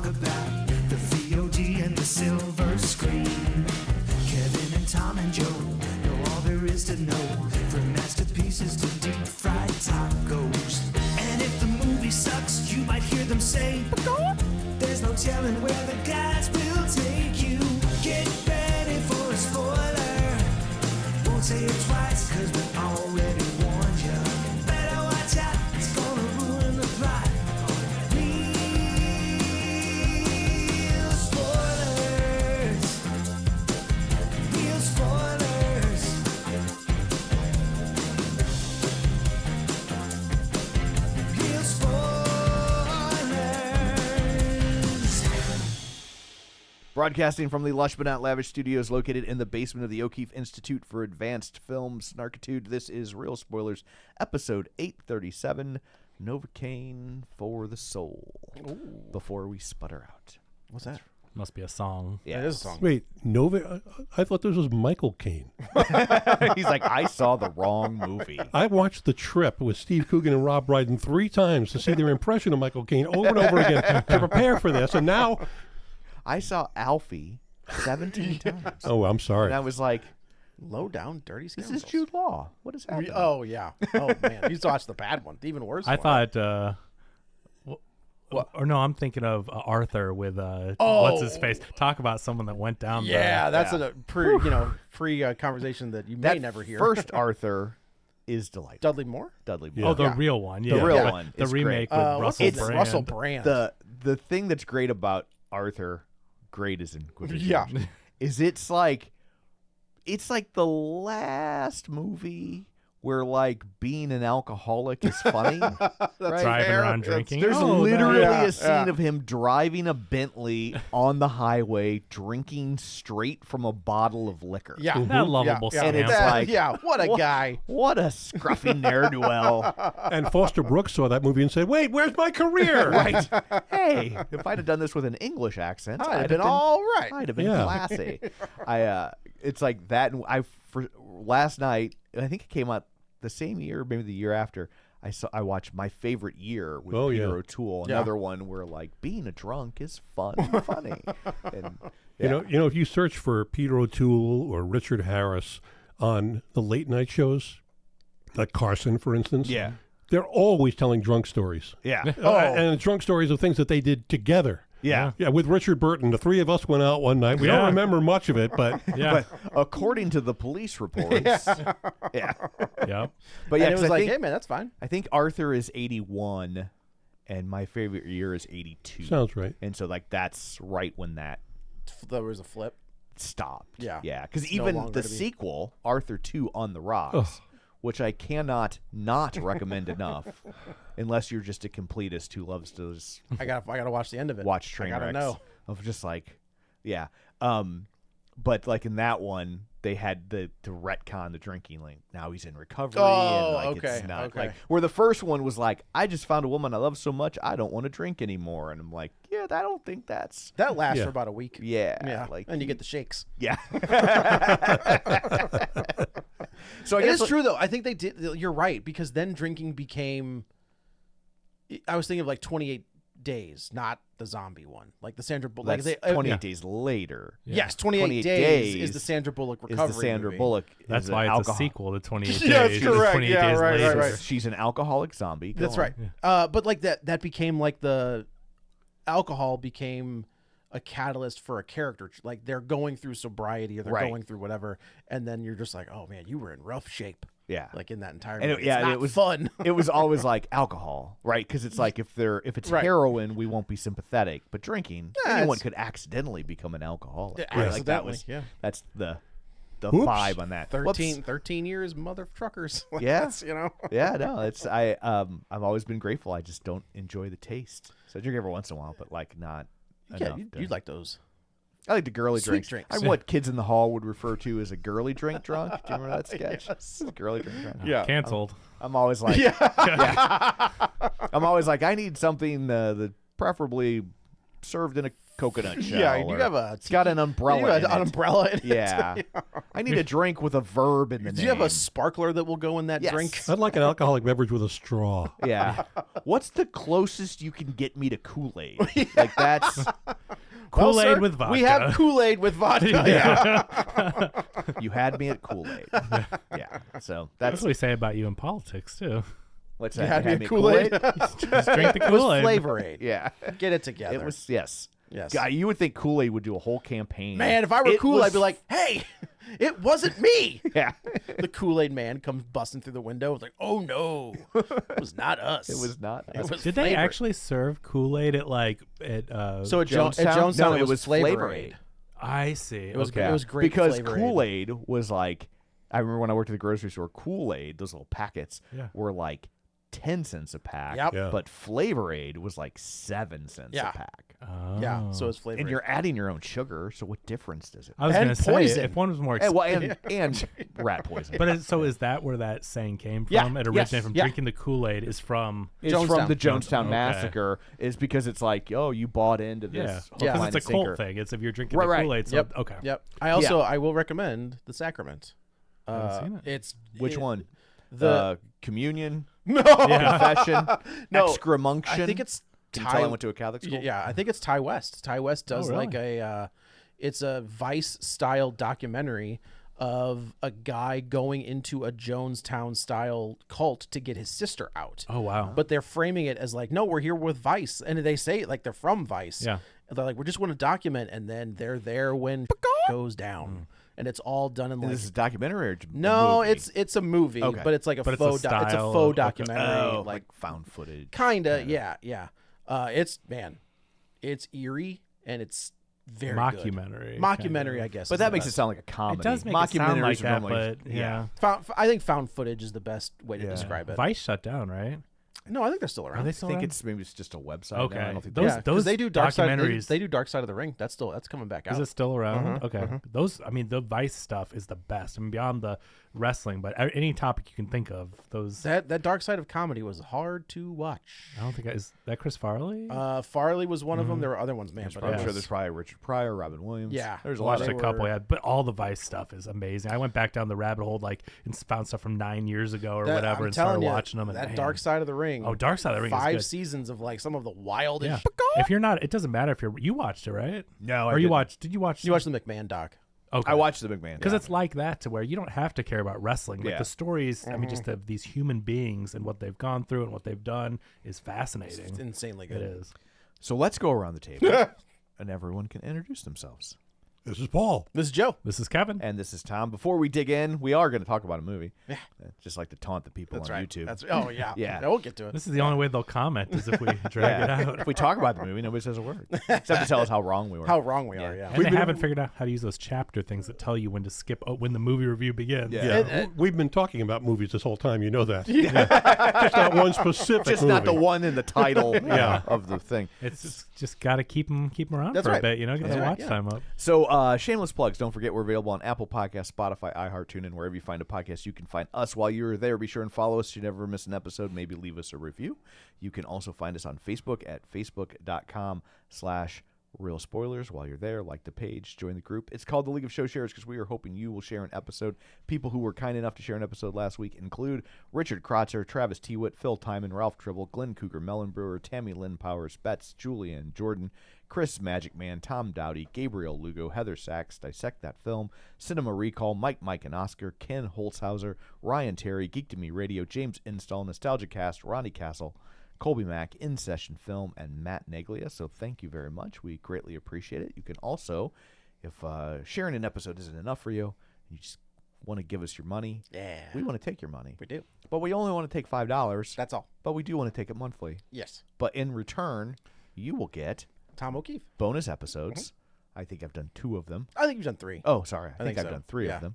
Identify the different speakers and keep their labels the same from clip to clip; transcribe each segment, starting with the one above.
Speaker 1: about the VOD and the silver screen. Kevin and Tom and Joe know all there is to know, from masterpieces to deep fried tacos. And if the movie sucks, you might hear them say, there's no telling where the guys will take you. Get ready for a spoiler. Won't say it twice, cause we already warned you. Better watch out, it's gonna ruin the plot. Real spoilers. Real spoilers. Real spoilers.
Speaker 2: Broadcasting from the lush but not lavish studios located in the basement of the O'Keefe Institute for Advanced Film Snarkitude, this is Real Spoilers, episode 837, Novocaine for the Soul. Ooh. Before we sputter out.
Speaker 3: What's that?
Speaker 4: Must be a song.
Speaker 2: Yeah,
Speaker 3: it is a song.
Speaker 5: Wait, Nova? I thought this was Michael Caine.
Speaker 2: He's like, I saw the wrong movie.
Speaker 5: I watched The Trip with Steve Coogan and Rob Brydon 3 times to see their impression of Michael Caine over and over again to prepare for this, and now...
Speaker 2: I saw Alfie 17 times.
Speaker 5: Oh, I'm sorry.
Speaker 2: And I was like,
Speaker 3: Low down, dirty
Speaker 2: this
Speaker 3: scoundrels.
Speaker 2: is Jude Law. What is happening?
Speaker 3: Oh, yeah. Oh, man. You watched the bad one. The even worse
Speaker 4: I
Speaker 3: one.
Speaker 4: thought,
Speaker 3: What?
Speaker 4: or no, I'm thinking of Arthur with, what's his face? Talk about someone that went down
Speaker 3: Yeah,
Speaker 4: there.
Speaker 3: that's a pre conversation that you may
Speaker 2: That
Speaker 3: never hear.
Speaker 2: first Arthur is delightful.
Speaker 3: Dudley Moore?
Speaker 2: Dudley
Speaker 5: Yeah.
Speaker 2: Moore.
Speaker 4: Oh, the
Speaker 3: Yeah.
Speaker 4: real one.
Speaker 2: The
Speaker 4: Yeah.
Speaker 2: real
Speaker 4: But
Speaker 2: one
Speaker 4: The
Speaker 2: is
Speaker 4: remake
Speaker 2: great.
Speaker 4: with Russell
Speaker 3: it's
Speaker 4: Brand.
Speaker 3: Russell Brand.
Speaker 2: The thing that's great about Arthur, great is in quotation,
Speaker 3: Yeah.
Speaker 2: is it's like the last movie where like being an alcoholic is funny. Right?
Speaker 4: Driving
Speaker 3: fair.
Speaker 4: around
Speaker 3: That's-
Speaker 4: drinking.
Speaker 2: There's
Speaker 4: Oh,
Speaker 2: literally
Speaker 3: yeah,
Speaker 2: a scene
Speaker 3: yeah.
Speaker 2: of him driving a Bentley on the highway, drinking straight from a bottle of liquor.
Speaker 3: Yeah.
Speaker 4: That lovable
Speaker 3: yeah.
Speaker 2: And it's
Speaker 4: scamp.
Speaker 2: like,
Speaker 3: yeah, what a guy.
Speaker 2: What a scruffy ne'er-do-well.
Speaker 5: And Foster Brooks saw that movie and said, wait, where's my career?
Speaker 2: Right. Hey, if I'd have done this with an English accent,
Speaker 3: I'd have been all right.
Speaker 2: I'd have been
Speaker 5: Yeah.
Speaker 2: classy. It's like that. And last night, I think it came out the same year, maybe the year after. I watched My Favorite Year with
Speaker 5: Oh,
Speaker 2: Peter
Speaker 5: yeah.
Speaker 2: O'Toole.
Speaker 3: Yeah.
Speaker 2: Another one where like being a drunk is fun and funny. And,
Speaker 5: You know, if you search for Peter O'Toole or Richard Harris on the late night shows, like Carson, for instance,
Speaker 2: yeah,
Speaker 5: they're always telling drunk stories.
Speaker 2: yeah,
Speaker 5: And drunk stories of things that they did together.
Speaker 2: yeah.
Speaker 5: Yeah, with Richard Burton, the 3 of us went out one night. We don't
Speaker 4: Yeah.
Speaker 5: remember much of it, but
Speaker 4: Yeah.
Speaker 2: But according to the police reports, yeah.
Speaker 4: Yep.
Speaker 2: But yeah,
Speaker 3: And it
Speaker 2: 'cause
Speaker 3: was
Speaker 2: I
Speaker 3: like,
Speaker 2: think,
Speaker 3: hey, man, that's fine.
Speaker 2: I think Arthur is 81, and My Favorite Year is 82.
Speaker 5: sounds right.
Speaker 2: And so like that's right when that
Speaker 3: There was a flip.
Speaker 2: stopped.
Speaker 3: Yeah.
Speaker 2: Yeah. Because
Speaker 3: It's no
Speaker 2: even
Speaker 3: longer
Speaker 2: the
Speaker 3: to be-
Speaker 2: sequel, Arthur 2 on the Rocks,
Speaker 5: Ugh.
Speaker 2: which I cannot not recommend enough, unless you're just a completist who loves to just
Speaker 3: I gotta watch the end of it.
Speaker 2: watch train
Speaker 3: I gotta
Speaker 2: wrecks
Speaker 3: know.
Speaker 2: of just like, yeah. But like in that one, they had to retcon the drinking. Like now he's in recovery,
Speaker 3: Oh,
Speaker 2: and like
Speaker 3: okay,
Speaker 2: it's not
Speaker 3: okay.
Speaker 2: like where the first one was like, I just found a woman I love so much I don't want to drink anymore, and I'm like, yeah, I don't think that's
Speaker 3: That lasts
Speaker 5: Yeah.
Speaker 3: for about a week.
Speaker 2: yeah,
Speaker 3: Like, and you get the shakes.
Speaker 2: yeah. So I
Speaker 3: It
Speaker 2: guess
Speaker 3: is true though. I think they did. You're right, because then drinking became. I was thinking of like 28 Days, not the zombie one, like the Sandra Bullock.
Speaker 2: that's 28 days later.
Speaker 3: Yes, 28
Speaker 2: days
Speaker 3: days is the Sandra Bullock
Speaker 2: Is
Speaker 3: recovery.
Speaker 2: the Sandra
Speaker 3: movie.
Speaker 2: Bullock?
Speaker 4: That's
Speaker 2: is
Speaker 4: why
Speaker 2: an
Speaker 4: it's
Speaker 2: alcohol-
Speaker 4: a sequel to 28
Speaker 3: Yeah,
Speaker 4: Days.
Speaker 3: that's correct.
Speaker 4: 28
Speaker 3: Yeah,
Speaker 4: days
Speaker 3: right,
Speaker 4: later.
Speaker 3: right.
Speaker 2: She's an alcoholic zombie. Go
Speaker 3: That's
Speaker 2: on.
Speaker 3: right. But like that became like the alcohol became a catalyst for a character. Like they're going through sobriety or they're
Speaker 2: Right.
Speaker 3: going through whatever, and then you're just like, oh man, you were in rough shape.
Speaker 2: Yeah.
Speaker 3: Like in that entire
Speaker 2: And
Speaker 3: movie.
Speaker 2: yeah,
Speaker 3: it's not
Speaker 2: it was
Speaker 3: fun.
Speaker 2: It was always like alcohol, right? Because it's like if it's
Speaker 3: Right.
Speaker 2: heroin, we won't be sympathetic. But drinking,
Speaker 3: Yeah,
Speaker 2: anyone
Speaker 3: it's-
Speaker 2: could accidentally become an alcoholic.
Speaker 3: Yeah,
Speaker 2: right? Like that
Speaker 3: accidentally,
Speaker 2: was
Speaker 3: yeah.
Speaker 2: that's the
Speaker 5: Whoops.
Speaker 2: vibe on that.
Speaker 3: 13 years, mother truckers. Like,
Speaker 2: Yeah.
Speaker 3: that's, you know.
Speaker 2: Yeah, no, it's I've always been grateful. I just don't enjoy the taste. So I drink every once in a while, but like not.
Speaker 3: Yeah,
Speaker 2: enough
Speaker 3: you'd
Speaker 2: to-
Speaker 3: like those.
Speaker 2: I like the girly
Speaker 3: Sweet
Speaker 2: drinks.
Speaker 3: drinks.
Speaker 2: I'm what kids in the hall would refer to as a girly drink drunk. Do you remember that sketch?
Speaker 3: Yes.
Speaker 2: Girly drink drunk.
Speaker 3: Yeah.
Speaker 4: Canceled.
Speaker 2: I'm always like, yeah. I'm always like, I need something that preferably served in a coconut shell.
Speaker 3: Yeah, you
Speaker 2: or
Speaker 3: have a.
Speaker 2: it's got an umbrella.
Speaker 3: You have
Speaker 2: in
Speaker 3: an
Speaker 2: it.
Speaker 3: umbrella in it.
Speaker 2: Yeah. I need a drink with a verb in the
Speaker 3: Do
Speaker 2: name.
Speaker 3: you have a sparkler that will go in that
Speaker 2: Yes.
Speaker 3: drink?
Speaker 5: I'd like an alcoholic beverage with a straw.
Speaker 2: Yeah. What's the closest you can get me to Kool-Aid? Like that's
Speaker 3: Well,
Speaker 4: Kool-Aid
Speaker 3: sir,
Speaker 4: with vodka.
Speaker 3: We have Kool-Aid with vodka.
Speaker 2: Yeah. You had me at Kool-Aid. Yeah. So
Speaker 4: That's
Speaker 2: that's
Speaker 4: what we say about you in politics too.
Speaker 2: what's
Speaker 3: You
Speaker 2: that?
Speaker 3: had me
Speaker 2: You
Speaker 3: at Kool-Aid.
Speaker 4: Just drink the
Speaker 3: It was
Speaker 4: Kool-Aid.
Speaker 3: Flavor Aid.
Speaker 2: Yeah.
Speaker 3: Get it together.
Speaker 2: It was yes.
Speaker 3: Yes.
Speaker 2: God, you would think Kool-Aid would do a whole campaign.
Speaker 3: Man, if I were
Speaker 2: It
Speaker 3: cool,
Speaker 2: was-
Speaker 3: I'd be like, hey, it wasn't me.
Speaker 2: Yeah.
Speaker 3: The Kool-Aid man comes busting through the window. It's like, oh no, it was not us.
Speaker 2: It was not.
Speaker 3: It was
Speaker 4: Did they
Speaker 3: Flavor.
Speaker 4: actually serve Kool-Aid at
Speaker 3: So at
Speaker 2: Jonestown?
Speaker 3: Jonestown,
Speaker 2: No,
Speaker 3: it was Flavor
Speaker 2: Aid.
Speaker 3: Aid.
Speaker 4: I see.
Speaker 3: It was
Speaker 4: Okay.
Speaker 3: it was great
Speaker 2: because
Speaker 3: Flavor Aid.
Speaker 2: Kool-Aid was like, I remember when I worked at the grocery store, Kool-Aid, those little packets
Speaker 4: Yeah.
Speaker 2: were like 10 cents a pack.
Speaker 3: Yep.
Speaker 5: Yeah.
Speaker 2: But Flavor Aid was like 7 cents
Speaker 3: Yeah.
Speaker 2: a pack.
Speaker 4: Oh.
Speaker 3: Yeah, so it's Flavor
Speaker 2: And
Speaker 3: Aid.
Speaker 2: you're adding your own sugar, so what difference does it
Speaker 4: I was
Speaker 3: And
Speaker 4: going to say
Speaker 3: poison.
Speaker 4: if one was more
Speaker 2: make?
Speaker 4: expensive.
Speaker 2: And rat poison.
Speaker 4: But is that where that saying came from?
Speaker 2: Yeah,
Speaker 4: It
Speaker 2: yes,
Speaker 4: originated from
Speaker 3: yeah.
Speaker 4: drinking the Kool-Aid is from.
Speaker 2: it's from
Speaker 3: Jonestown.
Speaker 2: the Jonestown
Speaker 4: Okay.
Speaker 2: Massacre is because it's like, oh, you bought into this
Speaker 4: Yeah.
Speaker 2: hook,
Speaker 3: Yeah.
Speaker 4: Because
Speaker 2: line,
Speaker 4: it's a
Speaker 2: and
Speaker 4: cult
Speaker 2: sinker.
Speaker 4: thing. It's if you're drinking
Speaker 2: Right,
Speaker 4: the
Speaker 2: right.
Speaker 4: Kool-Aid. So,
Speaker 3: Yep.
Speaker 4: Okay.
Speaker 3: Yep. I will recommend the Sacrament.
Speaker 4: Haven't seen it.
Speaker 3: It's
Speaker 2: Which one?
Speaker 3: The
Speaker 2: Communion,
Speaker 3: no,
Speaker 2: confession,
Speaker 3: No,
Speaker 2: extramunction.
Speaker 3: I think it's
Speaker 2: until
Speaker 3: Ty.
Speaker 2: I went to a Catholic school.
Speaker 3: Yeah, I think it's Ty West. Ty West does
Speaker 4: really?
Speaker 3: like a, it's a Vice style documentary of a guy going into a Jonestown style cult to get his sister out.
Speaker 4: Oh wow.
Speaker 3: But they're framing it as like, no, we're here with Vice, and they say it like they're from Vice.
Speaker 4: Yeah.
Speaker 3: And they're like, we just want to document, and then they're there when it goes down, and it's all done in
Speaker 2: And
Speaker 3: like.
Speaker 2: this is a documentary or a
Speaker 3: No,
Speaker 2: movie?
Speaker 3: it's a movie,
Speaker 2: Okay.
Speaker 3: but it's like a
Speaker 4: But it's
Speaker 3: faux
Speaker 4: a
Speaker 3: it's a
Speaker 4: style
Speaker 3: faux
Speaker 4: of-
Speaker 3: documentary,
Speaker 2: Oh,
Speaker 3: like
Speaker 2: like found footage.
Speaker 3: kinda, yeah. It's it's eerie and it's very
Speaker 4: Mockumentary.
Speaker 3: good. Mockumentary, I guess.
Speaker 2: But
Speaker 3: is
Speaker 2: that
Speaker 3: the
Speaker 2: makes it
Speaker 3: best.
Speaker 2: sound like a comedy.
Speaker 4: It does make it sound like
Speaker 2: Mockumentaries are
Speaker 4: that,
Speaker 2: normally-
Speaker 4: but yeah.
Speaker 3: I think found footage is the best way to describe it.
Speaker 4: Vice shut down, right?
Speaker 3: No, I think they're still around.
Speaker 4: Are they
Speaker 2: I
Speaker 4: still
Speaker 2: think
Speaker 4: around?
Speaker 2: it's maybe it's just a website.
Speaker 4: Okay.
Speaker 2: Now. I don't think
Speaker 4: Those-
Speaker 3: Yeah, 'cause they do Dark Side.
Speaker 4: documentaries-
Speaker 3: They do Dark Side of the Ring. That's coming back out.
Speaker 4: Is it still around?
Speaker 3: Mhm,
Speaker 4: Okay.
Speaker 3: mhm.
Speaker 4: Those, I mean, the Vice stuff is the best. I mean, beyond the wrestling, but any topic you can think of, those.
Speaker 3: That Dark Side of comedy was hard to watch.
Speaker 4: I don't think is that Chris Farley.
Speaker 3: Farley was one of them. There were other ones, man. But
Speaker 2: I'm
Speaker 3: it
Speaker 2: sure
Speaker 3: was-
Speaker 2: there's probably Richard Pryor, Robin Williams.
Speaker 3: Yeah.
Speaker 2: There's a
Speaker 4: Watched
Speaker 2: lot
Speaker 4: a
Speaker 2: of
Speaker 4: couple,
Speaker 3: were-
Speaker 4: yeah, but all the Vice stuff is amazing. I went back down the rabbit hole, like, and found stuff from 9 years ago or
Speaker 3: that-
Speaker 4: whatever,
Speaker 3: I'm
Speaker 4: and started
Speaker 3: telling you,
Speaker 4: watching them. And
Speaker 3: that
Speaker 4: man.
Speaker 3: Dark Side of the Ring.
Speaker 4: Oh, Dark Side of the Ring is
Speaker 3: 5
Speaker 4: good.
Speaker 3: seasons of like some of the wildest.
Speaker 4: Yeah. If you're not, it doesn't matter if you watched it, right?
Speaker 2: No, I
Speaker 4: or you
Speaker 2: didn't.
Speaker 4: watched? Did you watch?
Speaker 3: You watch the McMahon doc.
Speaker 4: Okay.
Speaker 2: I watched the McMahon
Speaker 4: Because it's like that to where you don't have to care about wrestling. Like
Speaker 2: Yeah.
Speaker 4: the stories, I mean, just of these human beings and what they've gone through and what they've done is fascinating.
Speaker 3: It's insanely
Speaker 4: It
Speaker 3: good.
Speaker 4: is.
Speaker 2: So let's go around the table, and everyone can introduce themselves.
Speaker 5: This is Paul.
Speaker 3: This is Joe.
Speaker 4: This is Kevin.
Speaker 2: And this is Tom. Before we dig in, we are going to talk about a movie.
Speaker 3: Yeah.
Speaker 2: Just like to taunt the people
Speaker 3: That's
Speaker 2: on
Speaker 3: right.
Speaker 2: YouTube.
Speaker 3: Oh yeah.
Speaker 2: Yeah.
Speaker 3: We'll get to it.
Speaker 4: This is the only way they'll comment is if we drag it out.
Speaker 2: If we talk about the movie, nobody says a word except to tell us how wrong we were.
Speaker 3: How wrong we are. Yeah.
Speaker 4: And they haven't figured out how to use those chapter things that tell you when to skip when the movie review begins.
Speaker 2: Yeah.
Speaker 5: Yeah, we've been talking about movies this whole time. You know that. Just not one specific
Speaker 2: Just
Speaker 5: movie.
Speaker 2: not the one in the title
Speaker 5: Yeah.
Speaker 2: of the thing.
Speaker 4: It's just got to keep them around
Speaker 3: That's
Speaker 4: for
Speaker 3: right.
Speaker 4: a bit, you know, get
Speaker 3: That's
Speaker 4: the
Speaker 3: right,
Speaker 4: watch
Speaker 3: yeah.
Speaker 4: time up.
Speaker 2: So, shameless plugs. Don't forget we're available on Apple Podcasts, Spotify, iHeart, TuneIn, wherever you find a podcast. You can find us while you're there. Be sure and follow us. You never miss an episode. Maybe leave us a review. You can also find us on Facebook at facebook.com/Real Spoilers. While you're there, like the page, join the group. It's called the League of Show Sharers because we are hoping you will share an episode. People who were kind enough to share an episode last week include Richard Krotzer, Travis Tewitt, Phil Timon, Ralph Tribble, Glenn Cougar, Melon Brewer, Tammy Lynn Powers, Betts, Julian, Jordan, Chris Magic Man, Tom Dowdy, Gabriel Lugo, Heather Sachs, Dissect That Film, Cinema Recall, Mike and Oscar, Ken Holzhauser, Ryan Terry, Geek to Me Radio, James Install, Nostalgia Cast, Ronnie Castle, Colby Mack, In Session Film, and Matt Neglia. So thank you very much. We greatly appreciate it. You can also, if sharing an episode isn't enough for you, you just want to give us your money.
Speaker 3: Yeah.
Speaker 2: We want to take your money.
Speaker 3: We do.
Speaker 2: But we only want to take $5.
Speaker 3: That's all.
Speaker 2: But we do want to take it monthly.
Speaker 3: Yes.
Speaker 2: But in return, you will get
Speaker 3: Tom O'Keefe.
Speaker 2: bonus episodes. I think I've done 2 of them.
Speaker 3: I think you've done 3.
Speaker 2: Oh, sorry. I think
Speaker 3: think
Speaker 2: I've
Speaker 3: so.
Speaker 2: done 3
Speaker 3: Yeah.
Speaker 2: of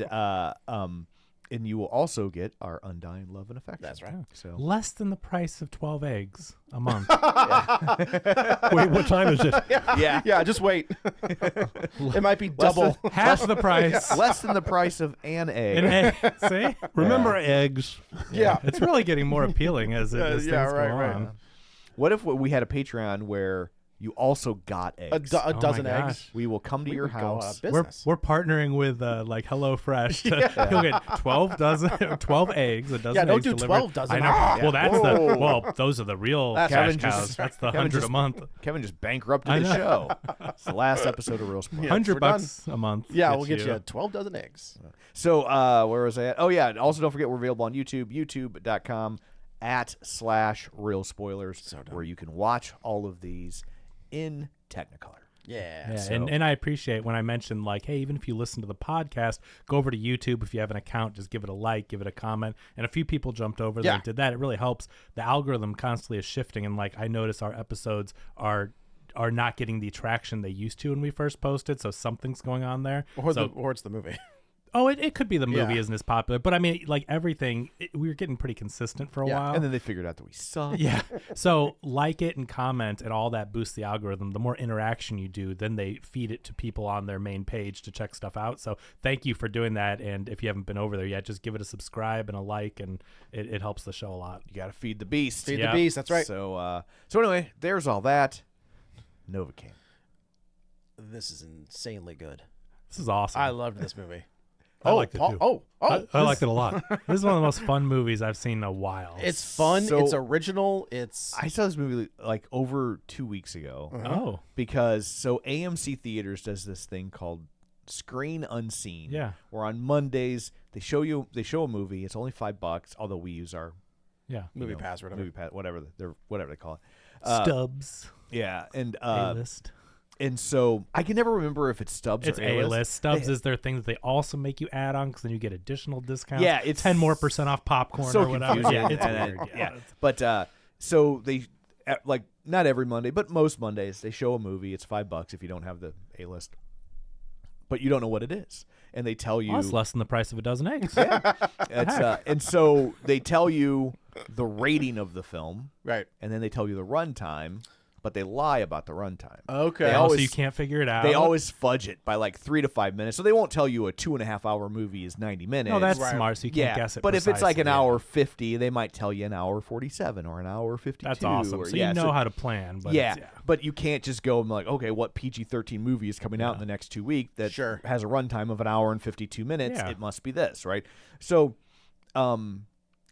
Speaker 2: them. And you will also get our Undying Love and Affection.
Speaker 3: That's right.
Speaker 2: So
Speaker 4: Less than the price of 12 eggs a month.
Speaker 5: Wait, what time is it?
Speaker 2: yeah.
Speaker 3: Yeah, just wait. It might be double.
Speaker 4: Half the price.
Speaker 2: Less than the price of an egg.
Speaker 4: An egg. See?
Speaker 5: Remember eggs.
Speaker 3: Yeah.
Speaker 4: It's really getting more appealing as things go on.
Speaker 2: What if we had a Patreon where You also got eggs.
Speaker 3: A
Speaker 4: my
Speaker 3: dozen
Speaker 4: gosh.
Speaker 3: eggs.
Speaker 2: We will come to
Speaker 3: We
Speaker 2: your
Speaker 3: would go out of
Speaker 2: house.
Speaker 3: business.
Speaker 4: We're partnering with like HelloFresh. You'll get 12 eggs, a dozen
Speaker 3: Yeah, don't
Speaker 4: eggs
Speaker 3: do
Speaker 4: delivered.
Speaker 3: 12 dozen.
Speaker 4: I know.
Speaker 3: Ah.
Speaker 4: Well, that's
Speaker 2: Whoa.
Speaker 4: those are the real
Speaker 3: That's
Speaker 4: cash
Speaker 2: Kevin
Speaker 4: cows.
Speaker 2: just-
Speaker 4: That's the
Speaker 2: Kevin
Speaker 4: 100 a
Speaker 2: just-
Speaker 4: month.
Speaker 2: Kevin just bankrupted
Speaker 4: I
Speaker 2: the
Speaker 4: know.
Speaker 2: show. It's the last episode of Real Spoilers.
Speaker 3: Yeah. we're
Speaker 4: $100 a month.
Speaker 3: Yeah,
Speaker 4: gets
Speaker 3: we'll get you 12 dozen eggs.
Speaker 2: So where was I at? Oh yeah. Also, don't forget we're available on YouTube. YouTube.com/Real Spoilers, where you can watch all of these in Technicolor.
Speaker 3: Yeah.
Speaker 4: Yeah,
Speaker 2: So-
Speaker 4: and I appreciate when I mentioned like, hey, even if you listen to the podcast, go over to YouTube. If you have an account, just give it a like, give it a comment. And a few people jumped over there and did that. It really helps. The algorithm constantly is shifting, and like I notice our episodes are not getting the traction they used to when we first posted. So something's going on there.
Speaker 3: Or it's the movie.
Speaker 4: Oh, it could be the movie
Speaker 3: Yeah.
Speaker 4: isn't as popular, but I mean, like everything, we were getting pretty consistent for a while.
Speaker 2: And then they figured out that we suck.
Speaker 4: Yeah. So like it and comment, and all that boosts the algorithm. The more interaction you do, then they feed it to people on their main page to check stuff out. So thank you for doing that. And if you haven't been over there yet, just give it a subscribe and a like, and it helps the show a lot.
Speaker 2: You got to feed the beast.
Speaker 3: Feed
Speaker 4: Yeah.
Speaker 3: the beast. That's right.
Speaker 2: So anyway, there's all that. Novocaine.
Speaker 3: This is insanely good.
Speaker 4: This is awesome.
Speaker 3: I loved this movie.
Speaker 5: I liked it
Speaker 3: Paul-
Speaker 5: too.
Speaker 3: Oh,
Speaker 5: I liked it a lot.
Speaker 4: This is one of the most fun movies I've seen in a while.
Speaker 3: it's fun.
Speaker 2: So-
Speaker 3: It's original. It's
Speaker 2: I saw this movie like over 2 weeks ago
Speaker 4: Oh,
Speaker 2: because AMC Theaters does this thing called Screen Unseen.
Speaker 4: Yeah.
Speaker 2: Where on Mondays they show a movie. It's only $5, although we use our
Speaker 4: yeah.
Speaker 3: movie pass or whatever.
Speaker 2: whatever they call it.
Speaker 4: Stubs.
Speaker 2: Yeah, and
Speaker 4: A-list.
Speaker 2: and so I can never remember if it's Stubs
Speaker 4: It's
Speaker 2: or A-list.
Speaker 4: A-list. Stubs is their thing that they also make you add on because then you get additional discounts.
Speaker 2: Yeah, it's
Speaker 4: 10% more off popcorn
Speaker 2: so
Speaker 4: or whatever.
Speaker 2: confusing.
Speaker 4: Yeah, it's
Speaker 2: And
Speaker 4: weird.
Speaker 2: yeah. But so they like not every Monday, but most Mondays they show a movie. It's $5 if you don't have the A-list, but you don't know what it is, and they tell you
Speaker 4: Well, it's less than the price of a dozen eggs.
Speaker 2: it's, and so they tell you the rating of the film,
Speaker 3: right.
Speaker 2: and then they tell you the runtime, but they lie about the runtime.
Speaker 3: Okay.
Speaker 2: They
Speaker 4: Oh,
Speaker 2: always-
Speaker 4: so you can't figure it out.
Speaker 2: They always fudge it by like 3 to 5 minutes, so they won't tell you a 2.5-hour movie is 90 minutes.
Speaker 4: No, that's
Speaker 3: Right.
Speaker 4: smart. So you can't
Speaker 2: yeah,
Speaker 4: guess it.
Speaker 2: but if it's like an
Speaker 4: precisely.
Speaker 2: hour 50, they might tell you an hour 47 or an hour 52.
Speaker 4: That's awesome.
Speaker 2: Or,
Speaker 4: So
Speaker 2: yeah,
Speaker 4: you know how to plan. But
Speaker 2: yeah,
Speaker 4: it's-
Speaker 2: but you can't just go and be like, okay, what PG-13 movie is coming out in the next 2 weeks that
Speaker 3: Sure.
Speaker 2: has a runtime of an hour and 52 minutes?
Speaker 4: Yeah.
Speaker 2: It must be this, right? So,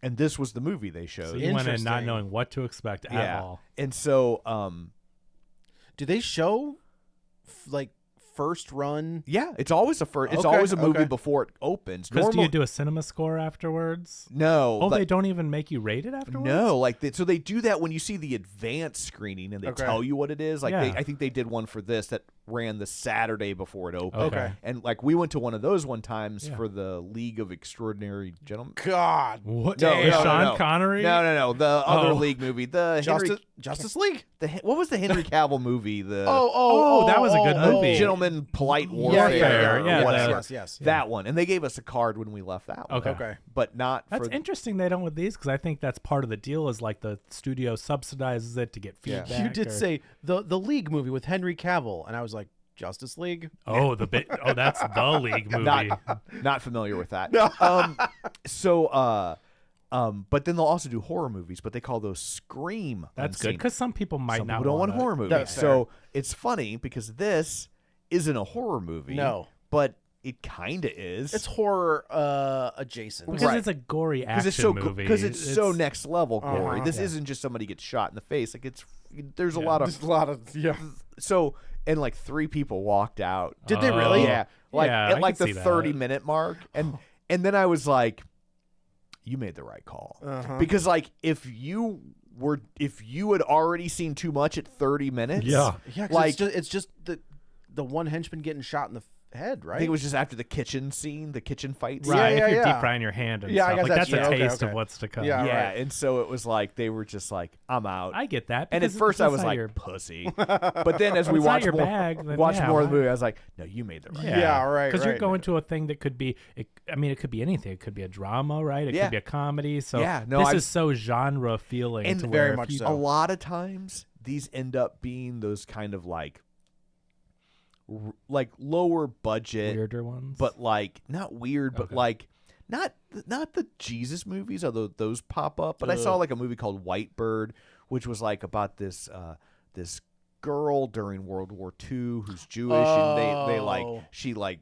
Speaker 2: and this was the movie they showed.
Speaker 4: So you went in not
Speaker 3: Interesting.
Speaker 4: knowing what to expect at
Speaker 2: yeah,
Speaker 4: all.
Speaker 2: and so,
Speaker 3: Do they show like first run?
Speaker 2: yeah, it's always a first. It's
Speaker 3: Okay,
Speaker 2: always a movie
Speaker 3: okay.
Speaker 2: before it opens.
Speaker 4: Because do
Speaker 2: Normal-
Speaker 4: you do a cinema score afterwards?
Speaker 2: no,
Speaker 4: Oh,
Speaker 2: like-
Speaker 4: they don't even make you rate it afterwards?
Speaker 2: No, like so they do that when you see the advanced screening and they
Speaker 3: Okay.
Speaker 2: tell you what it is. Like
Speaker 4: Yeah.
Speaker 2: I think they did one for this that ran the Saturday before it opened.
Speaker 4: Okay.
Speaker 2: And like we went to one of those one times
Speaker 4: Yeah.
Speaker 2: for the League of Extraordinary Gentlemen.
Speaker 3: God.
Speaker 4: What?
Speaker 2: No,
Speaker 4: Is
Speaker 2: no, no,
Speaker 4: Sean
Speaker 2: no.
Speaker 4: Connery?
Speaker 2: No, the other
Speaker 4: Oh.
Speaker 2: League movie, the
Speaker 3: Justice League.
Speaker 2: what was the Henry Cavill movie? The
Speaker 4: Oh, that was a good movie.
Speaker 2: Gentleman Polite
Speaker 3: Warfare.
Speaker 2: Warfare.
Speaker 4: Yeah,
Speaker 2: whatever.
Speaker 3: Yes.
Speaker 2: That one, and they gave us a card when we left that one.
Speaker 4: Okay.
Speaker 3: Okay.
Speaker 2: but not
Speaker 4: That's
Speaker 2: for
Speaker 4: interesting they don't with these because I think that's part of the deal is like the studio subsidizes it to get
Speaker 2: Yeah.
Speaker 4: feedback.
Speaker 3: You did
Speaker 4: or-
Speaker 3: say the League movie with Henry Cavill, and I was like, Justice League.
Speaker 4: Oh, that's the League movie.
Speaker 2: not familiar with that. But then they'll also do horror movies, but they call those Scream.
Speaker 4: That's good
Speaker 2: Unseen.
Speaker 4: because some people might
Speaker 2: Some
Speaker 4: not
Speaker 2: people don't want
Speaker 4: wanna-
Speaker 2: horror movies.
Speaker 3: That's
Speaker 2: So it's funny because this isn't a horror movie.
Speaker 3: No.
Speaker 2: but it kind of is.
Speaker 3: It's horror adjacent.
Speaker 4: because
Speaker 2: Right.
Speaker 4: it's a gory
Speaker 2: because
Speaker 4: action
Speaker 2: it's so
Speaker 4: movie.
Speaker 2: because it's so next level gory.
Speaker 3: Uh-huh.
Speaker 2: This
Speaker 4: Yeah.
Speaker 2: isn't just somebody gets shot in the face. Like there's a
Speaker 4: Yeah.
Speaker 2: lot of
Speaker 3: There's a lot of
Speaker 2: so and like 3 people walked out.
Speaker 3: Did they really?
Speaker 2: Yeah, like
Speaker 4: Yeah, I
Speaker 2: at like
Speaker 4: can
Speaker 2: the
Speaker 4: see that.
Speaker 2: 30-minute mark, and then I was like, "You made the right call,"
Speaker 3: Uh-huh.
Speaker 2: because like if you had already seen too much at 30 minutes,
Speaker 5: Yeah.
Speaker 3: Yeah, 'cause
Speaker 2: like
Speaker 3: it's just the one henchman getting shot in the head, right?
Speaker 2: I think it was just after the kitchen scene, the kitchen fight scene.
Speaker 4: Right,
Speaker 3: Yeah,
Speaker 4: if you're
Speaker 3: yeah.
Speaker 4: deep frying your hand and
Speaker 3: Yeah, I
Speaker 4: stuff.
Speaker 3: guess
Speaker 4: Like
Speaker 3: that's
Speaker 4: that's a
Speaker 3: true. Okay,
Speaker 4: taste
Speaker 3: okay.
Speaker 4: of what's to come.
Speaker 3: Yeah.
Speaker 2: Yeah,
Speaker 3: right.
Speaker 2: and so it was like they were just like, "I'm out."
Speaker 4: I get that.
Speaker 2: And at
Speaker 4: because
Speaker 2: first
Speaker 4: it's
Speaker 2: I was
Speaker 4: not
Speaker 2: like,
Speaker 4: your-
Speaker 2: "Pussy," but then as we
Speaker 4: It's not
Speaker 2: watched
Speaker 4: your
Speaker 2: more,
Speaker 4: bag, then
Speaker 2: watched
Speaker 4: yeah,
Speaker 2: more of the
Speaker 4: why-
Speaker 2: movie, I was like, "No, you made the right."
Speaker 3: Yeah, right,
Speaker 4: Because you're
Speaker 3: right.
Speaker 4: going to a thing that could be, it could be anything. It could be a drama, right? It
Speaker 2: Yeah.
Speaker 4: could be a comedy. So
Speaker 2: Yeah, no,
Speaker 4: this
Speaker 2: I-
Speaker 4: is so genre feeling.
Speaker 2: And
Speaker 4: to
Speaker 3: very
Speaker 4: where
Speaker 3: much
Speaker 4: if you-
Speaker 3: so.
Speaker 2: A lot of times these end up being those kind of like lower budget,
Speaker 4: weirder ones.
Speaker 2: but like not weird, but
Speaker 4: Okay.
Speaker 2: like not the Jesus movies, although those pop up. But I saw like a movie called White Bird, which was like about this girl during World War II who's Jewish, and they like she like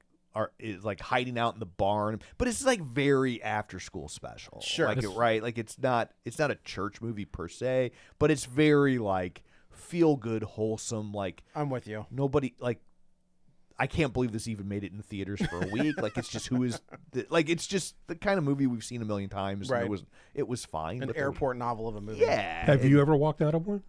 Speaker 2: is like hiding out in the barn, but it's like very after school special.
Speaker 3: Sure.
Speaker 2: Like right? Like it's not a church movie per se, but it's very like feel good, wholesome. Like
Speaker 3: I'm with you.
Speaker 2: nobody like. I can't believe this even made it in the theaters for a week. Like it's just it's just the kind of movie we've seen a million times.
Speaker 3: Right.
Speaker 2: And it was fine.
Speaker 3: An
Speaker 2: but
Speaker 3: airport novel of a movie.
Speaker 2: Yeah.
Speaker 5: Have you ever walked out of one?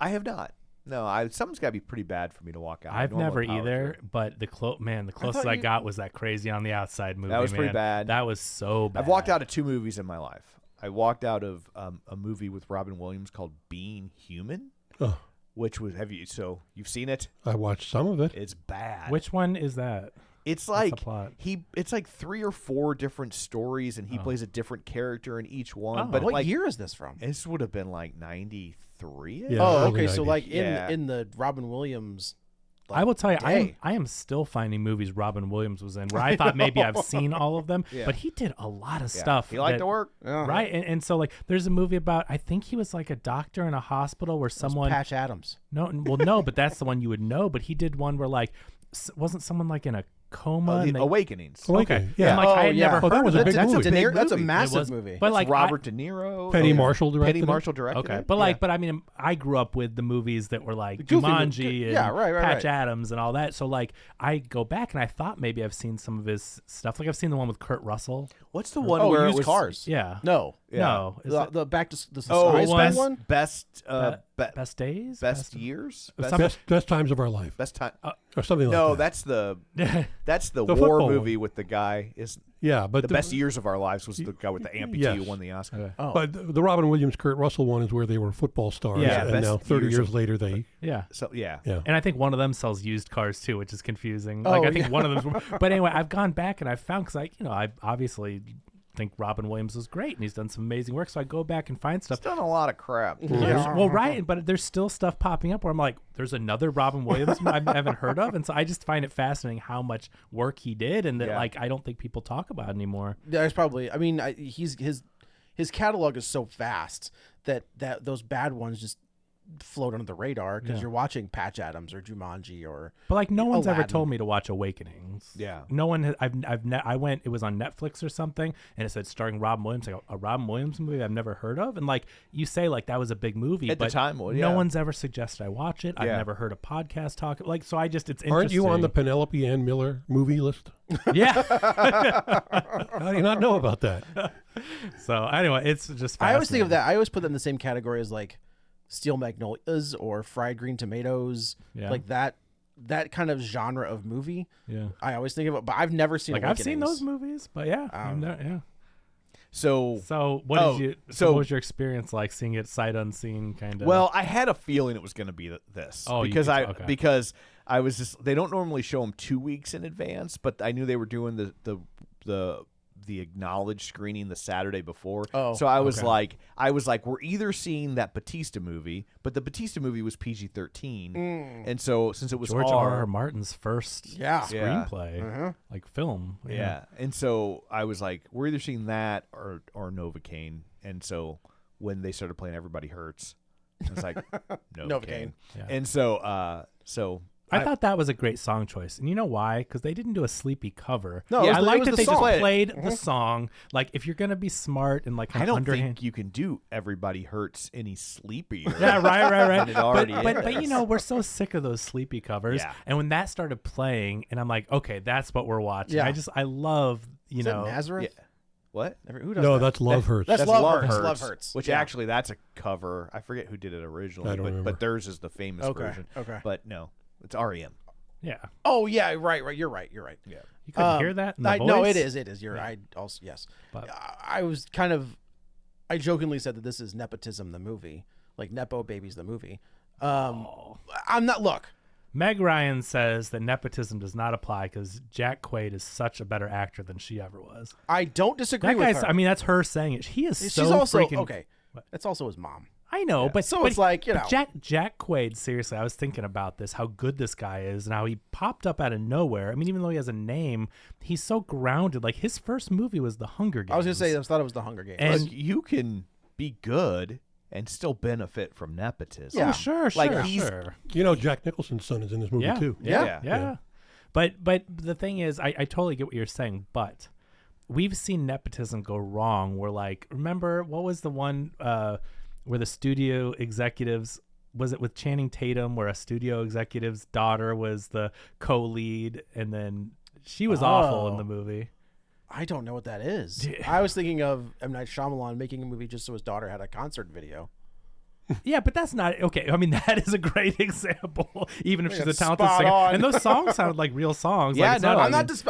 Speaker 2: I have not. No, something's got to be pretty bad for me to walk out.
Speaker 4: I've
Speaker 2: Normally
Speaker 4: never
Speaker 2: power
Speaker 4: either,
Speaker 2: through.
Speaker 4: but the closest I got was that Crazy on the Outside movie.
Speaker 2: That was pretty
Speaker 4: man.
Speaker 2: bad.
Speaker 4: That was so bad.
Speaker 2: I've walked out of 2 movies in my life. I walked out of a movie with Robin Williams called Being Human,
Speaker 5: Oh,
Speaker 2: which was you've seen it?
Speaker 5: I watched some of it.
Speaker 2: It's bad.
Speaker 4: Which one is that?
Speaker 2: It's
Speaker 4: What's the
Speaker 2: like
Speaker 4: plot?
Speaker 2: it's like 3 or 4 different stories, and he plays a different character in each one.
Speaker 4: Oh.
Speaker 2: But
Speaker 3: What
Speaker 2: like
Speaker 3: year is this from?
Speaker 2: this would have been like 93.
Speaker 5: Yeah.
Speaker 3: Oh,
Speaker 5: early
Speaker 3: okay. So
Speaker 5: 90s.
Speaker 3: like
Speaker 2: Yeah.
Speaker 3: in the Robin Williams.
Speaker 4: I will tell you,
Speaker 3: day.
Speaker 4: I am still finding movies Robin Williams was in where I thought maybe I've seen all of them,
Speaker 2: Yeah.
Speaker 4: but he did a lot of
Speaker 2: Yeah.
Speaker 4: stuff.
Speaker 2: He liked
Speaker 4: that-
Speaker 2: to work.
Speaker 4: Right, and so like there's a movie about I think he was like a doctor in a hospital where someone
Speaker 3: Patch Adams.
Speaker 4: no, but that's the one you would know. But he did one where like wasn't someone like in a coma?
Speaker 2: The
Speaker 4: and they-
Speaker 2: Awakenings.
Speaker 4: Okay,
Speaker 5: Yeah.
Speaker 4: and, like I had never
Speaker 5: Oh, that
Speaker 4: heard
Speaker 5: was
Speaker 4: of
Speaker 5: a
Speaker 4: it.
Speaker 5: big
Speaker 3: That's
Speaker 5: movie.
Speaker 3: a That's a
Speaker 2: movie.
Speaker 3: massive
Speaker 4: It was,
Speaker 3: movie.
Speaker 4: but like
Speaker 2: Robert De Niro.
Speaker 5: Penny
Speaker 2: Okay.
Speaker 5: Marshall directed
Speaker 2: Penny
Speaker 5: it?
Speaker 2: Marshall directed
Speaker 4: Okay,
Speaker 2: it.
Speaker 4: but like,
Speaker 2: Yeah.
Speaker 4: but I mean, I grew up with the movies that were like
Speaker 3: Goofy
Speaker 4: Jumanji and
Speaker 3: yeah, right,
Speaker 4: Patch
Speaker 3: right.
Speaker 4: Adams and all that. So like, I go back and I thought maybe I've seen some of his stuff. Like I've seen the one with Kurt Russell.
Speaker 2: What's the one
Speaker 3: Oh,
Speaker 2: where it
Speaker 3: used
Speaker 2: was,
Speaker 3: cars.
Speaker 4: Yeah.
Speaker 3: No.
Speaker 2: Yeah.
Speaker 4: No. Is it
Speaker 3: The back to the
Speaker 2: Oh,
Speaker 3: high school
Speaker 2: best
Speaker 3: one.
Speaker 4: Best days?
Speaker 2: best years.
Speaker 4: Some-
Speaker 5: Best times of our life,
Speaker 2: Best time.
Speaker 5: or something like
Speaker 2: No,
Speaker 5: that.
Speaker 2: that's the
Speaker 5: The
Speaker 2: war
Speaker 5: football
Speaker 2: movie with the guy. Is
Speaker 5: yeah, but
Speaker 2: the best years of our lives was the guy with the amputee
Speaker 5: Yes.
Speaker 2: who won the Oscar.
Speaker 4: Okay.
Speaker 3: Oh.
Speaker 5: But the Robin Williams, Kurt Russell one is where they were football stars,
Speaker 4: Yeah,
Speaker 5: and
Speaker 2: best
Speaker 5: now 30
Speaker 2: years
Speaker 5: years
Speaker 2: of-
Speaker 5: later they
Speaker 4: Yeah.
Speaker 2: So yeah.
Speaker 5: yeah.
Speaker 4: And I think one of them sells used cars too, which is confusing.
Speaker 3: Oh,
Speaker 4: Like I think
Speaker 3: yeah.
Speaker 4: one of them. But anyway, I've gone back and I've found because I obviously think Robin Williams was great and he's done some amazing work. So I go back and find stuff.
Speaker 2: He's done a lot of crap.
Speaker 4: Well, right, but there's still stuff popping up where I'm like, there's another Robin Williams I haven't heard of, and so I just find it fascinating how much work he did, and that
Speaker 2: Yeah.
Speaker 4: like I don't think people talk about anymore.
Speaker 3: There's probably. I mean, his catalog is so vast that those bad ones just float under the radar because you're watching Patch Adams or Jumanji or.
Speaker 4: But like no one's ever
Speaker 3: Aladdin.
Speaker 4: told me to watch Awakenings.
Speaker 2: Yeah.
Speaker 4: No one has. I went. It was on Netflix or something, and it said starring Robin Williams. Like a Robin Williams movie I've never heard of, and like you say, like that was a big movie
Speaker 2: At the
Speaker 4: but
Speaker 2: time, well,
Speaker 4: no
Speaker 2: yeah.
Speaker 4: one's ever suggested I watch it. I've
Speaker 2: Yeah.
Speaker 4: never heard a podcast talk. Like so, I just it's interesting.
Speaker 5: Aren't you on the Penelope Ann Miller movie list?
Speaker 4: Yeah.
Speaker 5: How do you not know about that?
Speaker 4: So anyway, it's just.
Speaker 3: I always think of
Speaker 4: fascinating.
Speaker 3: that. I always put them in the same category as like Steel Magnolias or Fried Green Tomatoes,
Speaker 4: Yeah.
Speaker 3: like that kind of genre of movie.
Speaker 4: Yeah.
Speaker 3: I always think of it, but I've never seen.
Speaker 4: Like I've seen
Speaker 3: Awakenings.
Speaker 4: those movies, but yeah, yeah.
Speaker 2: So
Speaker 4: So what
Speaker 2: Oh,
Speaker 4: did you? So
Speaker 2: so-
Speaker 4: what was your experience like seeing it sight unseen, kind of?
Speaker 2: well, I had a feeling it was going to be this
Speaker 4: Oh, you
Speaker 2: because
Speaker 4: could- okay.
Speaker 2: because I was just they don't normally show them 2 weeks in advance, but I knew they were doing the acknowledged screening the Saturday before.
Speaker 3: Oh,
Speaker 2: so I was
Speaker 4: okay.
Speaker 2: like, we're either seeing that Batista movie, but the Batista movie was PG-13, and so since it was
Speaker 4: George
Speaker 2: R,
Speaker 4: R. Martin's first
Speaker 3: Yeah.
Speaker 4: screenplay, like film.
Speaker 2: yeah, and so I was like, we're either seeing that or Novocaine, and so when they started playing Everybody Hurts, I was like, Novocaine,
Speaker 3: Novocaine.
Speaker 4: Yeah.
Speaker 2: and so
Speaker 4: I thought that was a great song choice, and you know why? Because they didn't do a sleepy cover.
Speaker 3: No, it
Speaker 4: I
Speaker 3: was
Speaker 4: like
Speaker 3: the
Speaker 4: that they
Speaker 3: song.
Speaker 4: just played the song. Like if you're gonna be smart and like
Speaker 2: I
Speaker 4: an
Speaker 2: don't
Speaker 4: underhand.
Speaker 2: think you can do Everybody Hurts any sleepier.
Speaker 4: Yeah, right.
Speaker 2: than it already
Speaker 4: But you
Speaker 2: is.
Speaker 4: know, we're so sick of those sleepy covers.
Speaker 2: Yeah.
Speaker 4: And when that started playing, and I'm like, okay, that's what we're watching.
Speaker 3: Yeah.
Speaker 4: I love, you
Speaker 3: Is
Speaker 4: know.
Speaker 3: that Nazareth?
Speaker 2: Yeah. What?
Speaker 3: Who does
Speaker 5: No,
Speaker 3: that?
Speaker 5: that's Love Hurts.
Speaker 3: That's Love Hurts. Love Hurts.
Speaker 2: Which
Speaker 3: Yeah.
Speaker 2: actually, that's a cover. I forget who did it originally,
Speaker 5: I don't remember.
Speaker 2: but theirs is the famous
Speaker 3: Okay,
Speaker 2: version.
Speaker 3: okay.
Speaker 2: But no, it's REM.
Speaker 4: Yeah.
Speaker 3: Oh yeah, right. You're right.
Speaker 2: Yeah.
Speaker 4: You couldn't hear that in the
Speaker 3: No,
Speaker 4: voice?
Speaker 3: it is. You're right. I also yes.
Speaker 4: But-
Speaker 3: I was kind of. I jokingly said that this is Nepotism, the movie, like Nepo Babies, the movie. I'm not. Look,
Speaker 4: Meg Ryan says that nepotism does not apply because Jack Quaid is such a better actor than she ever was.
Speaker 3: I don't disagree
Speaker 4: That
Speaker 3: with
Speaker 4: guy's,
Speaker 3: her.
Speaker 4: I mean, that's her saying it. He is
Speaker 3: she's
Speaker 4: so
Speaker 3: also
Speaker 4: freaking
Speaker 3: okay. That's also his mom.
Speaker 4: I know, but
Speaker 3: So
Speaker 4: but-
Speaker 3: it's like, you
Speaker 4: but
Speaker 3: know.
Speaker 4: Jack Quaid. Seriously, I was thinking about this, how good this guy is, and how he popped up out of nowhere. I mean, even though he has a name, he's so grounded. Like his first movie was The Hunger Games.
Speaker 3: I was gonna say I thought it was the Hunger Games.
Speaker 4: And-
Speaker 2: Look, you can be good and still benefit from nepotism.
Speaker 3: Yeah.
Speaker 4: Oh, sure,
Speaker 2: Like,
Speaker 4: sure,
Speaker 2: he's-
Speaker 4: sure.
Speaker 5: You know, Jack Nicholson's son is in this movie
Speaker 4: Yeah.
Speaker 5: too.
Speaker 4: Yeah. But the thing is, I totally get what you're saying, but we've seen nepotism go wrong. Where like, remember what was the one where the studio executives, was it with Channing Tatum, where a studio executive's daughter was the co-lead, and then she was awful in the movie.
Speaker 3: I don't know what that is. I was thinking of M. Night Shyamalan making a movie just so his daughter had a concert video.
Speaker 4: Yeah, but that's not okay. I mean, that is a great example, even if she's a
Speaker 3: that's
Speaker 4: talented
Speaker 3: spot
Speaker 4: singer.
Speaker 3: on.
Speaker 4: And those songs sound like real songs.
Speaker 2: Yeah,
Speaker 4: like, it's
Speaker 2: no,
Speaker 4: not,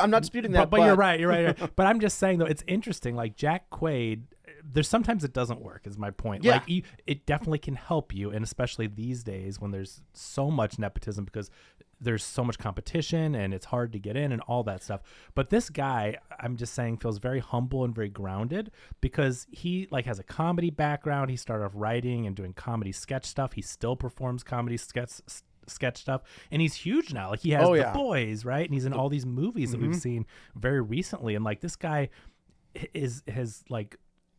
Speaker 3: I'm not disputing that,
Speaker 4: but you're right. You're right. But I'm just saying though, it's interesting. Like Jack Quaid, there's sometimes it doesn't work. Is my point.
Speaker 3: Yeah.
Speaker 4: Like it definitely can help you, and especially these days when there's so much nepotism because there's so much competition and it's hard to get in and all that stuff. But this guy, I'm just saying, feels very humble and very grounded because he like has a comedy background. He started off writing and doing comedy sketch stuff. He still performs comedy sketch stuff, and he's huge now. Like he has The Boys, right? And he's in all these movies that we've seen very recently. And like this guy has like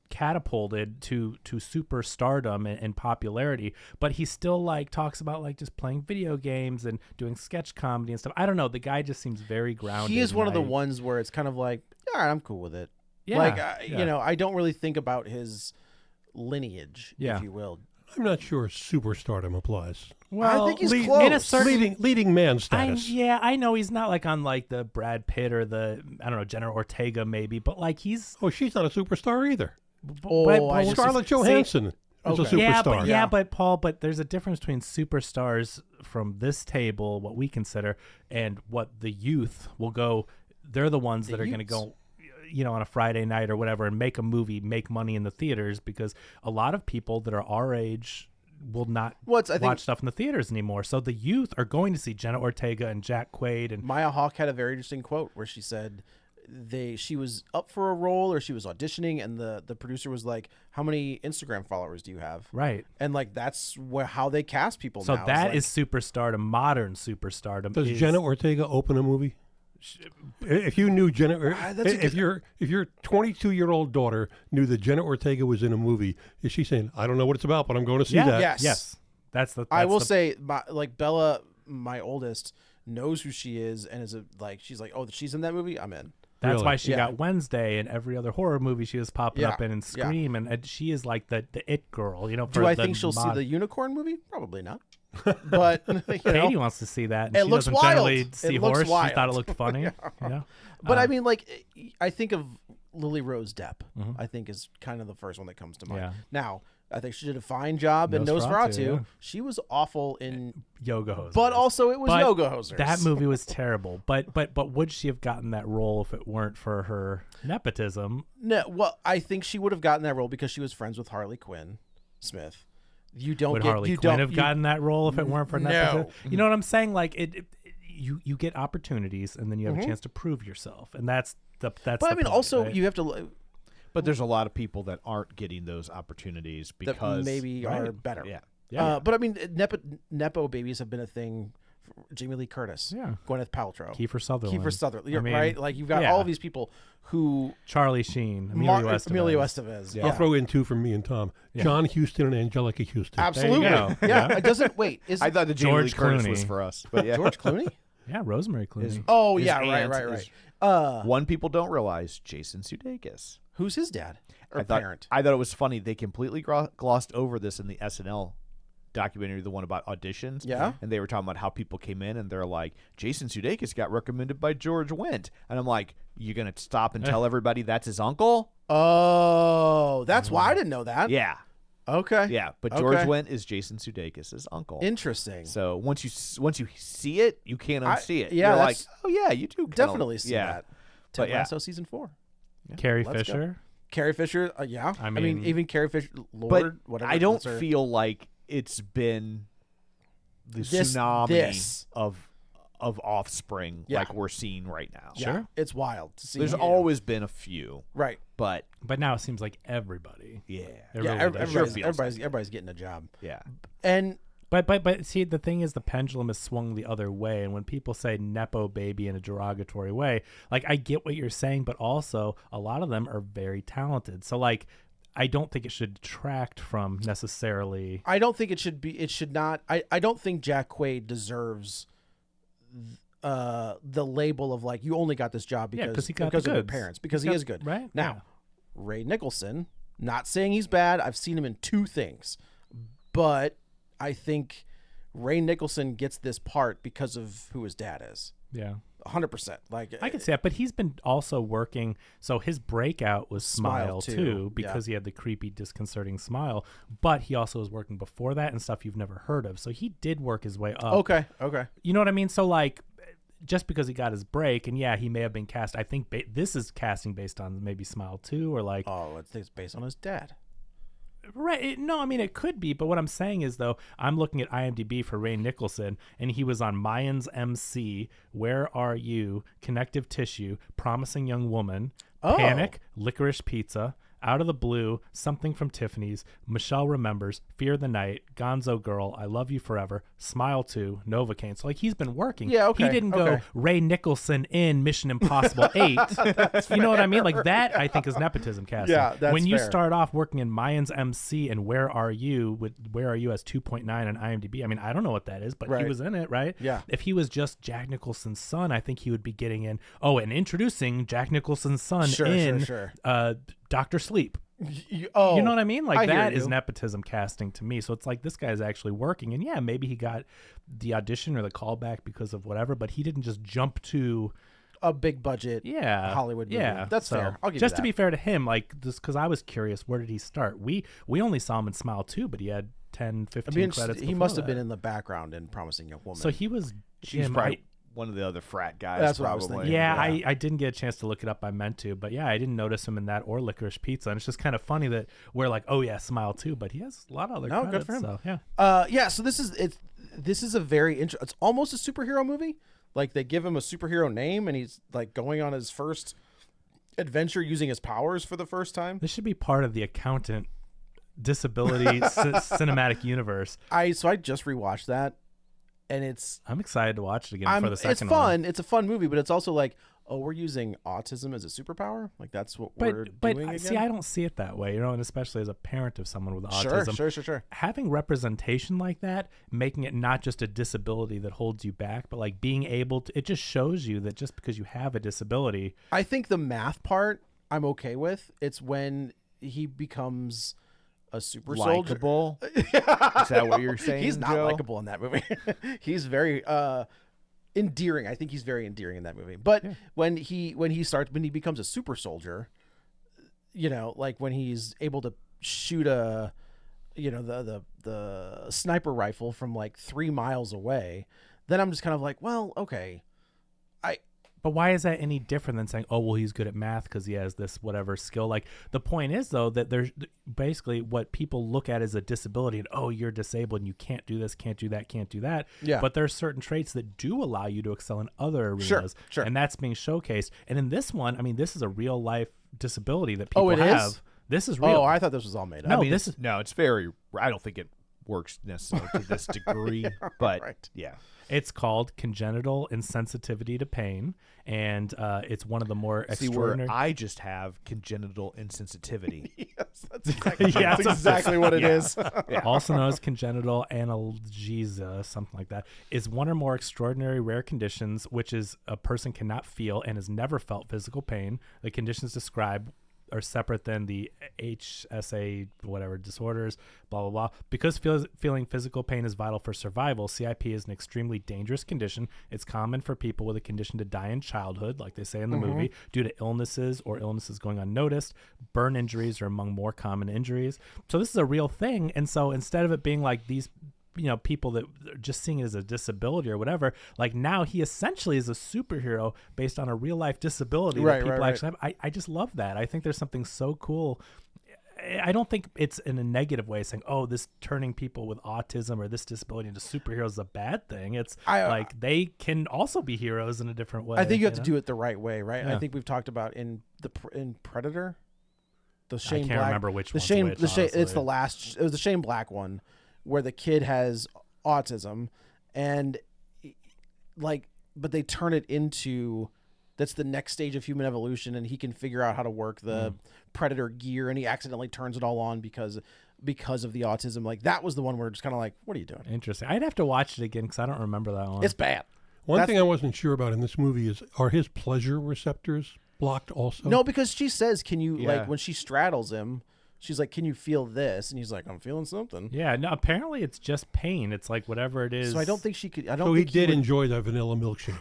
Speaker 4: catapulted to super stardom and popularity, but he still like talks about like just playing video games and doing sketch comedy and stuff. I don't know, the guy just seems very grounded.
Speaker 3: He is one of the ones where it's kind of like, all right, I'm cool with it.
Speaker 4: Yeah,
Speaker 3: Like
Speaker 4: yeah.
Speaker 3: you know, I don't really think about his lineage, if you will.
Speaker 5: I'm not sure superstardom applies.
Speaker 4: Well,
Speaker 3: I think he's
Speaker 5: lead-
Speaker 3: close.
Speaker 4: in a certain
Speaker 5: Leading man status.
Speaker 4: I know he's not like on like the Brad Pitt or the, I don't know, Jenna Ortega maybe, but like he's
Speaker 5: Oh, she's not a superstar either.
Speaker 3: I just-
Speaker 5: Scarlett Johansson is a
Speaker 3: Okay.
Speaker 5: superstar.
Speaker 4: but Paul, but there's a difference between superstars from this table, what we consider, and what the youth will go. They're the ones that are going to go, you know, on a Friday night or whatever and make a movie, make money in the theaters, because a lot of people that are our age will not watch stuff in the theaters anymore. So the youth are going to see Jenna Ortega and Jack Quaid. And
Speaker 3: Maya Hawke had a very interesting quote where she said she was up for a role or she was auditioning, and the producer was like, how many Instagram followers do you have?
Speaker 4: right.
Speaker 3: And like that's how they cast people
Speaker 4: So
Speaker 3: now.
Speaker 4: that
Speaker 3: It's
Speaker 4: is superstardom, modern superstardom.
Speaker 5: Does
Speaker 4: is,
Speaker 5: Jenna Ortega open a movie? If you knew Jenna,
Speaker 3: that's a
Speaker 5: if your 22-year-old daughter knew that Jenna Ortega was in a movie, is she saying, "I don't know what it's about, but I'm going to see that"?
Speaker 3: Yes.
Speaker 4: Yes. That's
Speaker 3: I will
Speaker 4: the-
Speaker 3: say, like Bella, my oldest, knows who she is and is she's like, oh, she's in that movie, I'm in.
Speaker 4: That's
Speaker 5: Really?
Speaker 4: why she
Speaker 3: Yeah.
Speaker 4: got Wednesday and every other horror movie she was popping
Speaker 3: Yeah.
Speaker 4: up in and
Speaker 3: Yeah.
Speaker 4: Scream, and she is like the it girl, you know.
Speaker 3: Do
Speaker 4: for
Speaker 3: I
Speaker 4: the
Speaker 3: think she'll see
Speaker 4: mod-
Speaker 3: the unicorn movie? Probably not. But you know,
Speaker 4: Katie wants to see that, and
Speaker 3: It
Speaker 4: she
Speaker 3: looks
Speaker 4: doesn't generally
Speaker 3: wild.
Speaker 4: see
Speaker 3: It looks
Speaker 4: horse. She thought
Speaker 3: wild.
Speaker 4: it looked funny. Yeah.
Speaker 3: but I mean, like, I think of Lily Rose Depp.
Speaker 4: Mm-hmm.
Speaker 3: I think is kind of the first one that comes to mind.
Speaker 4: Yeah.
Speaker 3: Now, I think she did a fine job in
Speaker 4: Nosferatu,
Speaker 3: Nosferatu.
Speaker 4: yeah.
Speaker 3: She was awful in,
Speaker 4: Yoga hosers.
Speaker 3: but also it was
Speaker 4: But
Speaker 3: Yoga Hosers.
Speaker 4: That movie was terrible. But would she have gotten that role if it weren't for her nepotism?
Speaker 3: No, well, I think she would have gotten that role because she was friends with Harley Quinn Smith. You don't
Speaker 4: Would
Speaker 3: get
Speaker 4: Harley
Speaker 3: you
Speaker 4: Quinn
Speaker 3: don't
Speaker 4: have
Speaker 3: you-
Speaker 4: gotten that role if it weren't for nepotism?
Speaker 3: No.
Speaker 4: You know what I'm saying? Like you get opportunities, and then you have
Speaker 3: Mm-hmm.
Speaker 4: a chance to prove yourself, and that's the.
Speaker 3: But I mean,
Speaker 4: point,
Speaker 3: also
Speaker 4: right?
Speaker 3: you have to
Speaker 2: But there's a lot of people that aren't getting those opportunities
Speaker 3: that
Speaker 2: because
Speaker 3: maybe are better.
Speaker 2: Yeah.
Speaker 4: Yeah.
Speaker 3: But I mean, nepo babies have been a thing. Jamie Lee Curtis,
Speaker 4: Yeah.
Speaker 3: Gwyneth Paltrow,
Speaker 4: Kiefer Sutherland.
Speaker 3: Kiefer Sutherland,
Speaker 4: I
Speaker 3: you're
Speaker 4: mean,
Speaker 3: right? Like you've got
Speaker 4: yeah.
Speaker 3: all of these people who
Speaker 4: Charlie Sheen, Emilio Estevez.
Speaker 3: Emilio Estevez.
Speaker 2: Yeah.
Speaker 5: I'll throw in two from me and Tom:
Speaker 4: Yeah.
Speaker 5: John Huston and Angelica Houston.
Speaker 3: Absolutely.
Speaker 4: go.
Speaker 3: Yeah. It doesn't wait. Is
Speaker 2: I thought the Jamie Lee
Speaker 4: George
Speaker 2: Curtis was
Speaker 4: Clooney.
Speaker 2: for us, but yeah.
Speaker 3: George Clooney?
Speaker 4: Yeah, Rosemary Clooney.
Speaker 2: Is-
Speaker 3: Oh
Speaker 2: His
Speaker 3: yeah, right,
Speaker 2: aunt
Speaker 3: right,
Speaker 2: is-
Speaker 3: right.
Speaker 2: One people don't realize Jason Sudeikis.
Speaker 3: Who's his dad or
Speaker 2: I thought
Speaker 3: parent?
Speaker 2: it was funny. They completely glossed over this in the SNL documentary, the one about auditions.
Speaker 3: Yeah.
Speaker 2: And they were talking about how people came in and they're like, Jason Sudeikis got recommended by George Wendt. And I'm like, you going to stop and tell everybody that's his uncle?
Speaker 3: Oh, that's why I didn't know that.
Speaker 2: Yeah.
Speaker 3: Okay.
Speaker 2: Yeah. But George
Speaker 3: Okay.
Speaker 2: Wendt is Jason Sudeikis' uncle.
Speaker 3: Interesting.
Speaker 2: So once you see it, you can't unsee it.
Speaker 3: yeah,
Speaker 2: You're like,
Speaker 3: that's-
Speaker 2: oh yeah, you do kinda-
Speaker 3: Definitely see
Speaker 2: yeah.
Speaker 3: that. Ted
Speaker 2: But yeah.
Speaker 3: Lasso season 4.
Speaker 4: Carrie
Speaker 3: Let's go.
Speaker 4: Fisher.
Speaker 3: Carrie Fisher, yeah.
Speaker 4: I
Speaker 3: I mean,
Speaker 4: mean-
Speaker 3: even Carrie Fisher,
Speaker 2: But
Speaker 3: Lord, whatever.
Speaker 2: I don't
Speaker 3: that's her-
Speaker 2: feel like it's been the
Speaker 3: This-
Speaker 2: tsunami
Speaker 3: this.
Speaker 2: of offspring
Speaker 3: Yeah.
Speaker 2: like we're seeing right now.
Speaker 3: Yeah, it's wild to see.
Speaker 2: There's always been a few,
Speaker 3: right.
Speaker 2: but
Speaker 4: But now it seems like everybody.
Speaker 2: yeah.
Speaker 4: It
Speaker 3: Yeah,
Speaker 4: really does.
Speaker 3: everybody's,
Speaker 2: feels
Speaker 3: everybody's getting a job.
Speaker 2: Yeah.
Speaker 3: And
Speaker 4: But see, the thing is, the pendulum has swung the other way, and when people say nepo baby in a derogatory way, like I get what you're saying, but also a lot of them are very talented. So like, I don't think it should detract from necessarily.
Speaker 3: I don't think it should be. It should not. I don't think Jack Quaid deserves the label of like, you only got this job because
Speaker 4: he got
Speaker 3: because
Speaker 4: the
Speaker 3: of your
Speaker 4: goods.
Speaker 3: parents, because he is good.
Speaker 4: Right
Speaker 3: Now, Ray Nicholson, not saying he's bad. I've seen him in 2 things, but I think Ray Nicholson gets this part because of who his dad is.
Speaker 4: Yeah.
Speaker 3: 100%. Like,
Speaker 4: I can see that, but he's been also working. So his breakout was Smile too, because he had the creepy, disconcerting smile. But he also was working before that and stuff you've never heard of. So he did work his way up.
Speaker 3: Okay.
Speaker 4: You know what I mean? So like, just because he got his break, and yeah, he may have been cast. I think this is casting based on maybe Smile 2 or like.
Speaker 3: Oh, it's based on his dad.
Speaker 4: Right. No, I mean, it could be. But what I'm saying is, though, I'm looking at IMDb for Ray Nicholson, and he was on Mayans MC, Where Are You, Connective Tissue, Promising Young Woman, Panic, Licorice Pizza, Out of the Blue, Something from Tiffany's, Michelle Remembers, Fear the Night, Gonzo Girl, I Love You Forever, Smile 2, Novocaine. So, like, he's been working.
Speaker 3: Yeah, okay.
Speaker 4: He didn't go Ray Nicholson in Mission Impossible 8. You know what I mean? Like, that, I think, is nepotism casting.
Speaker 3: Yeah, that's
Speaker 4: when you
Speaker 3: fair.
Speaker 4: start off working in Mayans MC and Where Are You, with Where Are You as 2.9 on IMDb, I mean, I don't know what that is, but he was in it, right?
Speaker 3: Yeah.
Speaker 4: If he was just Jack Nicholson's son, I think he would be getting in, and introducing Jack Nicholson's son in Dr. Sleep. You know what I mean? Like, that is nepotism casting to me. So it's like, this guy's actually working, and yeah, maybe he got the audition or the callback because of whatever, but he didn't just jump to
Speaker 3: a big budget Hollywood movie.
Speaker 4: Yeah,
Speaker 3: That's fair. I'll give you
Speaker 4: just
Speaker 3: that.
Speaker 4: to be fair to him, like, just because I was curious, where did he start? We only saw him in Smile 2, but he had 10, 15 credits.
Speaker 3: He must have been in the background in Promising Young Woman.
Speaker 4: So he was
Speaker 2: He's
Speaker 4: Jim.
Speaker 2: probably one of the other frat guys.
Speaker 3: That's what I was thinking.
Speaker 4: Yeah, I didn't get a chance to look it up. I meant to, but yeah, I didn't notice him in that or Licorice Pizza. And it's just kind of funny that we're like, oh yeah, Smile 2, but he has a lot of other credits.
Speaker 3: Good for him.
Speaker 4: So, yeah.
Speaker 3: So this is a very it's almost a superhero movie. Like, they give him a superhero name, and he's like going on his first adventure using his powers for the first time.
Speaker 4: This should be part of the Accountant Disability cinematic universe.
Speaker 3: I just rewatched that, and
Speaker 4: I'm excited to watch it again for the second
Speaker 3: It's fun. It's a fun movie, but it's also like, we're using autism as a superpower. Like, that's what we're doing again.
Speaker 4: See, I don't see it that way, and especially as a parent of someone with autism.
Speaker 3: Sure.
Speaker 4: Having representation like that, making it not just a disability that holds you back, but like being able to, it just shows you that just because you have a disability.
Speaker 3: I think the math part I'm okay with. It's when he becomes a super
Speaker 2: Likeable?
Speaker 3: soldier.
Speaker 2: Is that what you're saying?
Speaker 3: He's not
Speaker 2: Joe?
Speaker 3: likable in that movie. He's very endearing. I think he's very endearing in that movie. But when he becomes a super soldier, like when he's able to shoot the sniper rifle from like 3 miles away, then I'm just kind of like, well, okay.
Speaker 4: But why is that any different than saying, oh, well, he's good at math because he has this whatever skill? Like, the point is, though, that there's basically what people look at as a disability, and, oh, you're disabled and you can't do this, can't do that, can't do that.
Speaker 3: Yeah.
Speaker 4: But there's certain traits that do allow you to excel in other arenas.
Speaker 3: Sure.
Speaker 4: And that's being showcased. And in this one, I mean, this is a real life disability that people
Speaker 3: it
Speaker 4: have.
Speaker 3: is?
Speaker 4: This is real.
Speaker 3: Oh, I thought this was all made up.
Speaker 4: No,
Speaker 2: it's very. I don't think it works necessarily to this degree, but
Speaker 3: Right.
Speaker 2: yeah.
Speaker 4: It's called congenital insensitivity to pain, and it's one of the more
Speaker 2: See,
Speaker 4: extraordinary.
Speaker 2: where I just have congenital insensitivity.
Speaker 3: Yes, that's exactly,
Speaker 4: Yeah,
Speaker 3: that's exactly what it is.
Speaker 4: Also known as congenital analgesia, something like that, is one or more extraordinary rare conditions which is a person cannot feel and has never felt physical pain. The conditions described are separate than the HSA whatever disorders, blah blah blah. Because feeling physical pain is vital for survival, CIP is an extremely dangerous condition. It's common for people with a condition to die in childhood, like they say in the movie, due to illnesses or illnesses going unnoticed. Burn injuries are among more common injuries. So this is a real thing, and so instead of it being like these people that are just seeing it as a disability or whatever, like now he essentially is a superhero based on a real life disability that people actually have. I just love that. I think there's something so cool. I don't think it's in a negative way saying, oh, this turning people with autism or this disability into superheroes is a bad thing. It's like they can also be heroes in a different way.
Speaker 3: I think you have to do it the right way, right?
Speaker 4: Yeah.
Speaker 3: I think we've talked about in Predator, the
Speaker 4: I
Speaker 3: Shane
Speaker 4: can't
Speaker 3: Black,
Speaker 4: remember which
Speaker 3: the
Speaker 4: one's
Speaker 3: Shane,
Speaker 4: which,
Speaker 3: the Shane,
Speaker 4: honestly.
Speaker 3: it's the last. It was the Shane Black one, where the kid has autism, and but they turn it into that's the next stage of human evolution, and he can figure out how to work the predator gear, and he accidentally turns it all on because of the autism. Like, that was the one where it's kind of like, what are you doing?
Speaker 4: Interesting. I'd have to watch it again because I don't remember that one.
Speaker 3: It's bad.
Speaker 5: One thing I wasn't sure about in this movie is, are his pleasure receptors blocked also?
Speaker 3: No, because she says, can you,
Speaker 2: Yeah.
Speaker 3: like, when she straddles him, she's like, can you feel this? And he's like, I'm feeling something.
Speaker 4: Yeah, no, apparently it's just pain. It's like whatever it is.
Speaker 3: So I don't think she could. I don't
Speaker 5: So he
Speaker 3: think
Speaker 5: did
Speaker 3: would-
Speaker 5: enjoy that vanilla milkshake.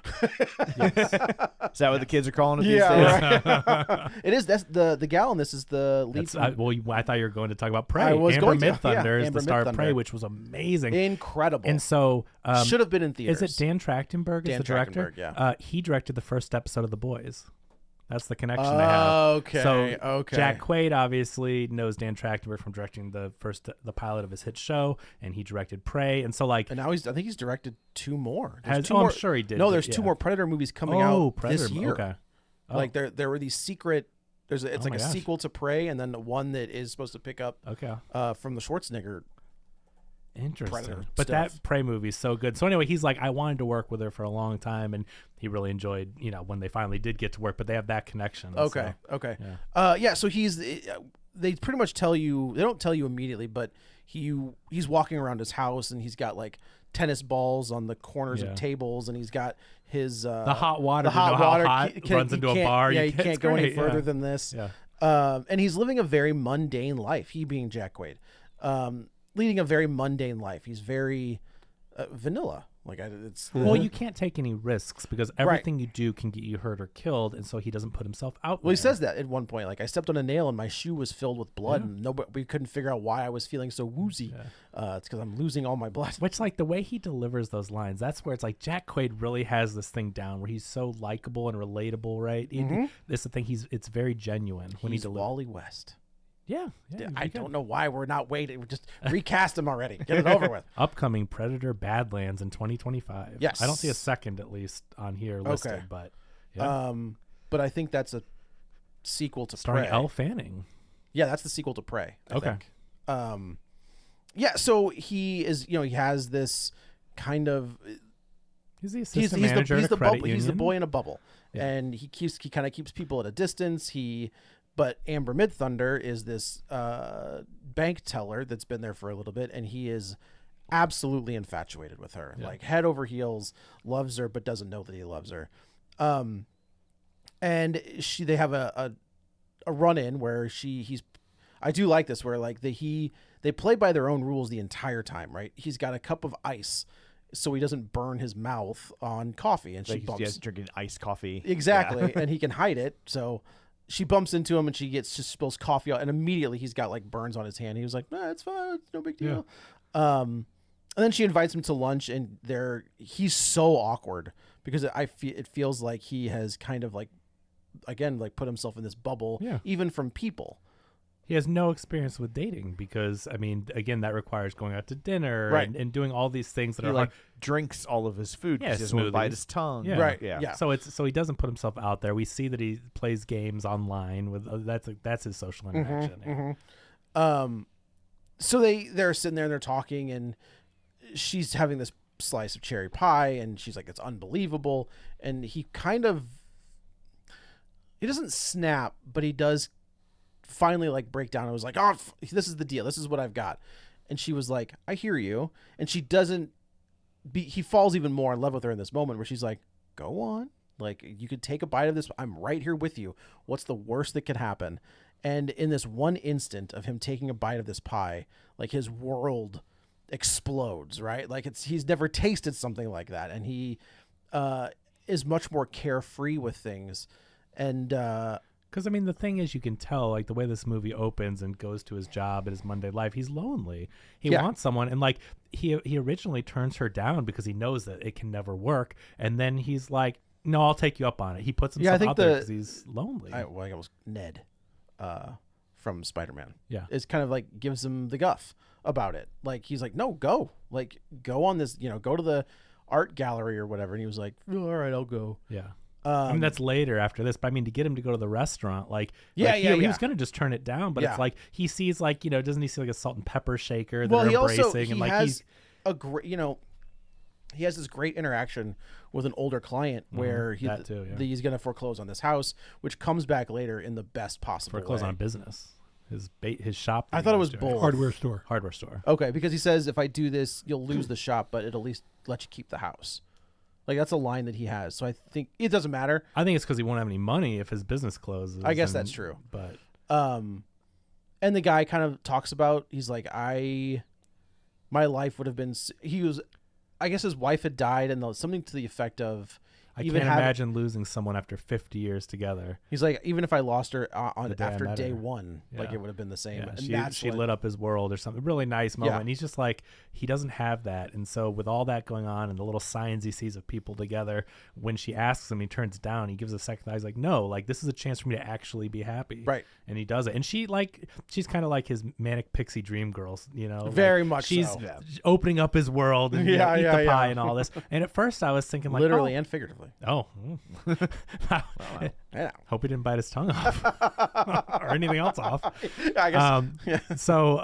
Speaker 2: Is that what the kids are calling it these
Speaker 3: Yeah,
Speaker 2: days?
Speaker 3: right. It is. That's the gal in this is the lead.
Speaker 4: That's,
Speaker 3: from-
Speaker 4: I thought you were going to talk about Prey.
Speaker 3: I was
Speaker 4: Amber
Speaker 3: going to,
Speaker 4: Midthunder
Speaker 3: yeah,
Speaker 4: is
Speaker 3: Amber
Speaker 4: the star of Prey,
Speaker 3: Midthunder.
Speaker 4: which was amazing.
Speaker 3: Incredible.
Speaker 4: And so
Speaker 3: should have been in theaters.
Speaker 4: Is it Dan Trachtenberg
Speaker 3: Dan
Speaker 4: is the director?
Speaker 3: Trachtenberg, yeah.
Speaker 4: He directed the first episode of The Boys. That's the connection they have.
Speaker 3: Okay.
Speaker 4: So
Speaker 3: okay.
Speaker 4: Jack Quaid obviously knows Dan Trachtenberg from directing the pilot of his hit show, and he directed Prey. And so like,
Speaker 3: And now I think he's directed 2 more. There's
Speaker 4: has,
Speaker 3: 2
Speaker 4: oh,
Speaker 3: more.
Speaker 4: I'm sure he did.
Speaker 3: No,
Speaker 4: but
Speaker 3: there's 2
Speaker 4: yeah.
Speaker 3: more Predator movies coming
Speaker 4: Oh,
Speaker 3: out
Speaker 4: Predator.
Speaker 3: this year.
Speaker 4: Okay. Oh,
Speaker 3: Like there were these secret. It's
Speaker 4: Oh
Speaker 3: like
Speaker 4: my
Speaker 3: a
Speaker 4: gosh.
Speaker 3: sequel to Prey, and then one that is supposed to pick up
Speaker 4: okay.
Speaker 3: from the Schwarzenegger.
Speaker 4: Interesting.
Speaker 3: Predator
Speaker 4: But
Speaker 3: stuff.
Speaker 4: that Prey movie is so good. So anyway, he's like, I wanted to work with her for a long time, and he really enjoyed, when they finally did get to work. But they have that connection.
Speaker 3: Okay.
Speaker 4: so,
Speaker 3: Okay.
Speaker 4: yeah.
Speaker 3: Yeah. So they pretty much tell you. They don't tell you immediately, but he's walking around his house, and he's got like tennis balls on the corners
Speaker 4: Yeah.
Speaker 3: of tables, and he's got his
Speaker 4: The hot water.
Speaker 3: the hot water
Speaker 4: hot runs into a bar.
Speaker 3: Yeah,
Speaker 4: you
Speaker 3: you can't go any further than this.
Speaker 4: Yeah.
Speaker 3: And he's living a very mundane life. He being Jack Quaid, leading a very mundane life. He's very vanilla. Like it's
Speaker 4: Well, you can't take any risks because everything you do can get you hurt or killed, and so he doesn't put himself out.
Speaker 3: Well, he
Speaker 4: there.
Speaker 3: says that at one point. Like, I stepped on a nail and my shoe was filled with blood, and we couldn't figure out why I was feeling so woozy. It's because I'm losing all my blood.
Speaker 4: Which, like, the way he delivers those lines, that's where it's like Jack Quaid really has this thing down where he's so likable and relatable, right? This is the thing. It's very genuine when
Speaker 3: He's
Speaker 4: he delivers.
Speaker 3: Wally West.
Speaker 4: Yeah.
Speaker 3: I don't know why we're not waiting. We're just recast him already. Get it over with.
Speaker 4: Upcoming Predator Badlands in 2025.
Speaker 3: Yes.
Speaker 4: I don't see a second at least on here listed,
Speaker 3: Okay.
Speaker 4: but yeah.
Speaker 3: But I think that's a sequel to
Speaker 4: Starring
Speaker 3: Prey.
Speaker 4: Elle Fanning.
Speaker 3: Yeah, that's the sequel to Prey. I
Speaker 4: Okay.
Speaker 3: think. Yeah. So he is. He has this kind of.
Speaker 4: He's the
Speaker 3: He's
Speaker 4: assistant manager at a credit
Speaker 3: bubble. He's the
Speaker 4: union.
Speaker 3: boy in a bubble,
Speaker 4: Yeah.
Speaker 3: and he kind of keeps people at a distance. But Amber Midthunder is this bank teller that's been there for a little bit, and he is absolutely infatuated with her, like head over heels, loves her, but doesn't know that he loves her. And they have a run in where I do like this where like they play by their own rules the entire time, right? He's got a cup of ice so he doesn't burn his mouth on coffee, and she
Speaker 2: Like
Speaker 3: bumps
Speaker 2: he's drinking iced coffee.
Speaker 3: exactly, and he can hide it. So she bumps into him, and she just spills coffee out, and immediately he's got like burns on his hand. He was like, "Nah, it's fine, it's no big deal." And then she invites him to lunch, and he's so awkward because it feels like he has kind of like, again, like put himself in this bubble, even from people.
Speaker 4: He has no experience with dating because, I mean, again, that requires going out to dinner and doing all these things that
Speaker 2: He
Speaker 4: are
Speaker 2: like
Speaker 4: hard.
Speaker 2: drinks all of his food
Speaker 4: Yeah,
Speaker 2: because he doesn't want to bite
Speaker 4: smoothies.
Speaker 2: his tongue.
Speaker 4: Yeah.
Speaker 3: Right.
Speaker 2: Yeah.
Speaker 3: Yeah.
Speaker 4: So he doesn't put himself out there. We see that he plays games online with that's his social interaction.
Speaker 3: So they're sitting there and they're talking, and she's having this slice of cherry pie, and she's like, "It's unbelievable." And he doesn't snap, but he does finally like break down. I was like, "Oh, this is the deal. This is what I've got." And she was like, "I hear you." And she doesn't. He falls even more in love with her in this moment where she's like, "Go on. Like, you could take a bite of this. I'm right here with you. What's the worst that could happen?" And in this one instant of him taking a bite of this pie, like his world explodes, right? Like he's never tasted something like that. And he is much more carefree with things. And
Speaker 4: Because, I mean, the thing is, you can tell, like, the way this movie opens and goes to his job and his Monday life, he's lonely. He wants someone. And, like, he originally turns her down because he knows that it can never work. And then he's like, no, I'll take you up on it. He puts himself out there because he's lonely.
Speaker 3: I think it was Ned from Spider-Man.
Speaker 4: Yeah.
Speaker 3: It's kind of like gives him the guff about it. Like, he's like, no, go. Like, go on this, go to the art gallery or whatever. And he was like, oh, all right, I'll go.
Speaker 4: Yeah. I mean, that's later after this, but I mean, to get him to go to the restaurant, he was going to just turn it down, but it's like, he sees doesn't he see like a salt and pepper shaker that
Speaker 3: Well,
Speaker 4: they're
Speaker 3: he
Speaker 4: embracing?
Speaker 3: also,
Speaker 4: and
Speaker 3: he
Speaker 4: like
Speaker 3: has a great, he has this great interaction with an older client where
Speaker 4: that too, yeah.
Speaker 3: he's going to foreclose on this house, which comes back later in the best possible
Speaker 4: Foreclose
Speaker 3: way.
Speaker 4: on business. His shop.
Speaker 3: I thought it was both.
Speaker 5: Hardware store.
Speaker 4: Hardware store.
Speaker 3: Okay, because he says if I do this, you'll lose the shop, but it'll at least let you keep the house. Like that's a line that he has. So I think it doesn't matter.
Speaker 4: I think it's because he won't have any money if his business closes.
Speaker 3: I guess that's true.
Speaker 4: But
Speaker 3: and the guy kind of talks about, he's like, my life would have been. I guess his wife had died, and something to the effect of.
Speaker 4: I can't imagine losing someone after 50 years together.
Speaker 3: He's like, even if I lost her after
Speaker 4: met
Speaker 3: day
Speaker 4: her.
Speaker 3: one, like
Speaker 4: Yeah.
Speaker 3: it would have been the same.
Speaker 4: Yeah,
Speaker 3: And
Speaker 4: she lit up his world or something. Really nice moment.
Speaker 3: Yeah.
Speaker 4: And he's just like, he doesn't have that. And so with all that going on and the little signs he sees of people together, when she asks him, he turns it down. He gives a second thought. He's like, no, like this is a chance for me to actually be happy.
Speaker 3: Right.
Speaker 4: And he does it. And she's kind of like his manic pixie dream girls, you know.
Speaker 3: Very
Speaker 4: like,
Speaker 3: much
Speaker 4: she's
Speaker 3: so.
Speaker 4: opening up his world and you know, eat the pie and all this. And at first I was thinking like,
Speaker 3: literally and figuratively.
Speaker 4: I hope he didn't bite his tongue off or anything else off.
Speaker 3: I guess.
Speaker 4: So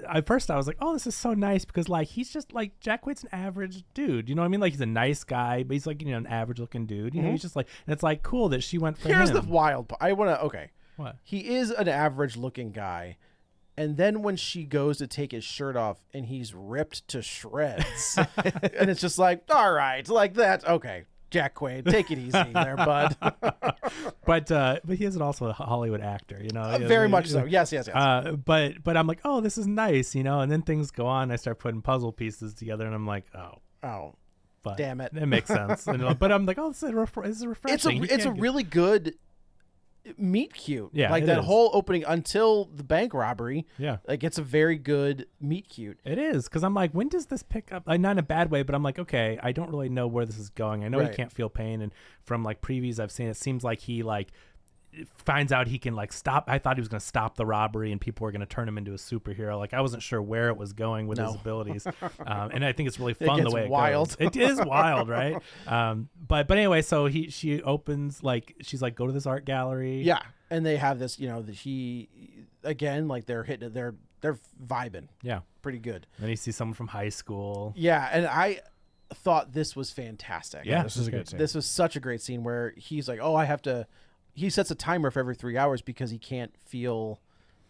Speaker 4: at first I was like, oh, this is so nice because like he's just like Jack Quaid's an average dude. You know what I mean? Like he's a nice guy, but he's like, you know, an average looking dude. You know, he's just like, and it's like cool that she went for
Speaker 3: Here's
Speaker 4: him.
Speaker 3: the wild part. I want to. Okay.
Speaker 4: What?
Speaker 3: He is an average looking guy. And then when she goes to take his shirt off and he's ripped to shreds, and it's just like, all right, like that. Okay. Jack Quaid, take it easy there, bud.
Speaker 4: But he is also a Hollywood actor, you know.
Speaker 3: Very much so. Yes.
Speaker 4: But I'm like, oh, this is nice, you know. And then things go on. I start putting puzzle pieces together, and I'm like,
Speaker 3: Oh,
Speaker 4: but
Speaker 3: damn it.
Speaker 4: It makes sense. But I'm like, oh, this is refreshing.
Speaker 3: It's a really good meet cute.
Speaker 4: Yeah,
Speaker 3: like
Speaker 4: it
Speaker 3: that
Speaker 4: is.
Speaker 3: whole opening until the bank robbery.
Speaker 4: Yeah.
Speaker 3: Like it's a very good meet cute.
Speaker 4: It is, because I'm like, when does this pick up? Like, not in a bad way, but I'm like, okay, I don't really know where this is going. I know
Speaker 3: Right.
Speaker 4: he can't feel pain, and from like previews I've seen, it seems like he like finds out he can like stop. I thought he was going to stop the robbery, and people were going to turn him into a superhero. Like I wasn't sure where it was going with his abilities, and I think it's really fun the
Speaker 3: gets
Speaker 4: way
Speaker 3: wild.
Speaker 4: it goes. It is wild, right? But anyway, so she opens like she's like, go to this art gallery.
Speaker 3: Yeah. And they have this, you know, again, like they're hitting it, they're vibing.
Speaker 4: Yeah.
Speaker 3: Pretty good.
Speaker 4: Then you see someone from high school.
Speaker 3: Yeah, and I thought this was fantastic.
Speaker 4: Yeah,
Speaker 2: This is a good scene.
Speaker 3: This was such a great scene where he's like, oh, he sets a timer for every 3 hours because he can't feel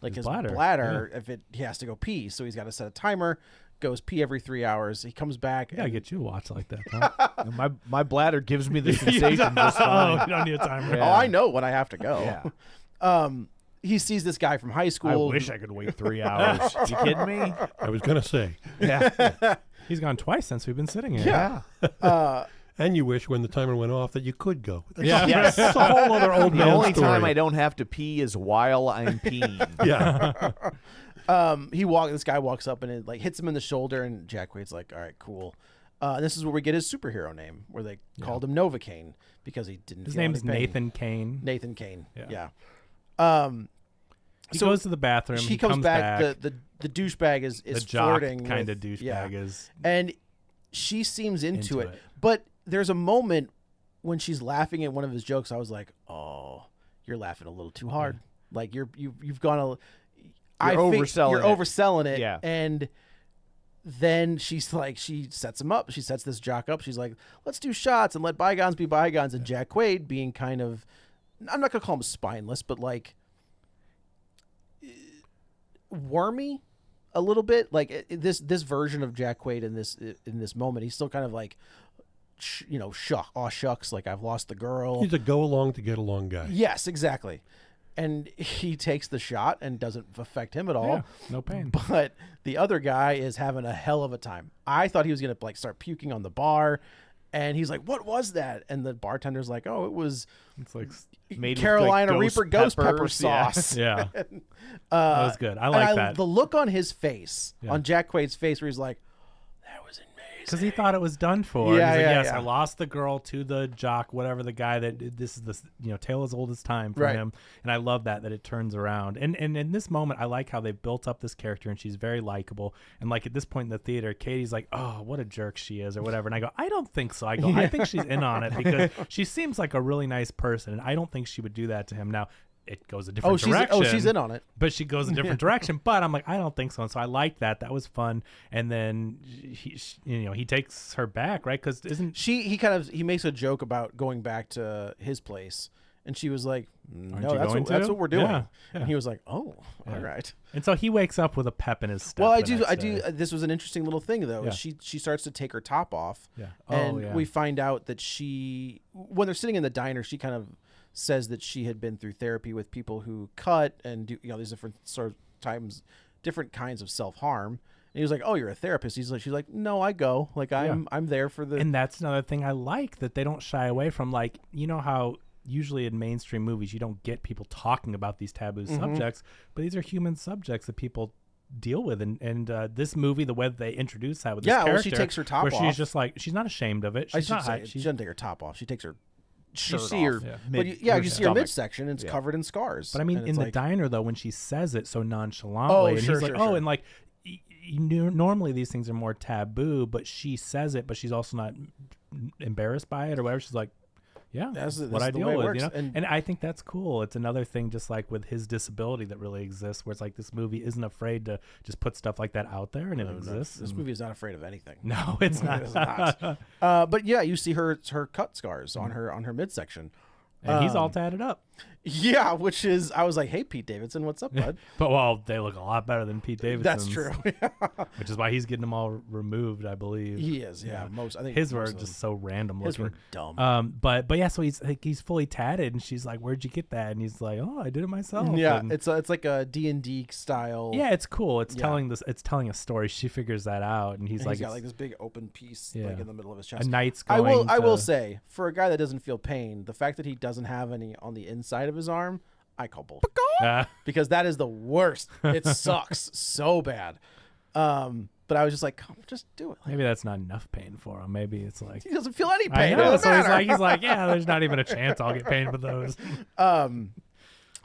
Speaker 3: like his bladder if he has to go pee. So he's got to set a timer, goes pee every 3 hours. He comes back.
Speaker 4: Yeah, get you a watch like that. Huh?
Speaker 2: My bladder gives me the sensation just fine.
Speaker 4: You don't need a timer.
Speaker 3: Oh, I know when I have to go.
Speaker 2: Yeah.
Speaker 3: He sees this guy from high
Speaker 2: I
Speaker 3: school.
Speaker 2: wish I could wait 3 hours. You kidding me?
Speaker 5: I was going to say.
Speaker 2: Yeah.
Speaker 4: He's gone twice since we've been sitting here.
Speaker 2: Yeah.
Speaker 5: And you wish when the timer went off that you could go.
Speaker 4: Yeah.
Speaker 2: Yes.
Speaker 5: That's a whole other old
Speaker 2: The
Speaker 5: man
Speaker 2: only
Speaker 5: story.
Speaker 2: time I don't have to pee is while I'm peeing.
Speaker 5: Yeah.
Speaker 3: This guy walks up and it like hits him in the shoulder, and Jack Quaid's like, all right, cool. This is where we get his superhero name, where they called him Novocaine because he didn't.
Speaker 4: His
Speaker 3: feel
Speaker 4: name's
Speaker 3: any pain.
Speaker 4: Nathan Kane.
Speaker 3: Nathan Kane.
Speaker 4: Yeah.
Speaker 3: Yeah.
Speaker 4: He
Speaker 3: So
Speaker 4: goes to the bathroom.
Speaker 3: He
Speaker 4: He
Speaker 3: comes back.
Speaker 4: back.
Speaker 3: The douchebag is
Speaker 4: The jock
Speaker 3: flirting
Speaker 4: kind
Speaker 3: with-
Speaker 4: of douchebag
Speaker 3: yeah.
Speaker 4: is
Speaker 3: and she seems into it.
Speaker 4: it.
Speaker 3: But there's a moment when she's laughing at one of his jokes. I was like, oh, you're laughing a little too hard. Like you've gone a.
Speaker 2: You're
Speaker 3: overselling it.
Speaker 2: Yeah.
Speaker 3: And then she's like, she sets him up. She sets this jock up. She's like, let's do shots and let bygones be bygones. And Jack Quaid being kind of, I'm not gonna call him spineless, but like wormy a little bit. Like this version of Jack Quaid in this moment, he's still kind of like, shucks, like I've lost the girl.
Speaker 5: He's a go along to get along guy.
Speaker 3: Yes, exactly. And he takes the shot and doesn't affect him at all.
Speaker 4: Yeah, no pain.
Speaker 3: But the other guy is having a hell of a time. I thought he was gonna like start puking on the bar, and he's like, "What was that?" And the bartender's like, "Oh, it was
Speaker 4: It's like,
Speaker 2: Made with,
Speaker 3: Carolina
Speaker 2: like,
Speaker 3: Reaper ghost pepper
Speaker 2: peppers. Yeah.
Speaker 3: sauce."
Speaker 4: yeah, that was good. I like that.
Speaker 3: The look on his face,
Speaker 4: Yeah.
Speaker 3: on Jack Quaid's face, where he's like, "That was amazing."
Speaker 4: Because he thought it was done for.
Speaker 3: Yeah,
Speaker 4: He's like,
Speaker 3: yeah,
Speaker 4: yes,
Speaker 3: yeah.
Speaker 4: I lost the girl to the jock, whatever the guy that this is the tale as old as time for
Speaker 3: Right.
Speaker 4: him. And I love that it turns around. And in this moment, I like how they built up this character, and she's very likable. And like at this point in the theater, Katie's like, oh, what a jerk she is, or whatever. And I go, I don't think so. I go, I think she's in on it because she seems like a really nice person, and I don't think she would do that to him. Now, it goes a different direction.
Speaker 3: She's in on it.
Speaker 4: But she goes a different direction. But I'm like, I don't think so. And so I liked that. That was fun. And then he takes her back, right? Because
Speaker 3: he makes a joke about going back to his place, and she was like, "No, that's what we're doing."
Speaker 4: Yeah.
Speaker 3: And he was like, "Oh, all right."
Speaker 4: And so he wakes up with a pep in his step.
Speaker 3: Well, I do. This was an interesting little thing though.
Speaker 4: Yeah.
Speaker 3: She starts to take her top off,
Speaker 4: Yeah.
Speaker 3: and we find out that when they're sitting in the diner, she kind of says that she had been through therapy with people who cut and do these different sort of times, different kinds of self-harm. And he was like, "Oh, you're a therapist." She's like, "No, I go. Like I'm there for the."
Speaker 4: And that's another thing I like, that they don't shy away from, like, you know how usually in mainstream movies you don't get people talking about these taboo subjects, but these are human subjects that people deal with. And this movie, the way that they introduce that with this character,
Speaker 3: she takes her top
Speaker 4: where
Speaker 3: off.
Speaker 4: she's just like, she's not ashamed of it. She's not.
Speaker 3: She doesn't take her top off. She takes her shirt
Speaker 2: You see her
Speaker 3: off.
Speaker 2: mid,
Speaker 3: You see her
Speaker 2: stomach.
Speaker 3: midsection, and it's covered in scars.
Speaker 4: But I mean,
Speaker 3: And
Speaker 4: in
Speaker 3: it's
Speaker 4: the
Speaker 3: like,
Speaker 4: diner though, when she says it so nonchalantly, and he's like,
Speaker 3: sure.
Speaker 4: and like, normally these things are more taboo, but she says it, but she's also not embarrassed by it or whatever. She's like, yeah,
Speaker 3: That's
Speaker 4: what I
Speaker 3: the
Speaker 4: deal
Speaker 3: way it
Speaker 4: with,
Speaker 3: works.
Speaker 4: you know? And I think that's cool. It's another thing, just like with his disability that really exists, where it's like this movie isn't afraid to just put stuff like that out there, and it exists.
Speaker 3: This movie is not afraid of anything.
Speaker 4: No, it's not.
Speaker 3: It is not. But yeah, you see her cut scars on her midsection.
Speaker 4: And he's all tatted up.
Speaker 3: Yeah, which is, I was like, "Hey, Pete Davidson, what's up, bud?"
Speaker 4: But well, they look a lot better than Pete Davidson's.
Speaker 3: That's true.
Speaker 4: Which is why he's getting them all removed, I believe.
Speaker 3: He is. Yeah,
Speaker 4: Yeah.
Speaker 3: I think
Speaker 4: His
Speaker 3: most
Speaker 4: were
Speaker 3: of them.
Speaker 4: just so random
Speaker 3: His
Speaker 4: looking.
Speaker 3: were dumb.
Speaker 4: But yeah, so he's fully tatted, and she's like, "Where'd you get that?" And he's like, "Oh, I did it myself."
Speaker 3: Yeah,
Speaker 4: And
Speaker 3: it's like a D&D style.
Speaker 4: yeah, it's cool. It's
Speaker 3: Yeah.
Speaker 4: telling this. It's telling a story. She figures that out, and he's
Speaker 3: and
Speaker 4: like,
Speaker 3: he's got
Speaker 4: it's
Speaker 3: like this big open piece
Speaker 4: Yeah.
Speaker 3: like in the middle of his chest.
Speaker 4: a knight's
Speaker 3: I
Speaker 4: going.
Speaker 3: will
Speaker 4: to-
Speaker 3: say, for a guy that doesn't feel pain, the fact that he doesn't have any on the inside of his arm, I call bullshit. Because that is the worst. It sucks so bad. But I was just like, come, just do it. Like,
Speaker 4: maybe that's not enough pain for him. Maybe it's like,
Speaker 3: he doesn't feel any
Speaker 4: I
Speaker 3: pain. It
Speaker 4: know.
Speaker 3: doesn't
Speaker 4: So
Speaker 3: matter.
Speaker 4: he's like, yeah, there's not even a chance I'll get pain with those.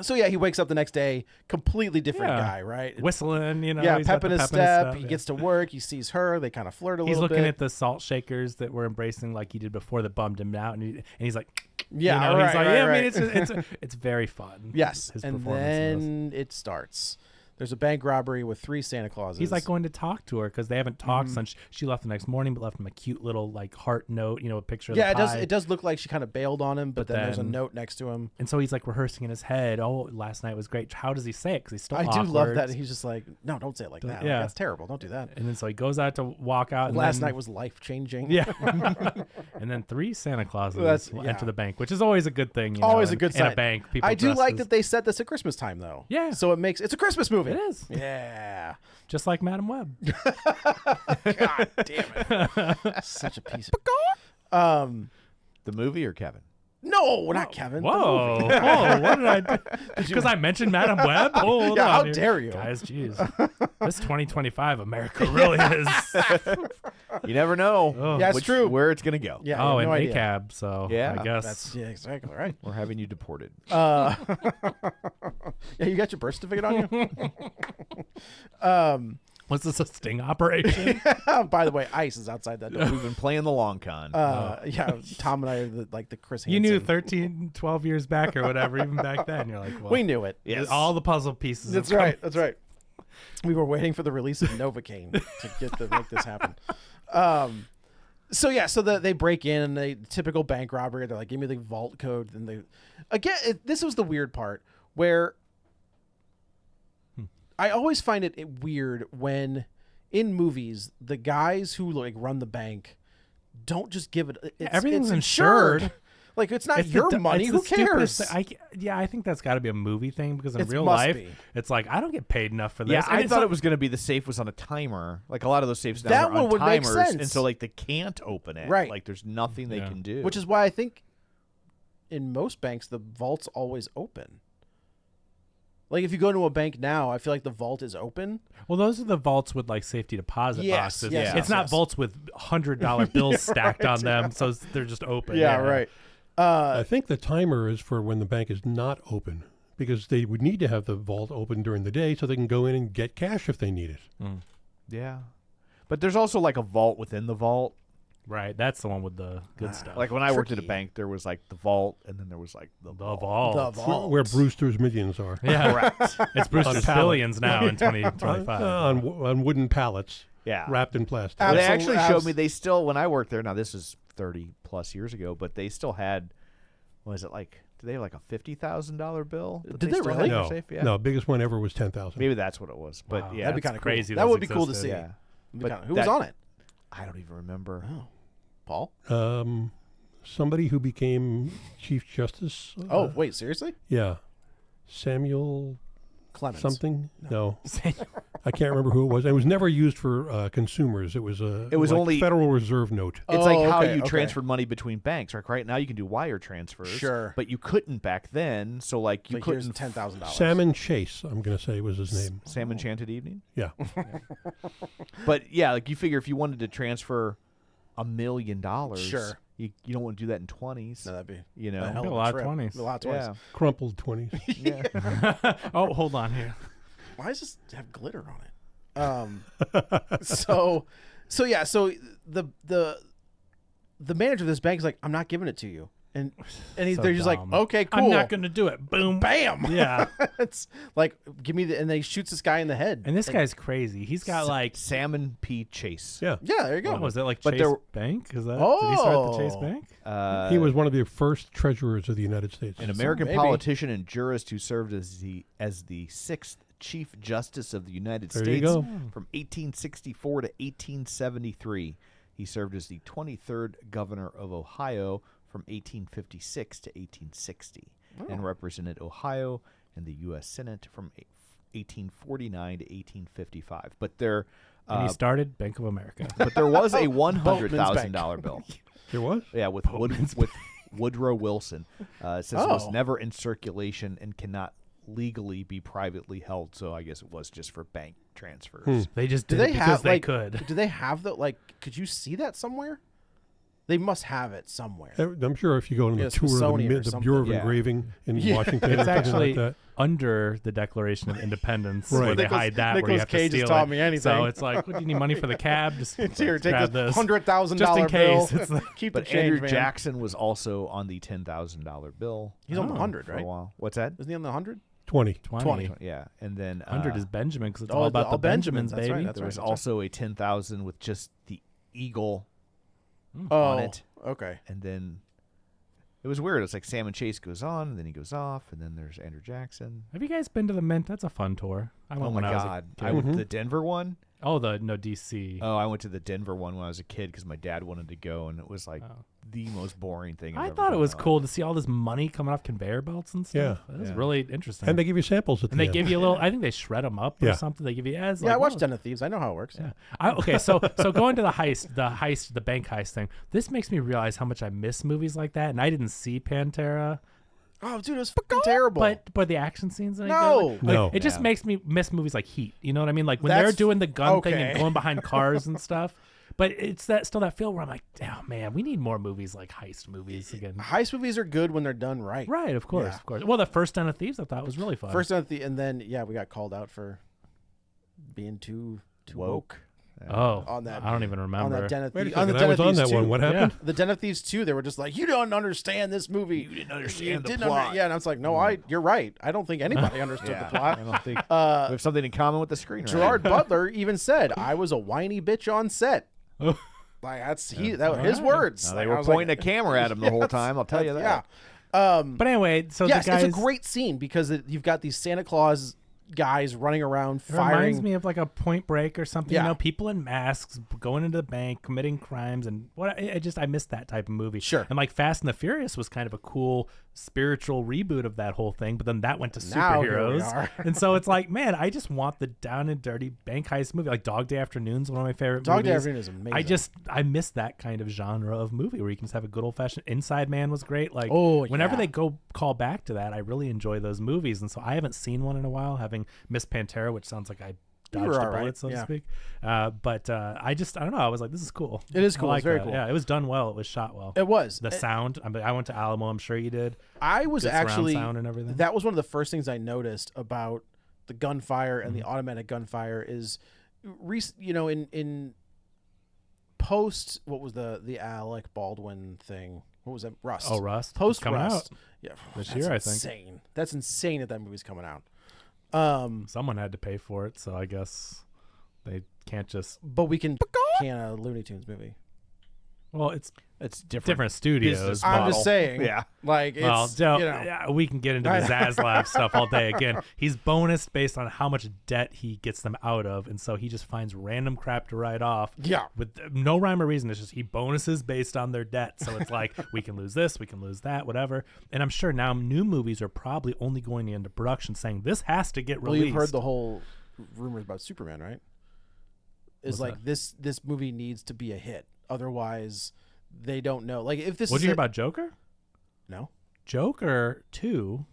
Speaker 3: So yeah, he wakes up the next day, completely different
Speaker 4: Yeah.
Speaker 3: guy, right?
Speaker 4: Whistling, you know.
Speaker 3: Yeah,
Speaker 4: he's got
Speaker 3: pep in
Speaker 4: the
Speaker 3: his
Speaker 4: pep in his
Speaker 3: step. He
Speaker 4: yeah.
Speaker 3: gets to work. He sees her. They kind of flirt a
Speaker 4: He's
Speaker 3: little
Speaker 4: looking
Speaker 3: bit.
Speaker 4: at the salt shakers that were embracing like he did before that bummed him out, and he's like,
Speaker 3: Yeah,
Speaker 4: you know,
Speaker 3: right,
Speaker 4: he's like,
Speaker 3: right,
Speaker 4: yeah,
Speaker 3: right.
Speaker 4: I mean, it's very fun.
Speaker 3: Yes,
Speaker 4: his
Speaker 3: and
Speaker 4: performance in this.
Speaker 3: then it starts. There's a bank robbery with 3 Santa Clauses.
Speaker 4: He's like going to talk to her because they haven't talked since she left the next morning, but left him a cute little like heart note, you know, a picture of
Speaker 3: yeah,
Speaker 4: the pie.
Speaker 3: it does look like she kind of bailed on him, but then there's a
Speaker 4: then-
Speaker 3: note next to him.
Speaker 4: And so he's like rehearsing in his head. Oh, last night was great. How does he say it? Because he's still
Speaker 3: I
Speaker 4: awkward.
Speaker 3: do love that. He's just like, no, don't say it like that.
Speaker 4: Yeah.
Speaker 3: Like, that's terrible. Don't do that.
Speaker 4: And then so he goes out to walk out. And
Speaker 3: Last
Speaker 4: then-
Speaker 3: night was life changing.
Speaker 4: Yeah. And then 3 Santa Clauses
Speaker 3: That's-
Speaker 4: will
Speaker 3: yeah.
Speaker 4: enter the bank, which is always a good thing. You
Speaker 3: Always
Speaker 4: know,
Speaker 3: a good
Speaker 4: in a
Speaker 3: sign.
Speaker 4: bank. People
Speaker 3: I do
Speaker 4: dressed
Speaker 3: like
Speaker 4: as-
Speaker 3: that they set this at Christmas time though.
Speaker 4: Yeah.
Speaker 3: So it's a Christmas movie.
Speaker 4: It is.
Speaker 3: Yeah.
Speaker 4: Just like Madam Web.
Speaker 3: God damn it. Such a piece of
Speaker 2: The movie or Kevin?
Speaker 3: No, not Kevin. the
Speaker 4: Whoa.
Speaker 3: movie.
Speaker 4: Whoa. What did I do? Because I mentioned Madam Web? Hold
Speaker 3: Yeah,
Speaker 4: on
Speaker 3: how
Speaker 4: here.
Speaker 3: dare you.
Speaker 4: Guys, jeez. This 2025 America really is.
Speaker 2: You never know.
Speaker 4: Oh.
Speaker 3: Yeah, it's true.
Speaker 2: Where it's gonna go.
Speaker 3: Yeah, I
Speaker 4: Oh,
Speaker 3: have
Speaker 4: and
Speaker 3: no idea.
Speaker 4: ACAB, so
Speaker 2: Yeah,
Speaker 4: I guess.
Speaker 3: That's exactly right.
Speaker 2: We're having you deported.
Speaker 3: Yeah, you got your birth certificate on you?
Speaker 4: Was this a sting operation?
Speaker 3: By the way, ice is outside that door.
Speaker 2: We've been playing the long con.
Speaker 3: Yeah, Tom and I are the Chris
Speaker 4: You
Speaker 3: Hansen.
Speaker 4: knew 13, 12 years back or whatever, even back then. You're like, well,
Speaker 3: We knew it.
Speaker 2: Yes.
Speaker 4: all the puzzle pieces.
Speaker 3: That's
Speaker 4: have come-
Speaker 3: right. That's right. We were waiting for the release of Novocaine to make this happen. So they break in and they typical bank robbery. They're like, give me the vault code. And this was the weird part where I always find it weird when in movies the guys who like run the bank don't just give it.
Speaker 4: everything's
Speaker 3: it's
Speaker 4: insured.
Speaker 3: Like it's not
Speaker 4: It's
Speaker 3: your
Speaker 4: the-
Speaker 3: money.
Speaker 4: it's
Speaker 3: Who
Speaker 4: the stupidest
Speaker 3: cares?
Speaker 4: thing. I think that's got to be a movie thing because in
Speaker 3: It
Speaker 4: real
Speaker 3: must
Speaker 4: life,
Speaker 3: be.
Speaker 4: it's like I don't get paid enough for this.
Speaker 2: Yeah,
Speaker 4: And
Speaker 2: I
Speaker 4: it's
Speaker 2: thought
Speaker 4: like-
Speaker 2: it was going to be the safe was on a timer. Like a lot of those safes now
Speaker 3: That
Speaker 2: are
Speaker 3: one
Speaker 2: on
Speaker 3: would make
Speaker 2: timers,
Speaker 3: sense.
Speaker 2: and so like they can't open it.
Speaker 3: Right.
Speaker 2: Like there's nothing they
Speaker 4: Yeah.
Speaker 2: can do.
Speaker 3: Which is why I think in most banks the vault's always open. Like if you go to a bank now, I feel like the vault is open.
Speaker 4: Well, those are the vaults with like safety deposit
Speaker 3: Yes,
Speaker 4: boxes.
Speaker 3: yes,
Speaker 4: It's
Speaker 3: yes,
Speaker 4: not
Speaker 3: yes.
Speaker 4: vaults with $100 bills stacked on them, so they're just open.
Speaker 5: I think the timer is for when the bank is not open because they would need to have the vault open during the day so they can go in and get cash if they need it.
Speaker 2: yeah, but there's also like a vault within the vault.
Speaker 4: Right, that's the one with the good stuff.
Speaker 2: Like when I worked at a
Speaker 3: Tricky.
Speaker 2: bank, there was like the vault, and then there was like the
Speaker 4: the
Speaker 2: vault.
Speaker 4: vault.
Speaker 3: The vault.
Speaker 5: Where Brewster's Millions are.
Speaker 4: Yeah,
Speaker 2: Correct.
Speaker 4: it's Brewster's
Speaker 5: pallet.
Speaker 4: Billions now in 2025.
Speaker 5: On wooden pallets
Speaker 2: Yeah.
Speaker 5: wrapped in plastic.
Speaker 2: Well, they
Speaker 3: Absolute-
Speaker 2: actually showed me. They still, when I worked there. Now this is 30 plus years ago, but they still had. What is it like? Do they have like a $50,000 bill? that
Speaker 3: Did they
Speaker 2: still
Speaker 3: really?
Speaker 2: had in their
Speaker 5: No,
Speaker 2: safe? Yeah.
Speaker 5: no, biggest one ever was 10,000.
Speaker 2: Maybe that's what it was. But
Speaker 4: Wow,
Speaker 2: yeah,
Speaker 3: That'd be
Speaker 4: that's
Speaker 3: kind of
Speaker 4: crazy.
Speaker 3: That
Speaker 4: those
Speaker 3: would be cool to
Speaker 4: existed.
Speaker 3: see.
Speaker 2: yeah.
Speaker 3: But
Speaker 2: But
Speaker 3: who was
Speaker 2: that-
Speaker 3: on it?
Speaker 2: I don't even remember.
Speaker 3: Oh, Paul.
Speaker 5: Somebody who became Chief Justice.
Speaker 3: Oh, wait, seriously?
Speaker 5: Yeah. Samuel
Speaker 3: Clemens.
Speaker 5: something? No. I can't remember who it was. It was never used for consumers. It was a
Speaker 2: It was
Speaker 5: like
Speaker 2: only-
Speaker 5: Federal Reserve note.
Speaker 2: It's like how
Speaker 3: okay,
Speaker 2: you
Speaker 3: okay.
Speaker 2: transferred money between banks. Like right now, you can do wire transfers.
Speaker 3: Sure.
Speaker 2: But you couldn't back then. So like you
Speaker 3: But here's
Speaker 2: couldn't.
Speaker 3: $10,000.
Speaker 5: Salmon Chase, I'm going to say was his name.
Speaker 2: Sam Enchanted Evening.
Speaker 5: Yeah.
Speaker 2: But yeah, like you figure if you wanted to transfer $1 million,
Speaker 3: Sure.
Speaker 2: you don't want to do that in 20s.
Speaker 3: No, that'd be
Speaker 2: You know.
Speaker 3: a hell
Speaker 4: A
Speaker 3: of
Speaker 4: lot of
Speaker 3: trip.
Speaker 4: 20s.
Speaker 3: A lot of 20s.
Speaker 2: Yeah.
Speaker 5: Crumpled 20s.
Speaker 2: Yeah.
Speaker 4: Oh, hold on here.
Speaker 3: Why does this have glitter on it? So yeah, so the manager of this bank is like, I'm not giving it to you, and
Speaker 4: So
Speaker 3: they're just
Speaker 4: dumb.
Speaker 3: like, okay, cool,
Speaker 4: I'm not going to do it. Boom.
Speaker 3: bam,
Speaker 4: Yeah.
Speaker 3: it's like, give me and then he shoots this guy in the head,
Speaker 4: And this guy's crazy. He's got like,
Speaker 2: Salmon P. Chase.
Speaker 5: Yeah.
Speaker 3: yeah, there you go.
Speaker 4: what was it, like
Speaker 2: But
Speaker 4: Chase
Speaker 2: there-
Speaker 4: Bank? Is that, did he start the Chase
Speaker 3: Oh.
Speaker 4: Bank?
Speaker 5: He was one of the first treasurers of the United States.
Speaker 2: An American
Speaker 3: maybe.
Speaker 2: politician and jurist who served as the sixth Chief Justice of the United
Speaker 5: There you
Speaker 2: States
Speaker 5: go.
Speaker 2: from 1864 to 1873. He served as the 23rd Governor of Ohio from 1856 to 1860 and represented Ohio in the U.S. Senate from 1849 to 1855. But there,
Speaker 4: And he started Bank of America.
Speaker 2: but there was a
Speaker 3: Boatman's
Speaker 2: $100,000 bill.
Speaker 5: There was?
Speaker 2: Yeah, with Woodrow Wilson. It says it was
Speaker 3: Oh.
Speaker 2: never in circulation and cannot legally be privately held. So I guess it was just for bank transfers.
Speaker 4: They just
Speaker 3: Do
Speaker 4: did
Speaker 3: they
Speaker 4: it because
Speaker 3: have
Speaker 4: they
Speaker 3: like?
Speaker 4: could.
Speaker 3: Do they have the like? Could you see that somewhere? They must have it somewhere.
Speaker 5: I'm sure if you go on the
Speaker 3: Yeah,
Speaker 5: tour of
Speaker 3: Smithsonian or
Speaker 5: the Bureau of
Speaker 2: something. Yeah.
Speaker 5: Engraving in
Speaker 3: Yeah.
Speaker 5: Washington or
Speaker 4: It's
Speaker 5: something
Speaker 4: actually
Speaker 5: like that.
Speaker 4: under the Declaration of Independence
Speaker 5: Right.
Speaker 4: where they
Speaker 3: Nicolas-
Speaker 4: hide that where you
Speaker 3: Nicolas
Speaker 4: have
Speaker 3: Cage
Speaker 4: to
Speaker 3: has
Speaker 4: steal
Speaker 3: taught
Speaker 4: it.
Speaker 3: me anything.
Speaker 4: So it's like, what, do you need money for the cab? Just
Speaker 3: Here, take
Speaker 4: grab
Speaker 3: this
Speaker 4: this.
Speaker 3: $100,000
Speaker 4: Just in
Speaker 3: bill.
Speaker 4: case. It's like-
Speaker 3: Keep
Speaker 2: But
Speaker 3: the change,
Speaker 2: Andrew
Speaker 3: man.
Speaker 2: Jackson was also on the $10,000 bill.
Speaker 3: He's on the
Speaker 4: Oh.
Speaker 3: 100,
Speaker 2: for a
Speaker 3: right?
Speaker 2: while. What's that?
Speaker 3: Isn't he on the 100?
Speaker 5: 20.
Speaker 4: 20.
Speaker 2: Yeah, and then
Speaker 4: 100 is Benjamin because it's
Speaker 3: oh,
Speaker 4: all about
Speaker 3: all
Speaker 4: the Benjamins,
Speaker 3: Benjamins, that's right,
Speaker 4: baby.
Speaker 3: that's
Speaker 2: there was
Speaker 3: right.
Speaker 2: also a 10,000 with just the eagle
Speaker 3: Oh,
Speaker 2: on it,
Speaker 3: okay.
Speaker 2: and then it was weird. It's like Salmon Chase goes on, and then he goes off, and then there's Andrew Jackson.
Speaker 4: Have you guys been to the Mint? That's a fun tour. I went
Speaker 2: Oh
Speaker 4: when
Speaker 2: my
Speaker 4: I was
Speaker 2: god!
Speaker 4: a
Speaker 2: I
Speaker 4: kid.
Speaker 2: went to the Denver one.
Speaker 4: DC.
Speaker 2: Oh, I went to the Denver one when I was a kid because my dad wanted to go, and it was like the most boring thing. I've
Speaker 4: I
Speaker 2: ever
Speaker 4: thought it
Speaker 2: done
Speaker 4: was
Speaker 2: in my
Speaker 4: cool
Speaker 2: life.
Speaker 4: to see all this money coming off conveyor belts and stuff.
Speaker 5: Yeah.
Speaker 4: It was
Speaker 2: Yeah.
Speaker 4: really interesting.
Speaker 5: And they give you samples at
Speaker 4: And
Speaker 5: the
Speaker 4: they
Speaker 5: end.
Speaker 4: give you a little. I think they shred them up or
Speaker 5: Yeah.
Speaker 4: something. They give you as
Speaker 3: Yeah,
Speaker 4: like,
Speaker 3: I watched
Speaker 4: whoa.
Speaker 3: Den of Thieves. I know how it works.
Speaker 4: Yeah. Okay, so going to the bank heist thing. This makes me realize how much I miss movies like that. And I didn't see Pantera,
Speaker 3: Oh, dude, it was fucking terrible.
Speaker 4: but the action scenes. Any
Speaker 3: No.
Speaker 4: good?
Speaker 5: No.
Speaker 4: It just
Speaker 2: Yeah.
Speaker 4: makes me miss movies like Heat. You know what I mean? Like when
Speaker 3: That's-
Speaker 4: they're doing the gun thing and
Speaker 3: okay.
Speaker 4: going behind cars and stuff. But it's still that feel where I'm like, oh man, we need more movies like heist movies again.
Speaker 3: heist movies are good when they're done right.
Speaker 4: Right, of course,
Speaker 3: Yeah.
Speaker 4: of course. Well, the first Den of Thieves I thought was really fun.
Speaker 3: First, and then we got called out for being too woke
Speaker 4: oh,
Speaker 3: on that.
Speaker 4: I don't even
Speaker 3: on
Speaker 4: remember.
Speaker 3: that Den of
Speaker 5: Wait a
Speaker 3: Thieves.
Speaker 5: second,
Speaker 3: the
Speaker 5: I
Speaker 3: Den
Speaker 5: was
Speaker 3: of
Speaker 5: on
Speaker 3: Thieves
Speaker 5: that one.
Speaker 3: 2.
Speaker 5: What happened?
Speaker 3: The Den of Thieves 2, they were just like, you don't understand this movie. You
Speaker 2: didn't understand the
Speaker 3: didn't
Speaker 2: plot.
Speaker 3: yeah, and I was like, no, you're right. I don't think anybody understood the
Speaker 2: I
Speaker 3: plot.
Speaker 2: don't think we have something in common with the screenwriter.
Speaker 3: Gerard Butler even said, I was a whiny bitch on set. Like that's his words.
Speaker 2: No,
Speaker 3: Like,
Speaker 2: they
Speaker 3: I
Speaker 2: were
Speaker 3: was
Speaker 2: pointing
Speaker 3: like,
Speaker 2: a camera at him the whole time. I'll tell you that.
Speaker 3: Yeah.
Speaker 4: But anyway, so
Speaker 3: Yes,
Speaker 4: the guys,
Speaker 3: it's a great scene because you've got these Santa Claus guys running around
Speaker 4: It
Speaker 3: firing.
Speaker 4: reminds me of like a Point Break or something.
Speaker 3: Yeah.
Speaker 4: You know, people in masks going into the bank, committing crimes, and I missed that type of movie.
Speaker 3: Sure.
Speaker 4: And like Fast and the Furious was kind of a cool spiritual reboot of that whole thing, but then that went to
Speaker 3: Now here we
Speaker 4: superheroes.
Speaker 3: are.
Speaker 4: And so it's like, man, I just want the down and dirty bank heist movie. Like Dog Day Afternoon's one of my favorite
Speaker 3: Dog Day
Speaker 4: movies.
Speaker 3: Afternoon is amazing.
Speaker 4: I miss that kind of genre of movie where you can just have a good old fashioned. Inside Man was great. Like
Speaker 3: Oh,
Speaker 4: whenever
Speaker 3: yeah.
Speaker 4: they call back to that, I really enjoy those movies. And so I haven't seen one in a while, having missed Pantera, which sounds like I
Speaker 3: You were
Speaker 4: dodged a
Speaker 3: all right,
Speaker 4: bullet, so
Speaker 3: yeah.
Speaker 4: to speak. But I don't know. I was like, this is cool.
Speaker 3: It is
Speaker 4: I
Speaker 3: cool.
Speaker 4: like
Speaker 3: It's very
Speaker 4: that.
Speaker 3: cool.
Speaker 4: Yeah, it was done well. It was shot well.
Speaker 3: It was.
Speaker 4: The sound. I went to Alamo. I'm sure you did.
Speaker 3: I was
Speaker 4: Good surround
Speaker 3: actually
Speaker 4: sound and everything.
Speaker 3: that was one of the first things I noticed about the gunfire and
Speaker 4: Mm-hmm.
Speaker 3: the automatic gunfire is, in post, what was the Alec Baldwin thing? What was that? Rust.
Speaker 4: Oh, Rust.
Speaker 3: Post
Speaker 4: Coming
Speaker 3: Rust.
Speaker 4: out
Speaker 3: Yeah,
Speaker 4: this
Speaker 3: that's
Speaker 4: year, I think.
Speaker 3: insane. That's insane that movie's coming out.
Speaker 4: Someone had to pay for it, so I guess they can't just.
Speaker 3: But we can a Looney Tunes movie.
Speaker 4: Well, it's
Speaker 2: different
Speaker 4: studios.
Speaker 2: business
Speaker 3: I'm
Speaker 2: model.
Speaker 3: just saying.
Speaker 2: Yeah.
Speaker 3: Like, it's,
Speaker 4: Well,
Speaker 3: you know.
Speaker 4: yeah, we can get into the Zaslav stuff all day. Again, he's bonused based on how much debt he gets them out of, and so he just finds random crap to write off.
Speaker 3: Yeah.
Speaker 4: With no rhyme or reason. It's just he bonuses based on their debt. So it's like we can lose this, we can lose that, whatever. And I'm sure now new movies are probably only going into production saying this has to get
Speaker 3: Well,
Speaker 4: released.
Speaker 3: you've heard the whole rumors about Superman, right? Is
Speaker 4: What's
Speaker 3: like this movie needs to be a hit. Otherwise, they don't know. Like if this
Speaker 4: What
Speaker 3: is
Speaker 4: did you hear about Joker?
Speaker 3: No.
Speaker 4: Joker 2,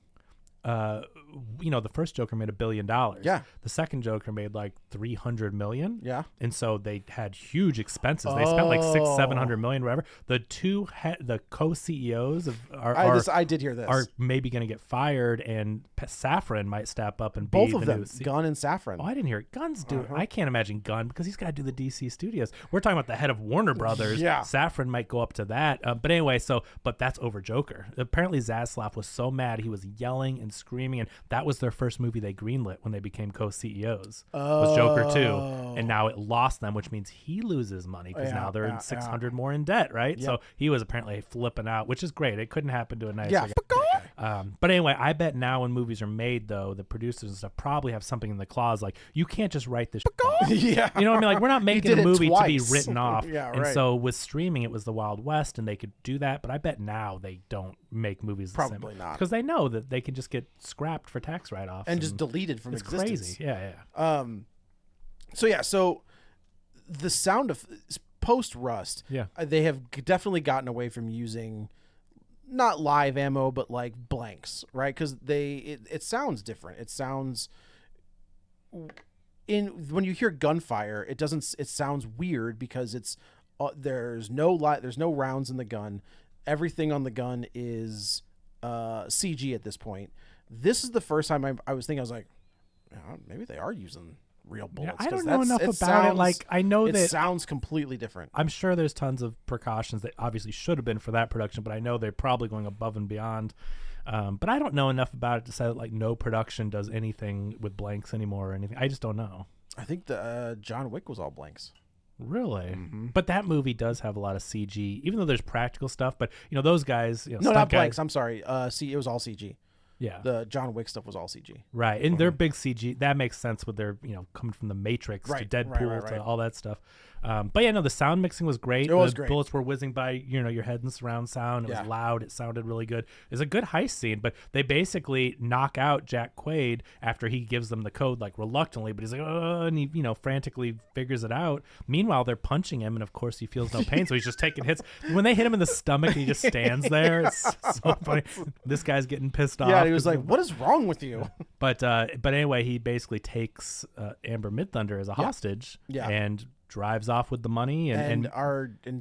Speaker 4: the first Joker made $1 billion.
Speaker 3: Yeah.
Speaker 4: The second Joker made like $300 million.
Speaker 3: Yeah.
Speaker 4: And so they had huge expenses. They spent like $600-700 million, whatever. The two the co-CEOs
Speaker 3: I did hear this.
Speaker 4: are maybe going to get fired, and Safran might step up and
Speaker 3: Both
Speaker 4: be
Speaker 3: of
Speaker 4: the
Speaker 3: them,
Speaker 4: new
Speaker 3: Gunn and Safran.
Speaker 4: Oh, I didn't hear it. Gunn's doing. I can't imagine Gunn because he's got to do the DC studios. We're talking about the head of Warner Brothers.
Speaker 3: Yeah.
Speaker 4: Safran might go up to that. But anyway, but that's over Joker. Apparently Zaslav was so mad he was yelling and screaming, and that was their first movie they greenlit when they became co-CEOs. Was Joker 2, and now it lost them, which means he loses money because now they're in 600 more in debt, right? So he was apparently flipping out, which is great. It couldn't happen to a nicer guy. But anyway, I bet now when movies are made, though, the producers and stuff probably have something in the clause like, you can't just write this off.
Speaker 3: Yeah.
Speaker 4: You know what I mean? Like, we're not making
Speaker 3: did
Speaker 4: a
Speaker 3: it
Speaker 4: movie to be
Speaker 3: twice.
Speaker 4: written off.
Speaker 3: Yeah,
Speaker 4: and
Speaker 3: right.
Speaker 4: so with streaming, it was the Wild West, and they could do that. But I bet now they don't make movies the
Speaker 3: Probably
Speaker 4: same.
Speaker 3: not.
Speaker 4: Because they know that they can just get scrapped for tax write-offs.
Speaker 3: and just deleted from
Speaker 4: it's
Speaker 3: existence.
Speaker 4: crazy. Yeah.
Speaker 3: So the sound of post Rust,
Speaker 4: Yeah.
Speaker 3: they have definitely gotten away from using not live ammo, but like blanks, right? Because it sounds different. It sounds when you hear gunfire, it sounds weird because it's there's no rounds in the gun. Everything on the gun is CG at this point. This is the first time I was thinking, I was like, maybe they are using real bullets.
Speaker 4: I
Speaker 3: 'cause
Speaker 4: don't know enough about it. Like, I know
Speaker 3: it
Speaker 4: that
Speaker 3: sounds completely different.
Speaker 4: I'm sure there's tons of precautions that obviously should have been for that production, but I know they're probably going above and beyond. But I don't know enough about it to say that, like, no production does anything with blanks anymore or anything. I just don't know.
Speaker 3: I think the John Wick was all blanks.
Speaker 4: Really?
Speaker 3: Mm-hmm.
Speaker 4: But that movie does have a lot of CG, even though there's practical stuff. But, those guys...
Speaker 3: No,
Speaker 4: stunt
Speaker 3: not
Speaker 4: guys-
Speaker 3: blanks. I'm sorry. It was all CG.
Speaker 4: Yeah.
Speaker 3: The John Wick stuff was all CG.
Speaker 4: Right. And their big CG, that makes sense with their, coming from the Matrix
Speaker 3: Right,
Speaker 4: to Deadpool
Speaker 3: right.
Speaker 4: to all that stuff. But yeah, no, the sound mixing was great.
Speaker 3: It was
Speaker 4: the
Speaker 3: great.
Speaker 4: bullets were whizzing by, your head in surround sound. It
Speaker 3: Yeah.
Speaker 4: was loud. It sounded really good. It's a good heist scene, but they basically knock out Jack Quaid after he gives them the code, like, reluctantly, but he's like, oh, and he, frantically figures it out. Meanwhile, they're punching him, and of course he feels no pain, so he's just taking hits. When they hit him in the stomach, he just stands there. It's so funny. This guy's getting pissed off.
Speaker 3: Yeah, he was like, "What is wrong with you?"
Speaker 4: But anyway, he basically takes Amber Midthunder as a hostage,
Speaker 3: Yeah.
Speaker 4: and drives off with the money, and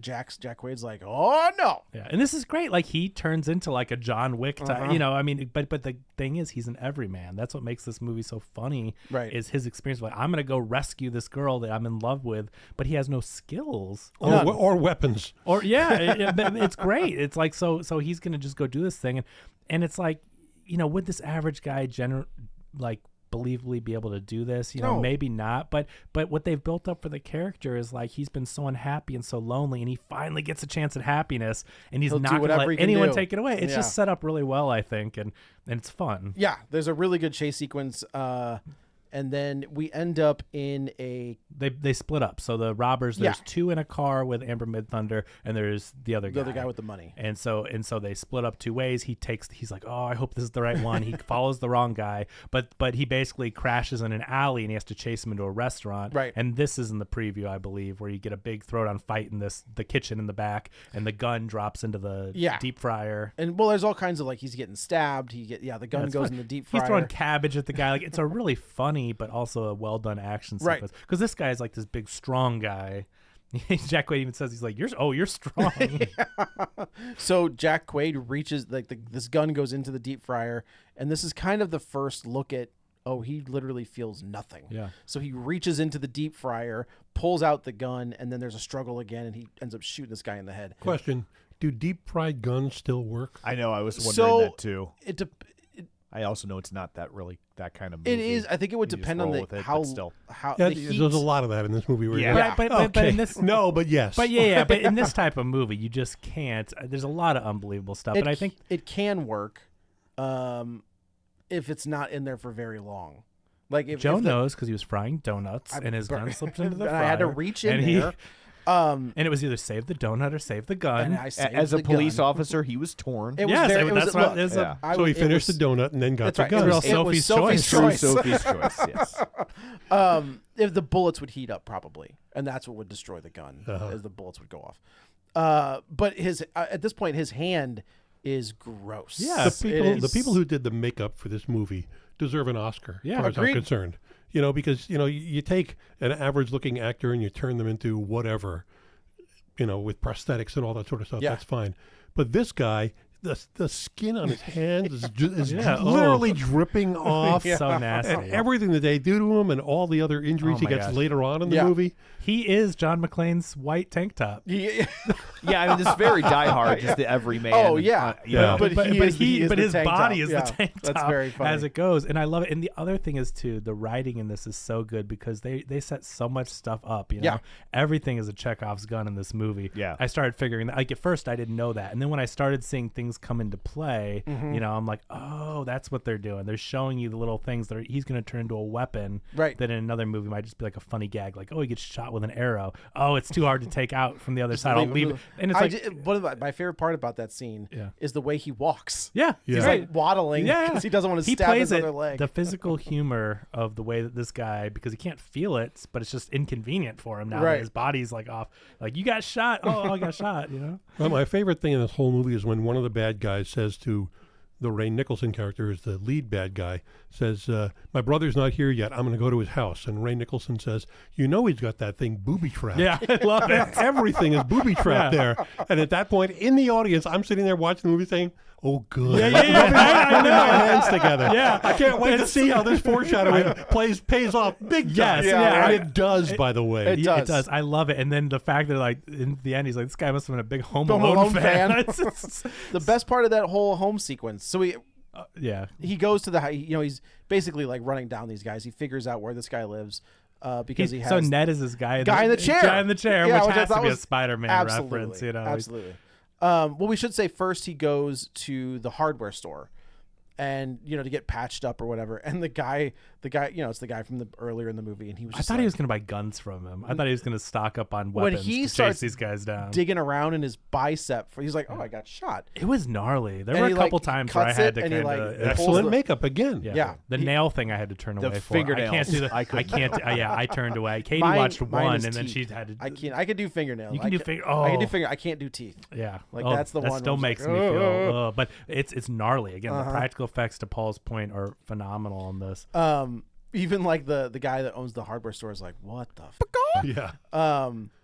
Speaker 3: Jack Quaid's like, "Oh no!"
Speaker 4: yeah, and this is great. Like, he turns into like a John Wick type, I mean, but the thing is, he's an everyman. That's what makes this movie so funny.
Speaker 3: Right.
Speaker 4: Is his experience like, I'm gonna go rescue this girl that I'm in love with, but he has no skills
Speaker 5: or weapons.
Speaker 4: or it's great. It's like so he's gonna just go do this thing, and it's like, would this average guy believably be able to do this?
Speaker 3: No.
Speaker 4: Maybe not, but what they've built up for the character is like, he's been so unhappy and so lonely, and he finally gets a chance at happiness, and he's
Speaker 3: He'll
Speaker 4: not
Speaker 3: do
Speaker 4: gonna
Speaker 3: whatever
Speaker 4: let
Speaker 3: he can
Speaker 4: anyone
Speaker 3: do.
Speaker 4: take it away. It's
Speaker 3: Yeah.
Speaker 4: just set up really well, I think, and it's fun.
Speaker 3: Yeah, there's a really good chase sequence, and then we end up in a
Speaker 4: They split up. So the robbers, there's
Speaker 3: Yeah.
Speaker 4: two in a car with Amber Midthunder, and there's the other guy
Speaker 3: with the money.
Speaker 4: And so they split up two ways. He's like, oh, I hope this is the right one. He follows the wrong guy, but he basically crashes in an alley, and he has to chase him into a restaurant.
Speaker 3: Right.
Speaker 4: And this is in the preview, I believe, where you get a big throwdown fight in the kitchen in the back, and the gun drops into the deep fryer.
Speaker 3: And there's all kinds of, like, he's getting stabbed. The gun
Speaker 4: It's
Speaker 3: goes
Speaker 4: fun.
Speaker 3: in the deep fryer.
Speaker 4: He's throwing cabbage at the guy. Like, it's a really funny but also a well done action
Speaker 3: Right.
Speaker 4: sequence. Because this guy is like this big strong guy. Jack Quaid even says, he's like, you're strong.
Speaker 3: So Jack Quaid reaches, like, this gun goes into the deep fryer, and this is kind of the first look at oh, he literally feels nothing.
Speaker 4: Yeah.
Speaker 3: So he reaches into the deep fryer, pulls out the gun, and then there's a struggle again, and he ends up shooting this guy in the head.
Speaker 5: Question: do deep fried guns still work?
Speaker 2: I know. I was wondering that too.
Speaker 3: It
Speaker 2: I also know it's not that kind of movie.
Speaker 3: It is. I think it would
Speaker 2: You just
Speaker 3: depend on
Speaker 2: roll
Speaker 3: the
Speaker 2: with it,
Speaker 3: how
Speaker 2: but still.
Speaker 5: Yeah,
Speaker 3: the heat.
Speaker 5: there's a lot of that in this movie. Where
Speaker 2: Yeah.
Speaker 5: you're like,
Speaker 4: But in this,
Speaker 5: no, but yes.
Speaker 4: but but in this type of movie, you just can't. There's a lot of unbelievable stuff, but I think
Speaker 3: it can work, if it's not in there for very long. Like if
Speaker 4: Joe
Speaker 3: if the-
Speaker 4: knows because he was frying donuts and his gun slipped into the
Speaker 3: and
Speaker 4: fryer.
Speaker 3: I had to reach in
Speaker 4: and
Speaker 3: there.
Speaker 4: and it was either save the donut or save the gun.
Speaker 3: And I saved
Speaker 2: As a
Speaker 3: the
Speaker 2: police
Speaker 3: gun.
Speaker 2: officer, he was torn.
Speaker 3: It was
Speaker 4: Yes,
Speaker 3: very,
Speaker 4: that's
Speaker 3: look,
Speaker 4: what it is.
Speaker 2: Yeah.
Speaker 5: So he finished the donut and then got
Speaker 3: That's
Speaker 5: the
Speaker 3: right.
Speaker 5: gun.
Speaker 3: It was,
Speaker 4: Real
Speaker 3: it was
Speaker 4: Sophie's
Speaker 3: Sophie's
Speaker 2: True
Speaker 3: choice.
Speaker 2: Sophie's choice. Yes.
Speaker 3: If the bullets would heat up, probably, and that's what would destroy the gun, as the bullets would go off. But his at this point, his hand is gross.
Speaker 4: Yes.
Speaker 5: The people who did the makeup for this movie deserve an Oscar,
Speaker 4: Yeah.
Speaker 5: as far as I'm
Speaker 3: Agreed.
Speaker 5: concerned. Because you take an average-looking actor and you turn them into whatever, with prosthetics and all that sort of stuff.
Speaker 3: Yeah.
Speaker 5: That's fine. But this guy, the skin on his hands is
Speaker 4: Yeah,
Speaker 5: literally dripping off.
Speaker 4: So nasty.
Speaker 5: And everything that they do to him and all the other injuries
Speaker 4: Oh
Speaker 5: he
Speaker 4: my
Speaker 5: gets
Speaker 4: gosh.
Speaker 5: later on in the
Speaker 3: Yeah.
Speaker 5: movie.
Speaker 4: He is John McClane's white tank top.
Speaker 3: Yeah.
Speaker 2: Yeah, I mean, this is very Die Hard, just the everyman.
Speaker 3: Oh, yeah.
Speaker 5: Yeah.
Speaker 3: But
Speaker 4: his
Speaker 3: tank
Speaker 4: body
Speaker 3: top.
Speaker 4: is
Speaker 3: Yeah.
Speaker 4: the tank top
Speaker 3: That's very funny.
Speaker 4: as it goes, and I love it. And the other thing is too, the writing in this is so good because they set so much stuff up.
Speaker 3: Yeah.
Speaker 4: Everything is a Chekhov's gun in this movie.
Speaker 2: Yeah.
Speaker 4: I started figuring that. Like at first, I didn't know that, and then when I started seeing things come into play, I'm like, oh, that's what they're doing. They're showing you the little things that he's going to turn into a weapon.
Speaker 3: Right.
Speaker 4: That in another movie might just be like a funny gag, like, oh, he gets shot with an arrow. Oh, it's too hard to take out from the other side. I'll leave it. And it's
Speaker 3: one of my favorite part about that scene
Speaker 4: Yeah.
Speaker 3: is the way he walks.
Speaker 4: Yeah,
Speaker 5: Yeah.
Speaker 3: He's
Speaker 4: great.
Speaker 3: like waddling because he doesn't want to
Speaker 4: He
Speaker 3: stab
Speaker 4: plays
Speaker 3: his
Speaker 4: it,
Speaker 3: other leg.
Speaker 4: the physical humor of the way that this guy, because he can't feel it, but it's just inconvenient for him now. That
Speaker 3: Right.
Speaker 4: his body's like off. Like, you got shot. Oh, I got shot.
Speaker 5: Well, my favorite thing in this whole movie is when one of the bad guys says to the Ray Nicholson character, is the lead bad guy, says, my brother's not here yet. I'm going to go to his house. And Ray Nicholson says, he's got that thing booby-trapped.
Speaker 4: Yeah, I love it.
Speaker 5: Everything is booby-trapped there. And at that point, in the audience, I'm sitting there watching the movie saying, oh, good.
Speaker 4: Yeah. I
Speaker 5: Rubbing
Speaker 4: know.
Speaker 5: my hands together.
Speaker 4: Yeah.
Speaker 5: I can't wait to see how this foreshadowing pays off big time.
Speaker 4: Yes, yeah.
Speaker 5: And it does, by the way.
Speaker 3: It
Speaker 4: Yeah,
Speaker 3: does.
Speaker 4: it does. I love it. And then the fact that, like, in the end, he's like, this guy must have been a big Home
Speaker 3: Home
Speaker 4: Alone
Speaker 3: Alone
Speaker 4: fan.
Speaker 3: fan.
Speaker 4: It's just-
Speaker 3: The best part of that whole home sequence. So
Speaker 4: yeah.
Speaker 3: he goes to the he's basically like running down these guys. He figures out where this guy lives because he has
Speaker 4: So Ned is this guy in
Speaker 3: the chair.
Speaker 4: Guy in the chair,
Speaker 3: Yeah,
Speaker 4: which
Speaker 3: I
Speaker 4: has to
Speaker 3: thought
Speaker 4: be a
Speaker 3: was-
Speaker 4: Spider-Man
Speaker 3: absolutely,
Speaker 4: reference,
Speaker 3: Absolutely. Well, we should say first he goes to the hardware store, and to get patched up or whatever. And the guy, it's the guy from the earlier in the movie, and he was.
Speaker 4: I
Speaker 3: Just
Speaker 4: thought
Speaker 3: like,
Speaker 4: he was going to buy guns from him. I thought he was going to stock up on
Speaker 3: When
Speaker 4: weapons
Speaker 3: he
Speaker 4: to
Speaker 3: starts
Speaker 4: chase these guys down.
Speaker 3: digging around in his bicep. He's like, "Oh, I got shot."
Speaker 4: It was gnarly. There
Speaker 3: And
Speaker 4: were
Speaker 3: he,
Speaker 4: a couple
Speaker 3: like,
Speaker 4: times where I
Speaker 3: cuts
Speaker 4: had
Speaker 3: it
Speaker 4: to
Speaker 3: and he,
Speaker 4: kind
Speaker 3: like,
Speaker 4: of
Speaker 3: pulls
Speaker 5: Excellent
Speaker 3: the-
Speaker 5: makeup again.
Speaker 3: Yeah.
Speaker 4: The nail thing I had to turn away for. I
Speaker 2: fingernails.
Speaker 4: can't do the.
Speaker 2: I
Speaker 4: I
Speaker 2: couldn't.
Speaker 4: can't. I turned away. Katie
Speaker 3: Mine-
Speaker 4: watched
Speaker 3: mine
Speaker 4: one,
Speaker 3: is
Speaker 4: and then
Speaker 3: teeth.
Speaker 4: she had to.
Speaker 3: I can't. I can do fingernails.
Speaker 4: You can do finger.
Speaker 3: I can do
Speaker 4: oh.
Speaker 3: finger. I can't do teeth.
Speaker 4: Yeah,
Speaker 3: Like,
Speaker 4: oh,
Speaker 3: that's the
Speaker 4: that
Speaker 3: one
Speaker 4: still
Speaker 3: where it's
Speaker 4: makes
Speaker 3: like,
Speaker 4: me feel.
Speaker 3: "Oh."
Speaker 4: But it's gnarly. Again, the practical effects, to Paul's point, are phenomenal on this.
Speaker 3: Even like the guy that owns the hardware store is like, "What the fuck?"
Speaker 5: Yeah.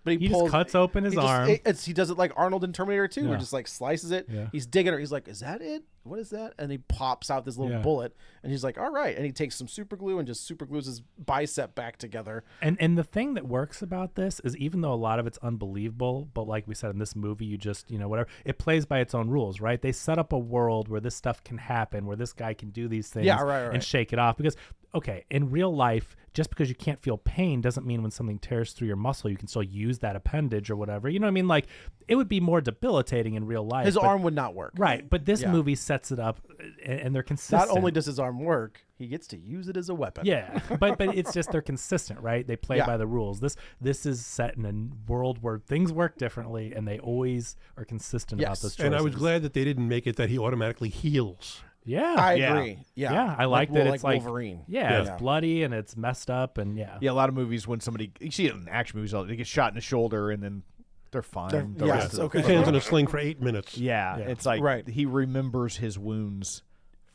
Speaker 3: But
Speaker 4: He
Speaker 3: pulls,
Speaker 4: just cuts open his
Speaker 3: he just-
Speaker 4: arm.
Speaker 3: he does it like Arnold in Terminator 2, where
Speaker 4: Yeah.
Speaker 3: just like slices it.
Speaker 4: Yeah.
Speaker 3: He's digging her. He's like, "Is that it? What is that?" And he pops out this little
Speaker 4: Yeah.
Speaker 3: bullet, and he's like, "All right." And he takes some super glue and just super glues his bicep back together.
Speaker 4: And the thing that works about this is, even though a lot of it's unbelievable, but like we said in this movie, you just, whatever, it plays by its own rules, right? They set up a world where this stuff can happen, where this guy can do these things
Speaker 3: right.
Speaker 4: and shake it off. Because, okay, in real life, just because you can't feel pain doesn't mean when something tears through your muscle, you can still use that appendage or whatever. You know what I mean? Like, it would be more debilitating in real life.
Speaker 3: His
Speaker 4: but-
Speaker 3: arm would not work.
Speaker 4: Right. But this
Speaker 3: Yeah.
Speaker 4: movie sets it up, and they're consistent.
Speaker 3: Not only does his arm work, he gets to use it as a weapon.
Speaker 4: Yeah, but it's just they're consistent, right? They play
Speaker 3: Yeah.
Speaker 4: by the rules. This is set in a world where things work differently, and they always are consistent about
Speaker 3: Yes.
Speaker 4: those choices.
Speaker 5: And I was glad that they didn't make it that he automatically heals.
Speaker 4: Yeah,
Speaker 3: I
Speaker 2: Yeah.
Speaker 3: agree. Yeah,
Speaker 4: yeah, I like that. It's like
Speaker 3: Wolverine.
Speaker 4: Yeah,
Speaker 5: Yeah.
Speaker 4: it's bloody and it's messed up, and yeah,
Speaker 2: Yeah, a lot of movies when somebody, you see it in action movies, they get shot in the shoulder and then they're fine.
Speaker 3: They're-
Speaker 2: the
Speaker 3: yeah,
Speaker 2: rest
Speaker 3: it's
Speaker 2: of the-
Speaker 3: okay.
Speaker 5: His hand's in a sling for 8 minutes.
Speaker 2: Yeah,
Speaker 4: Yeah.
Speaker 2: it's like
Speaker 3: Right.
Speaker 2: he remembers his wounds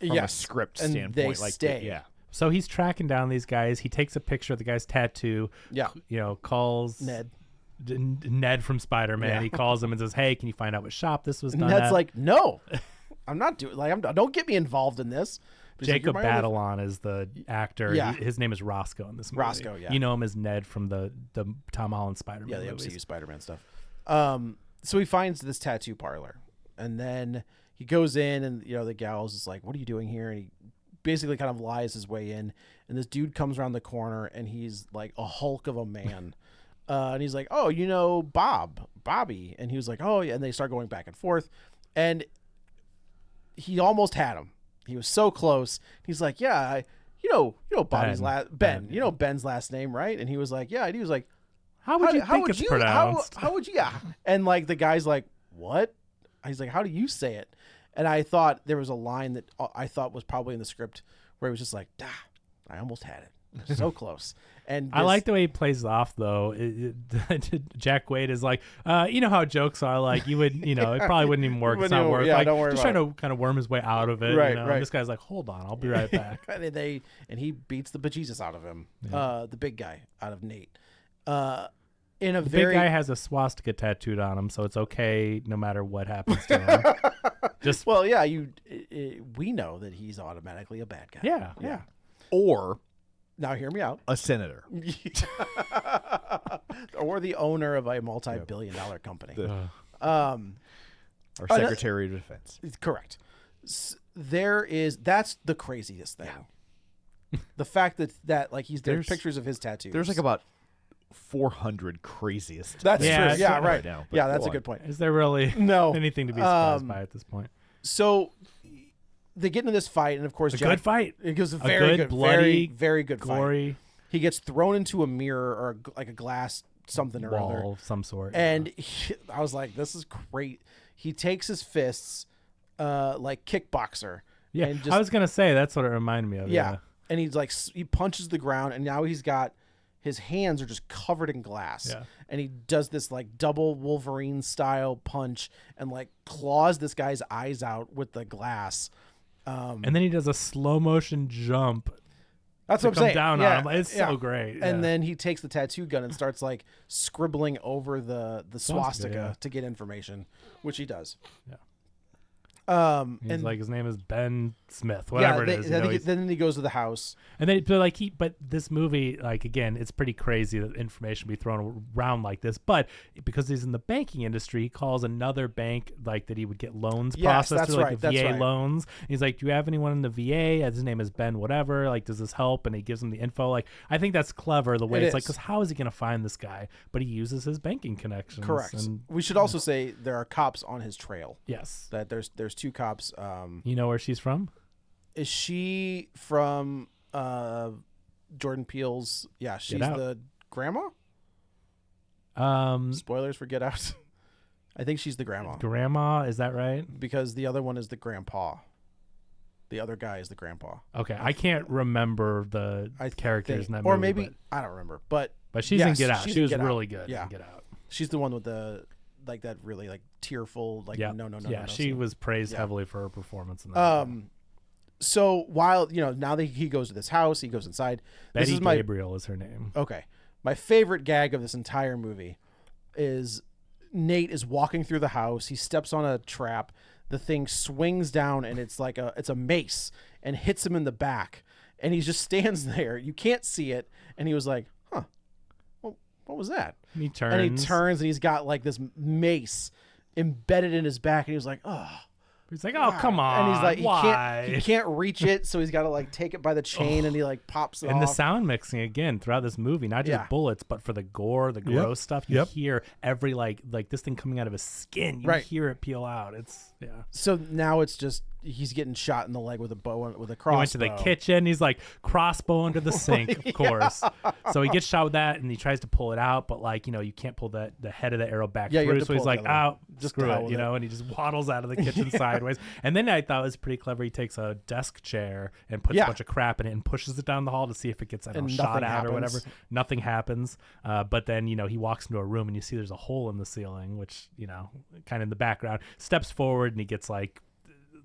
Speaker 2: from a
Speaker 3: Yes,
Speaker 2: script
Speaker 3: and
Speaker 2: standpoint.
Speaker 3: they
Speaker 2: like
Speaker 3: stay.
Speaker 2: Yeah.
Speaker 4: So he's tracking down these guys. He takes a picture of the guy's tattoo.
Speaker 3: Yeah.
Speaker 4: Calls
Speaker 3: Ned.
Speaker 4: Ned from Spider-Man.
Speaker 3: Yeah.
Speaker 4: He calls him and says, "Hey, can you find out what shop this was
Speaker 3: And
Speaker 4: done
Speaker 3: Ned's
Speaker 4: at?"
Speaker 3: like, "No, I'm not doing. Don't get me involved in this." He's like, "You're
Speaker 4: Jacob
Speaker 3: my only-"
Speaker 4: Batalon is the actor.
Speaker 3: Yeah.
Speaker 4: His name is Roscoe in this movie.
Speaker 3: Roscoe, yeah.
Speaker 4: You know him as Ned from the Tom Holland Spider-Man
Speaker 3: Yeah, the
Speaker 4: movies.
Speaker 3: MCU Spider-Man stuff. So he finds this tattoo parlor, and then he goes in, and the gal's is like, "What are you doing here?" And he basically kind of lies his way in, and this dude comes around the corner, and he's like a hulk of a man. And he's like, "Oh, Bobby," and he was like, "Oh yeah," and they start going back and forth, and he almost had him. He was so close. He's like, "Yeah, Bobby's Ben. You know Ben's last name, right?" And he was like, "Yeah." And he was like,
Speaker 4: How would you think it's pronounced?
Speaker 3: How would you? Yeah. And like the guy's like, "What?" He's like, "How do you say it?" And I thought there was a line that I thought was probably in the script where he was just like, I almost had it. So close. And
Speaker 4: I like the way he plays it off, though. Jack Quaid is like, you know how jokes are. Like, you would, it probably wouldn't even work. It's not worth.
Speaker 3: Yeah,
Speaker 4: like,
Speaker 3: don't worry
Speaker 4: just
Speaker 3: about
Speaker 4: trying to kind of worm his way out of it.
Speaker 3: Right,
Speaker 4: And
Speaker 3: right.
Speaker 4: this guy's like, hold on, I'll be right back.
Speaker 3: and he beats the bejesus out of him. The big guy out of Nate. In a
Speaker 4: The
Speaker 3: very
Speaker 4: big guy has a swastika tattooed on him, so it's okay no matter what happens to him. Just
Speaker 3: well, yeah, we know that he's automatically a bad guy.
Speaker 4: yeah.
Speaker 2: Or
Speaker 3: Now hear me out.
Speaker 2: a senator.
Speaker 3: Or the owner of a multi-billion-dollar company.
Speaker 2: Or Secretary of Defense.
Speaker 3: Correct. That's the craziest thing. The fact that like there's
Speaker 2: There's-
Speaker 3: pictures of his tattoos.
Speaker 2: There's like about 400 craziest.
Speaker 3: That's
Speaker 4: Yeah,
Speaker 3: true. Yeah,
Speaker 4: it's-
Speaker 3: right.
Speaker 2: now, but
Speaker 3: Yeah, that's
Speaker 2: go
Speaker 3: a good
Speaker 2: on.
Speaker 3: point.
Speaker 4: Is there really
Speaker 3: No.
Speaker 4: anything to be surprised by at this point?
Speaker 3: So they get into this fight, and of course,
Speaker 4: A good fight.
Speaker 3: It was a
Speaker 4: A
Speaker 3: very
Speaker 4: good,
Speaker 3: good,
Speaker 4: bloody,
Speaker 3: very good fight.
Speaker 4: gory
Speaker 3: He gets thrown into a mirror or like a glass something or other.
Speaker 4: wall of some sort.
Speaker 3: And I was like, this is great. He takes his fists like kickboxer.
Speaker 4: yeah,
Speaker 3: And
Speaker 4: I was gonna say that's what it reminded me of.
Speaker 3: yeah. And he's like, he punches the ground, and now his hands are just covered in glass.
Speaker 4: Yeah.
Speaker 3: And he does this like double Wolverine style punch and like claws this guy's eyes out with the glass.
Speaker 4: And then he does a slow motion jump.
Speaker 3: That's
Speaker 4: to
Speaker 3: what I'm
Speaker 4: come
Speaker 3: saying.
Speaker 4: down
Speaker 3: Yeah,
Speaker 4: on him. It's
Speaker 3: yeah.
Speaker 4: so great.
Speaker 3: And
Speaker 4: yeah.
Speaker 3: then he takes the tattoo gun and starts like scribbling over the swastika
Speaker 4: yeah.
Speaker 3: to get information, which he does.
Speaker 4: Yeah.
Speaker 3: And
Speaker 4: He's like, his name is Ben Smith, whatever it is.
Speaker 3: Then he goes to the house.
Speaker 4: And then, but this movie, like, again, it's pretty crazy that information be thrown around like this. But because he's in the banking industry, he calls another bank like that he would get loans
Speaker 3: Yes,
Speaker 4: processed
Speaker 3: that's
Speaker 4: through like
Speaker 3: right,
Speaker 4: the
Speaker 3: that's
Speaker 4: VA
Speaker 3: right.
Speaker 4: loans. And he's like, "Do you have anyone in the VA?" His name is Ben, whatever. Like, does this help? And he gives him the info. Like, I think that's clever the way
Speaker 3: It
Speaker 4: it's like,
Speaker 3: is.
Speaker 4: because how is he going to find this guy? But he uses his banking connections.
Speaker 3: Correct.
Speaker 4: And,
Speaker 3: We should also say there are cops on his trail.
Speaker 4: yes.
Speaker 3: That there's two cops.
Speaker 4: You know where she's from?
Speaker 3: Is she from Jordan Peele's? Yeah, she's
Speaker 4: Out.
Speaker 3: the grandma. Spoilers for Get Out. I think she's the grandma
Speaker 4: Grandma, is that right?
Speaker 3: because the other one is the grandpa. The other guy is the grandpa.
Speaker 4: Okay, I can't remember the characters in that movie.
Speaker 3: or maybe I don't remember, but
Speaker 4: But she's in
Speaker 3: yes,
Speaker 4: Get Out.
Speaker 3: she's
Speaker 4: She
Speaker 3: in
Speaker 4: was
Speaker 3: Get Out.
Speaker 4: really good
Speaker 3: Yeah.
Speaker 4: in Get Out.
Speaker 3: she's the one with the like that really like tearful like
Speaker 4: Yeah.
Speaker 3: no.
Speaker 4: Yeah, she
Speaker 3: scene.
Speaker 4: was praised
Speaker 3: Yeah.
Speaker 4: heavily for her performance in that.
Speaker 3: So while now that he goes to this house, he goes inside.
Speaker 4: Betty
Speaker 3: This is my
Speaker 4: Gabriel is her name.
Speaker 3: okay. My favorite gag of this entire movie is Nate is walking through the house. He steps on a trap. The thing swings down, and it's like it's a mace and hits him in the back. And he just stands there. You can't see it. And he was like, "Huh, well, what was that?"
Speaker 4: And he turns.
Speaker 3: And he turns, and he's got like this mace embedded in his back. And he was like, "Oh."
Speaker 4: He's like, "Oh, come on!"
Speaker 3: And he's like,
Speaker 4: why?
Speaker 3: he can't reach it, so he's got to like take it by the chain, and he like pops it
Speaker 4: And
Speaker 3: off.
Speaker 4: the sound mixing again throughout this movie, not just
Speaker 3: Yeah.
Speaker 4: bullets, but for the gore, the gross stuff. You
Speaker 5: Yep.
Speaker 4: hear every like this thing coming out of his skin. You
Speaker 3: Right.
Speaker 4: hear it peel out. It's
Speaker 3: So now it's just he's getting shot in the leg with a bow with a crossbow.
Speaker 4: He went to the kitchen. He's like, crossbow under the sink, of course. So he gets shot with that, and he tries to pull it out, but like you can't pull the head of the arrow back
Speaker 3: Yeah, you
Speaker 4: through.
Speaker 3: have to
Speaker 4: So he's
Speaker 3: pull it
Speaker 4: like,
Speaker 3: the other way.
Speaker 4: "Oh,
Speaker 3: Just
Speaker 4: screw
Speaker 3: to hell
Speaker 4: it,"
Speaker 3: with it.
Speaker 4: and he just waddles out of the kitchen sideways. And then I thought it was pretty clever. He takes a desk chair and puts
Speaker 3: Yeah.
Speaker 4: a bunch of crap in it and pushes it down the hall to see if it gets
Speaker 3: And
Speaker 4: shot
Speaker 3: nothing
Speaker 4: out or whatever.
Speaker 3: happens.
Speaker 4: Nothing happens. But then he walks into a room and you see there's a hole in the ceiling, which kind of in the background. Steps forward and he gets like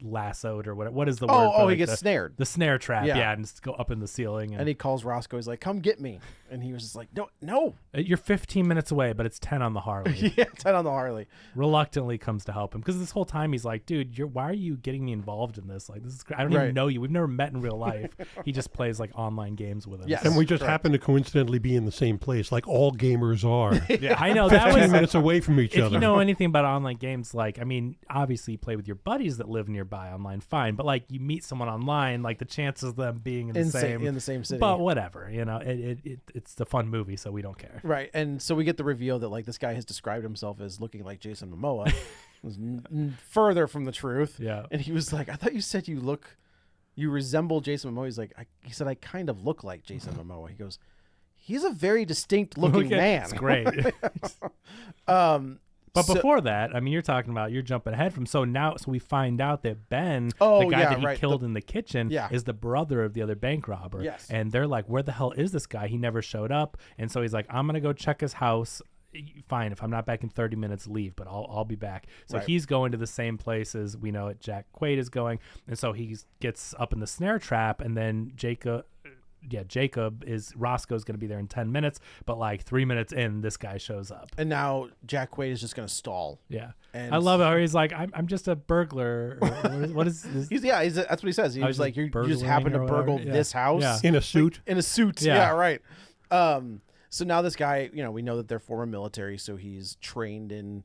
Speaker 4: lassoed or what is the word?
Speaker 3: Oh,
Speaker 4: for,
Speaker 3: he
Speaker 4: like,
Speaker 3: gets snared.
Speaker 4: The snare trap,
Speaker 3: Yeah.
Speaker 4: yeah, and just go up in the ceiling.
Speaker 3: And he calls Roscoe. He's like, "Come get me," and he was just like, "No."
Speaker 4: You're 15 minutes away, but it's 10 on the Harley.
Speaker 3: Yeah, 10 on the Harley.
Speaker 4: Reluctantly comes to help him because this whole time he's like, dude, why are you getting me involved in this? Like, this is I don't even know you. We've never met in real life. He just plays like online games with him.
Speaker 3: Yes.
Speaker 5: And we just happen to coincidentally be in the same place, like all gamers are.
Speaker 4: Yeah, I know that
Speaker 5: 15
Speaker 4: was
Speaker 5: minutes away from each
Speaker 4: if
Speaker 5: other.
Speaker 4: you know anything about online games, like, I mean, obviously you play with your buddies that live nearby online, fine. But like you meet someone online, like the chances of them being in the
Speaker 3: same city.
Speaker 4: But whatever, it's a fun movie, so we don't care.
Speaker 3: Right. And so we get the reveal that like this guy has described himself as looking like Jason Momoa. It was further from the truth.
Speaker 4: Yeah.
Speaker 3: And he was like, "I thought you said you resemble Jason Momoa." He's like, he said, "I kind of look like Jason Momoa." He goes, "He's a very distinct looking man."
Speaker 4: It's great. But before that, I mean, you're jumping ahead from. So we find out that Ben, the guy that he killed in the kitchen, is the brother of the other bank robber.
Speaker 3: Yes.
Speaker 4: And they're like, where the hell is this guy? He never showed up. And so he's like, I'm going to go check his house. Fine, if I'm not back in 30 minutes, leave, but I'll be back. So he's going to the same places we know Jack Quaid is going. And so he gets up in the snare trap, and then Roscoe's going to be there in 10 minutes, but like 3 minutes in, this guy shows up.
Speaker 3: And now Jack Quaid is just going to stall.
Speaker 4: Yeah.
Speaker 3: And
Speaker 4: I love how he's like, I'm just a burglar. Or what is this?
Speaker 3: That's what he says. He was like, you just happened to burgle this house.
Speaker 4: Yeah.
Speaker 5: In a suit.
Speaker 3: In a suit.
Speaker 4: Yeah.
Speaker 3: Yeah, right. So now this guy, we know that they're former military, so he's trained in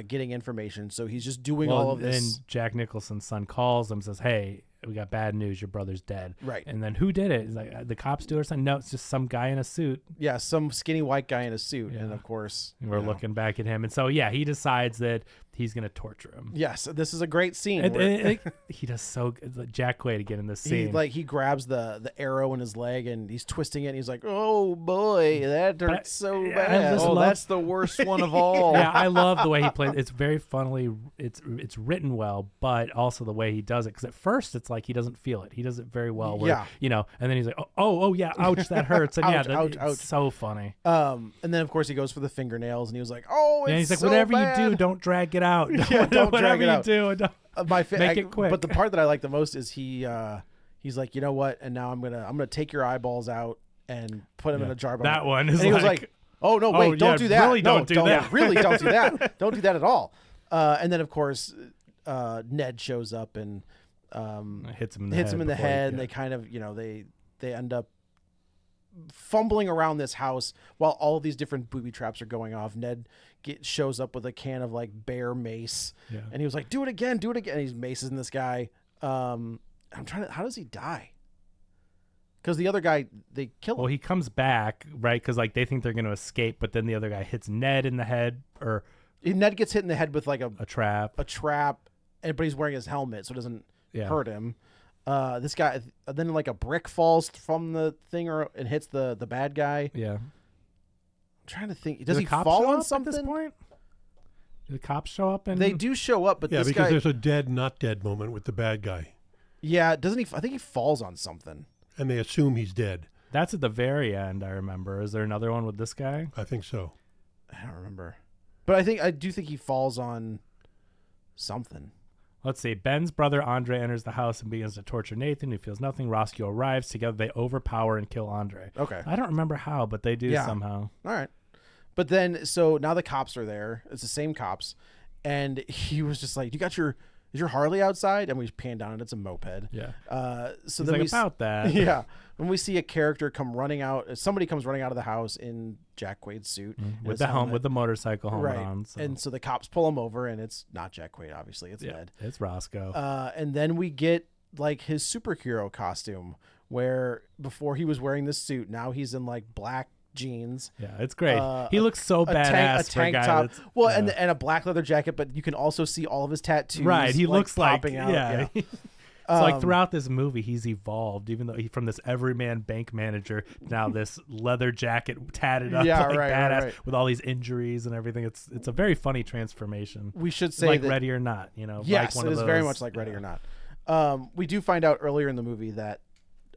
Speaker 3: getting information. So he's just doing all of this.
Speaker 4: And Jack Nicholson's son calls him and says, hey, we got bad news. Your brother's dead.
Speaker 3: Right.
Speaker 4: And then who did it? He's like, the cops do it or something? No, it's just some guy in a suit.
Speaker 3: Yeah, some skinny white guy in a suit.
Speaker 4: Yeah.
Speaker 3: And of course,
Speaker 4: we're looking back at him. And so, he decides that he's going to torture him.
Speaker 3: Yes, this is a great scene.
Speaker 4: And he does so good. Jack Quaid again in this scene.
Speaker 3: He grabs the arrow in his leg and he's twisting it. And he's like, "Oh boy, that hurts so bad."
Speaker 2: That's the worst one of all.
Speaker 4: Yeah, I love the way he plays. It's very funnily. It's written well, but also the way he does it. Because at first it's like he doesn't feel it. He does it very well. Where, and then he's like, oh yeah, ouch, that hurts. And
Speaker 3: ouch.
Speaker 4: So funny.
Speaker 3: And then of course he goes for the fingernails and he was like, "Oh, it's
Speaker 4: he's like,
Speaker 3: so
Speaker 4: whatever
Speaker 3: bad.
Speaker 4: you do, don't drag it out.
Speaker 3: Don't drag it out.
Speaker 4: Do, don't make it quick."
Speaker 3: But the part that I like the most is he's like, "You know what? And now I'm gonna take your eyeballs out and put them in a jar."
Speaker 4: That one is
Speaker 3: and he was like, "Oh no, wait, don't do that.
Speaker 4: Really don't do that.
Speaker 3: Really don't do that. Don't do that at all." And then of course Ned shows up and
Speaker 4: hits him
Speaker 3: in the head, and they kind of they end up fumbling around this house while all of these different booby traps are going off. Ned shows up with a can of like bear mace, and he was like, do it again. And he's macing this guy. I'm trying to. How does he die? Because the other guy, they kill him.
Speaker 4: Well, he comes back, right? Because like they think they're going to escape, but then the other guy hits Ned in the head, or
Speaker 3: Ned gets hit in the head with like a
Speaker 4: trap,
Speaker 3: but he's wearing his helmet, so it doesn't hurt him. This guy, then like a brick falls from the thing and hits the bad guy.
Speaker 4: Yeah.
Speaker 3: I'm trying to think. Does he
Speaker 4: cops
Speaker 3: fall
Speaker 4: show
Speaker 3: on
Speaker 4: up
Speaker 3: something?
Speaker 4: At this point? Do the cops show up? And
Speaker 3: They do show up, but
Speaker 5: Yeah,
Speaker 3: this
Speaker 5: because
Speaker 3: guy,
Speaker 5: there's a dead, not dead moment with the bad guy.
Speaker 3: yeah, doesn't he? I think he falls on something.
Speaker 5: And they assume he's dead.
Speaker 4: That's at the very end, I remember. Is there another one with this guy?
Speaker 5: I think so.
Speaker 3: I don't remember, but I do think he falls on something.
Speaker 4: Let's see. Ben's brother Andre enters the house and begins to torture Nathan, who feels nothing. Roscoe arrives. Together, they overpower and kill Andre.
Speaker 3: Okay.
Speaker 4: I don't remember how, but they do somehow.
Speaker 3: All right. But then, so now the cops are there. It's the same cops. And he was just like, is your Harley outside? And we pan down and it's a moped.
Speaker 4: Yeah.
Speaker 3: So
Speaker 4: He's
Speaker 3: then
Speaker 4: like, about that.
Speaker 3: Yeah. When we see a character somebody comes running out of the house in Jack Quaid's suit.
Speaker 4: With the helmet, with the motorcycle helmet on. So.
Speaker 3: And so the cops pull him over and it's not Jack Quaid, obviously. It's Ned.
Speaker 4: It's Roscoe.
Speaker 3: And then we get like his superhero costume where before he was wearing this suit, now he's in like black jeans.
Speaker 4: Yeah, it's great. He looks so badass.
Speaker 3: A tank top. Well, and a black leather jacket, but you can also see all of his tattoos.
Speaker 4: Right, he looks
Speaker 3: popping
Speaker 4: like
Speaker 3: out.
Speaker 4: Yeah. So like throughout this movie, he's evolved, even though from this everyman bank manager now this leather jacket tatted up, badass with all these injuries and everything. It's a very funny transformation.
Speaker 3: We should say
Speaker 4: like
Speaker 3: that,
Speaker 4: Ready or Not,
Speaker 3: Yes,
Speaker 4: like
Speaker 3: it is very much like Ready or Not. We do find out earlier in the movie that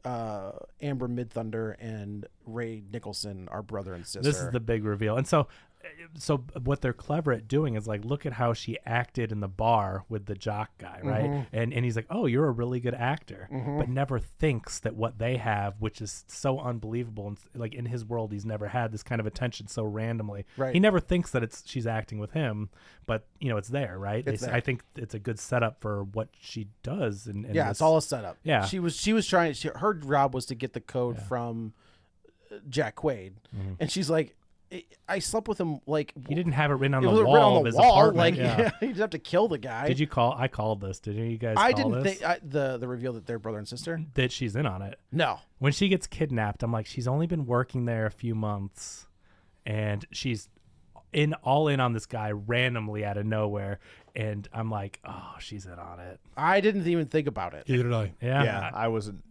Speaker 3: Amber Midthunder and Ray Nicholson are brother and sister.
Speaker 4: This is the big reveal, and so so what they're clever at doing is like, look at how she acted in the bar with the jock guy, right? And he's like, oh, you're a really good actor, but never thinks that what they have, which is so unbelievable, and like in his world, he's never had this kind of attention so randomly.
Speaker 3: Right.
Speaker 4: He never thinks that she's acting with him, but it's there, right?
Speaker 3: There.
Speaker 4: I think it's a good setup for what she does. And
Speaker 3: it's all a setup.
Speaker 4: Yeah.
Speaker 3: She was trying. Her job was to get the code from Jack Quaid, and she's like, I slept with him like
Speaker 4: he didn't have it written on the
Speaker 3: written
Speaker 4: wall
Speaker 3: on
Speaker 4: of
Speaker 3: the
Speaker 4: his
Speaker 3: wall.
Speaker 4: apartment.
Speaker 3: Like
Speaker 4: Yeah.
Speaker 3: you didn't have to kill the guy.
Speaker 4: Did you call? I called this. Did you guys?
Speaker 3: I
Speaker 4: call
Speaker 3: didn't
Speaker 4: this?
Speaker 3: think the reveal that they're brother and sister.
Speaker 4: That she's in on it.
Speaker 3: No.
Speaker 4: When she gets kidnapped, I'm like, she's only been working there a few months, and she's all in on this guy randomly out of nowhere, and I'm like, oh, she's in on it.
Speaker 3: I didn't even think about it.
Speaker 5: Neither did I.
Speaker 4: Yeah.
Speaker 2: I wasn't.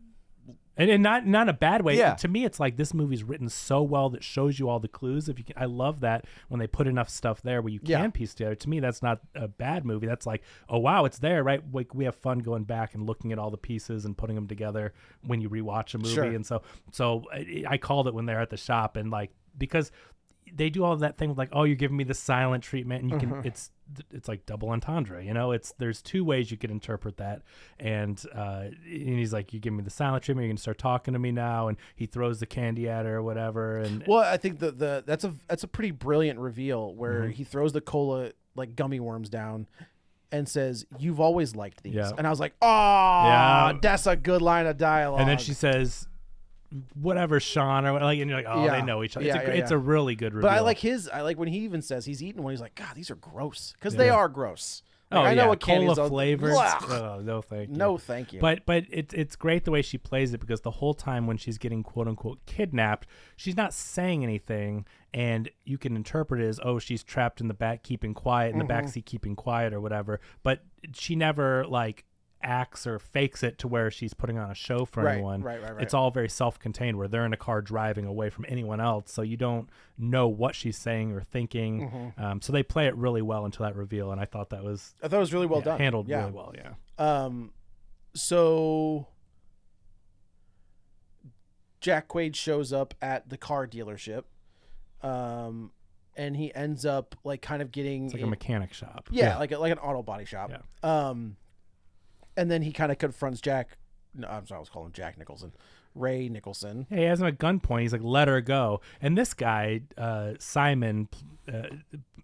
Speaker 4: And not in a bad way.
Speaker 2: Yeah.
Speaker 4: To me, it's like this movie's written so well that shows you all the clues. If you can, I love that when they put enough stuff there where you can piece together. To me, that's not a bad movie. That's like, oh wow, it's there, right? Like we have fun going back and looking at all the pieces and putting them together when you rewatch a movie.
Speaker 3: Sure.
Speaker 4: And so I called it when they're at the shop, and like because they do all of that thing with like, oh, you're giving me the silent treatment, and you can it's like double entendre, there's two ways you could interpret that, and he's like, you give me the silent treatment, you're gonna start talking to me now, and he throws the candy at her or whatever. And
Speaker 3: well, I think that's a pretty brilliant reveal where he throws the cola like gummy worms down and says, you've always liked these.
Speaker 4: Yeah.
Speaker 3: And I was like, oh, that's a good line of dialogue.
Speaker 4: And then she says, whatever, Sean, or like, and you're like, oh, they know each other. It's a really good reveal.
Speaker 3: But I like when he even says he's eating one. He's like, God, these are gross, because they are gross. Like,
Speaker 4: Oh,
Speaker 3: I know what
Speaker 4: cola
Speaker 3: candy's
Speaker 4: flavored.
Speaker 3: Ugh.
Speaker 4: Oh, no, thank you.
Speaker 3: No, thank you.
Speaker 4: But it's great the way she plays it, because the whole time when she's getting quote unquote kidnapped, she's not saying anything, and you can interpret it as, oh, she's trapped in the back, keeping quiet, in the backseat, keeping quiet or whatever. But she never like acts or fakes it to where she's putting on a show for anyone.
Speaker 3: Right.
Speaker 4: It's all very self-contained, where they're in a car driving away from anyone else, so you don't know what she's saying or thinking. So they play it really well until that reveal, and I thought it was
Speaker 3: really well done.
Speaker 4: handled really well.
Speaker 3: So Jack Quaid shows up at the car dealership, and he ends up like kind of getting
Speaker 4: It's like a mechanic shop.
Speaker 3: like an auto body shop.
Speaker 4: Yeah.
Speaker 3: And then he kind of confronts Jack. No, I'm sorry, I was calling him Jack Nicholson. Ray Nicholson.
Speaker 4: Yeah, he has him at gunpoint. He's like, let her go. And this guy, Simon,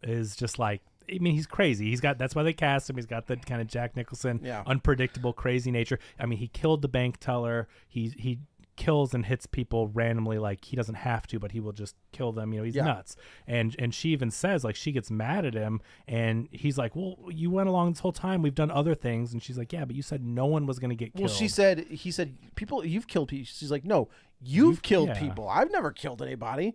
Speaker 4: is just like, I mean, he's crazy. That's why they cast him. He's got the kind of Jack Nicholson, unpredictable, crazy nature. I mean, he killed the bank teller. He kills and hits people randomly, like he doesn't have to, but he will just kill them. He's nuts. And she even says, like, she gets mad at him, and he's like, well, you went along this whole time, we've done other things. And she's like, yeah, but you said no one was going to get killed.
Speaker 3: Well, he said, people, you've killed people. She's like, no, you've killed people. I've never killed anybody.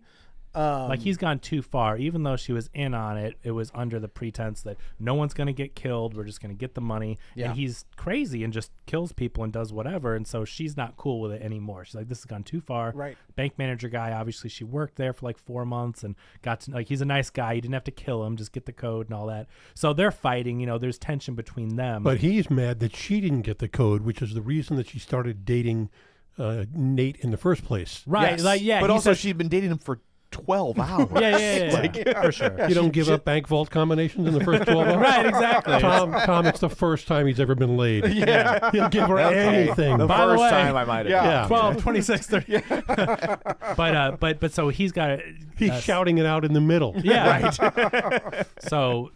Speaker 4: Like, he's gone too far. Even though she was in on it, it was under the pretense that no one's going to get killed. We're just going to get the money. And he's crazy and just kills people and does whatever. And so she's not cool with it anymore. She's like, this has gone too far.
Speaker 3: Right.
Speaker 4: Bank manager guy, obviously she worked there for like 4 months and got to, like, he's a nice guy. You didn't have to kill him, just get the code and all that. So they're fighting, there's tension between them.
Speaker 5: But he's mad that she didn't get the code, which is the reason that she started dating Nate in the first place.
Speaker 4: Right.
Speaker 2: Yes. But also she'd been dating him for 12 hours.
Speaker 4: Yeah. For sure.
Speaker 5: You don't give up bank vault combinations in the first 12 hours?
Speaker 4: Right, exactly.
Speaker 5: Tom, it's the first time he's ever been laid. Yeah. He'll give her anything.
Speaker 2: The
Speaker 4: By the
Speaker 2: first
Speaker 4: way,
Speaker 2: time I might have.
Speaker 4: 12, 26, 30. But so he's got
Speaker 5: He's shouting it out in the middle.
Speaker 4: Yeah. Right. So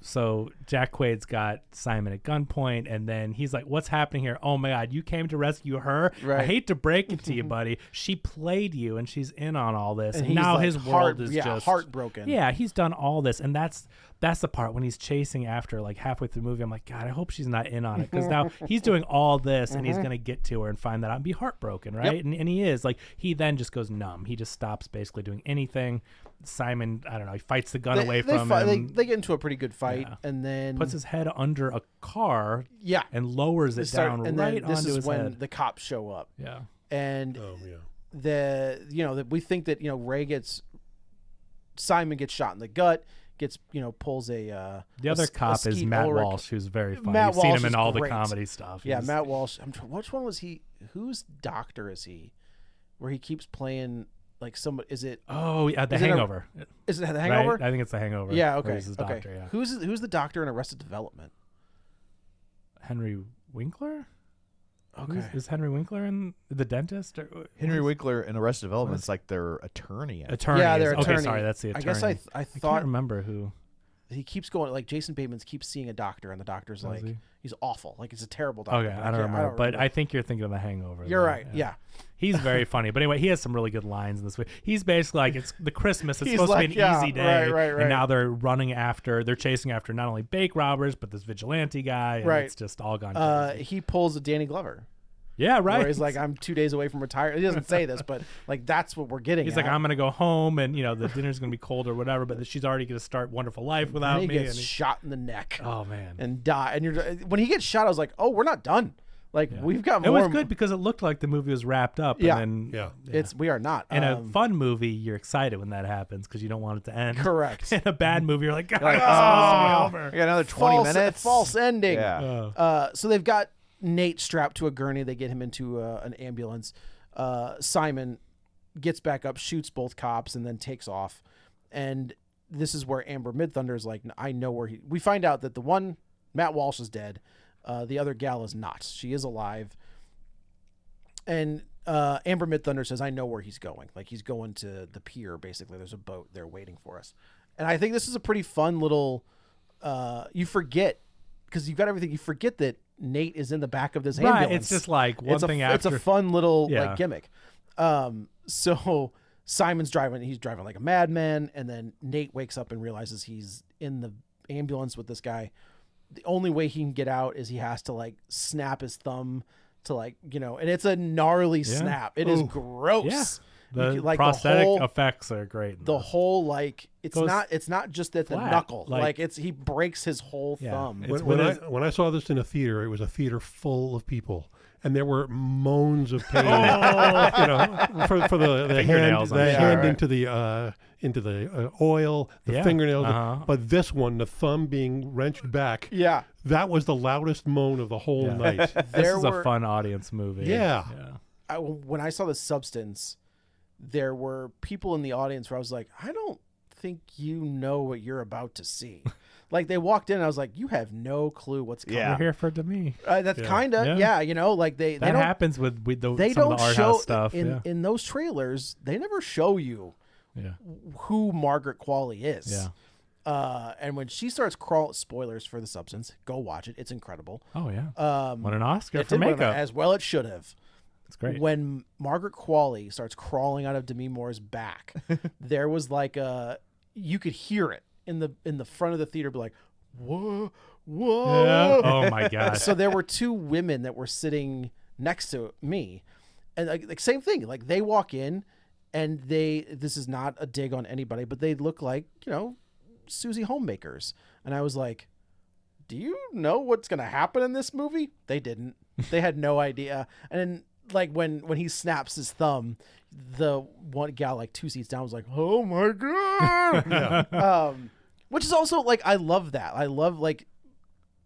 Speaker 4: Jack Quaid's got Simon at gunpoint, and then he's like, what's happening here? Oh my God, you came to rescue her?
Speaker 3: Right.
Speaker 4: I hate to break it to you, buddy. She played you, and she's in on all this. And
Speaker 3: he's
Speaker 4: now
Speaker 3: like
Speaker 4: his world is just
Speaker 3: heartbroken.
Speaker 4: Yeah, he's done all this, and that's the part when he's chasing after, like halfway through the movie. I'm like, God, I hope she's not in on it, because now he's doing all this, and he's gonna get to her and find that out and be heartbroken, right?
Speaker 3: Yep.
Speaker 4: And he is. Like, he then just goes numb. He just stops basically doing anything. Simon, I don't know, he fights the gun away from him.
Speaker 3: They get into a pretty good fight, and then
Speaker 4: puts his head under a car,
Speaker 3: and
Speaker 4: lowers it down
Speaker 3: and
Speaker 4: right
Speaker 3: then this
Speaker 4: onto
Speaker 3: is
Speaker 4: his
Speaker 3: when
Speaker 4: head.
Speaker 3: the cops show up.
Speaker 4: Yeah,
Speaker 3: and we think that Simon gets shot in the gut, pulls a
Speaker 4: the other cop is
Speaker 3: Skeet
Speaker 4: Matt
Speaker 3: Ulrich.
Speaker 4: Walsh, who's very funny.
Speaker 3: Matt
Speaker 4: You've seen
Speaker 3: Walsh
Speaker 4: him in
Speaker 3: is
Speaker 4: all
Speaker 3: great.
Speaker 4: the comedy stuff.
Speaker 3: Yeah, Matt Walsh. Which one was he? Whose doctor is he? Where he keeps playing like somebody? Is it?
Speaker 4: Oh yeah, The
Speaker 3: Is it a-
Speaker 4: Hangover.
Speaker 3: Is it The Hangover?
Speaker 4: Right? I think it's The Hangover.
Speaker 3: Yeah.
Speaker 4: where
Speaker 3: Okay.
Speaker 4: he's his
Speaker 3: Okay.
Speaker 4: doctor, yeah.
Speaker 3: Who's the doctor in Arrested Development?
Speaker 4: Henry Winkler?
Speaker 3: Okay.
Speaker 4: Is Henry Winkler in the dentist? Or,
Speaker 2: Henry Winkler in Arrested Development is like their attorney.
Speaker 4: Attorney.
Speaker 3: Yeah, their
Speaker 4: Okay,
Speaker 3: attorney.
Speaker 4: sorry, that's the attorney.
Speaker 3: I guess I
Speaker 4: I
Speaker 3: thought
Speaker 4: can't remember who.
Speaker 3: he keeps going, like Jason Bateman keeps seeing a doctor, and the doctor's
Speaker 4: Was
Speaker 3: like,
Speaker 4: he?
Speaker 3: he's awful. Like, it's a terrible doctor.
Speaker 4: Okay,
Speaker 3: but
Speaker 4: I don't
Speaker 3: can't-
Speaker 4: remember. But
Speaker 3: remember.
Speaker 4: I think you're thinking of The Hangover.
Speaker 3: You're
Speaker 4: though,
Speaker 3: right. Yeah.
Speaker 4: He's very funny. But anyway, he has some really good lines in this movie. He's basically like, it's the Christmas. It's
Speaker 3: He's
Speaker 4: supposed
Speaker 3: like,
Speaker 4: to be an
Speaker 3: yeah,
Speaker 4: easy day.
Speaker 3: right.
Speaker 4: And now they're chasing after not only bank robbers, but this vigilante guy. And
Speaker 3: Right.
Speaker 4: It's just all gone crazy.
Speaker 3: He pulls a Danny Glover.
Speaker 4: Yeah, right.
Speaker 3: Where he's like, I'm 2 days away from retirement. He doesn't say this, but like that's what we're getting.
Speaker 4: He's
Speaker 3: at.
Speaker 4: like, I'm gonna go home, and the dinner's gonna be cold or whatever. But she's already gonna start Wonderful Life without
Speaker 3: and he
Speaker 4: me.
Speaker 3: gets
Speaker 4: And
Speaker 3: shot in the neck
Speaker 4: oh man,
Speaker 3: and die. And when he gets shot, I was like, oh, we're not done. Like we've got
Speaker 4: it
Speaker 3: more.
Speaker 4: was good because it looked like the movie was wrapped up.
Speaker 3: Yeah.
Speaker 4: And then,
Speaker 5: Yeah.
Speaker 3: We are not.
Speaker 4: in a fun movie, you're excited when that happens because you don't want it to end.
Speaker 3: correct.
Speaker 4: In a bad movie, you're like, God,
Speaker 2: Like,
Speaker 4: it's supposed to be
Speaker 2: we
Speaker 4: over.
Speaker 2: got another 20 minutes.
Speaker 3: False ending.
Speaker 2: Yeah.
Speaker 3: So they've got Nate strapped to a gurney. They get him into an ambulance. Simon gets back up, shoots both cops, and then takes off. And this is where Amber Midthunder is like, I know where he. We find out that the one, Matt Walsh, is dead. The other gal is not. She is alive. And Amber Midthunder says, I know where he's going. Like, he's going to the pier, basically. There's a boat there waiting for us. And I think this is a pretty fun little. You forget, because you've got everything. You forget that Nate is in the back of this ambulance.
Speaker 4: Right, it's just like one thing
Speaker 3: It's
Speaker 4: after.
Speaker 3: a fun little
Speaker 4: Yeah.
Speaker 3: like gimmick. So Simon's driving. He's driving like a madman, and then Nate wakes up and realizes he's in the ambulance with this guy. The only way he can get out is he has to like snap his thumb to like, and it's a gnarly snap. It is gross.
Speaker 4: Yeah.
Speaker 3: You
Speaker 4: The
Speaker 3: can- like,
Speaker 4: prosthetic
Speaker 3: whole,
Speaker 4: effects are great. in
Speaker 3: the
Speaker 4: this.
Speaker 3: whole like it's
Speaker 4: Goes
Speaker 3: not just at the
Speaker 4: flat,
Speaker 3: knuckle.
Speaker 4: like-
Speaker 3: Like it's he breaks his whole
Speaker 4: Yeah.
Speaker 3: thumb.
Speaker 4: It's
Speaker 5: When I saw this in a theater, it was a theater full of people, and there were moans of pain. For the hand,
Speaker 4: Fingernails, I'm
Speaker 5: the
Speaker 4: sure.
Speaker 5: hand
Speaker 3: Right.
Speaker 5: into the oil, the
Speaker 4: Yeah.
Speaker 5: fingernails.
Speaker 4: Uh-huh.
Speaker 5: But this one, the thumb being wrenched back,
Speaker 3: Yeah.
Speaker 5: that was the loudest moan of the whole
Speaker 4: Yeah.
Speaker 5: night.
Speaker 4: This
Speaker 3: There
Speaker 4: is
Speaker 3: were-
Speaker 4: a fun audience movie.
Speaker 5: Yeah.
Speaker 3: When I saw The Substance, there were people in the audience where I was like, I don't think you know what you're about to see. Like they walked in and I was like, you have no clue what's coming.
Speaker 2: Yeah.
Speaker 4: We're here for it to me.
Speaker 3: That's kind of, like they
Speaker 4: That
Speaker 3: don't,
Speaker 4: happens with
Speaker 3: they
Speaker 4: some of
Speaker 3: don't
Speaker 4: the art
Speaker 3: show
Speaker 4: house stuff.
Speaker 3: in those trailers, they never show you
Speaker 4: Yeah.
Speaker 3: who Margaret Qualley is.
Speaker 4: Yeah.
Speaker 3: And when she starts spoilers for The Substance, go watch it. It's incredible.
Speaker 4: Oh yeah. Won an Oscar
Speaker 3: It
Speaker 4: for
Speaker 3: did win
Speaker 4: makeup.
Speaker 3: as well it should have.
Speaker 4: It's great.
Speaker 3: When Margaret Qualley starts crawling out of Demi Moore's back, there was like you could hear it in the front of the theater, be like, whoa, whoa.
Speaker 4: Yeah. Oh my gosh.
Speaker 3: So there were two women that were sitting next to me, and like same thing. Like they walk in, and this is not a dig on anybody, but they look like Susie Homemakers, and I was like, do you know what's gonna happen in this movie? They didn't. They had no idea. And then, like when he snaps his thumb, the one gal like 2 seats down was like, oh my god. Which is also like, I love that. I love like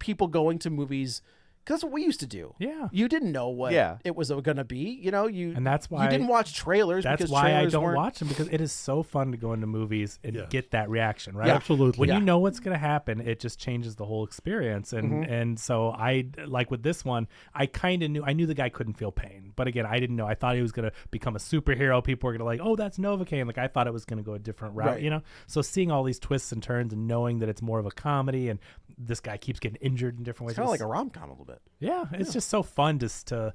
Speaker 3: people going to movies, because that's what we used to do.
Speaker 4: Yeah.
Speaker 3: You didn't know what it was going to be.
Speaker 4: And that's why
Speaker 3: you didn't watch trailers.
Speaker 4: That's
Speaker 3: because
Speaker 4: why I
Speaker 3: trailers
Speaker 4: don't
Speaker 3: weren't-
Speaker 4: watch them, because it is so fun to go into movies and get that reaction, right?
Speaker 3: Yeah.
Speaker 5: Absolutely.
Speaker 4: When
Speaker 3: Yeah.
Speaker 4: you know what's going to happen, it just changes the whole experience. And so I, like with this one, I kind of knew the guy couldn't feel pain. But again, I didn't know. I thought he was going to become a superhero. People were going to like, oh, that's Novocaine. Like I thought it was going to go a different route,
Speaker 3: Right.
Speaker 4: So seeing all these twists and turns and knowing that it's more of a comedy and this guy keeps getting injured in different ways.
Speaker 3: It's kind of like a rom-com a little bit.
Speaker 4: Yeah, it's just so fun just to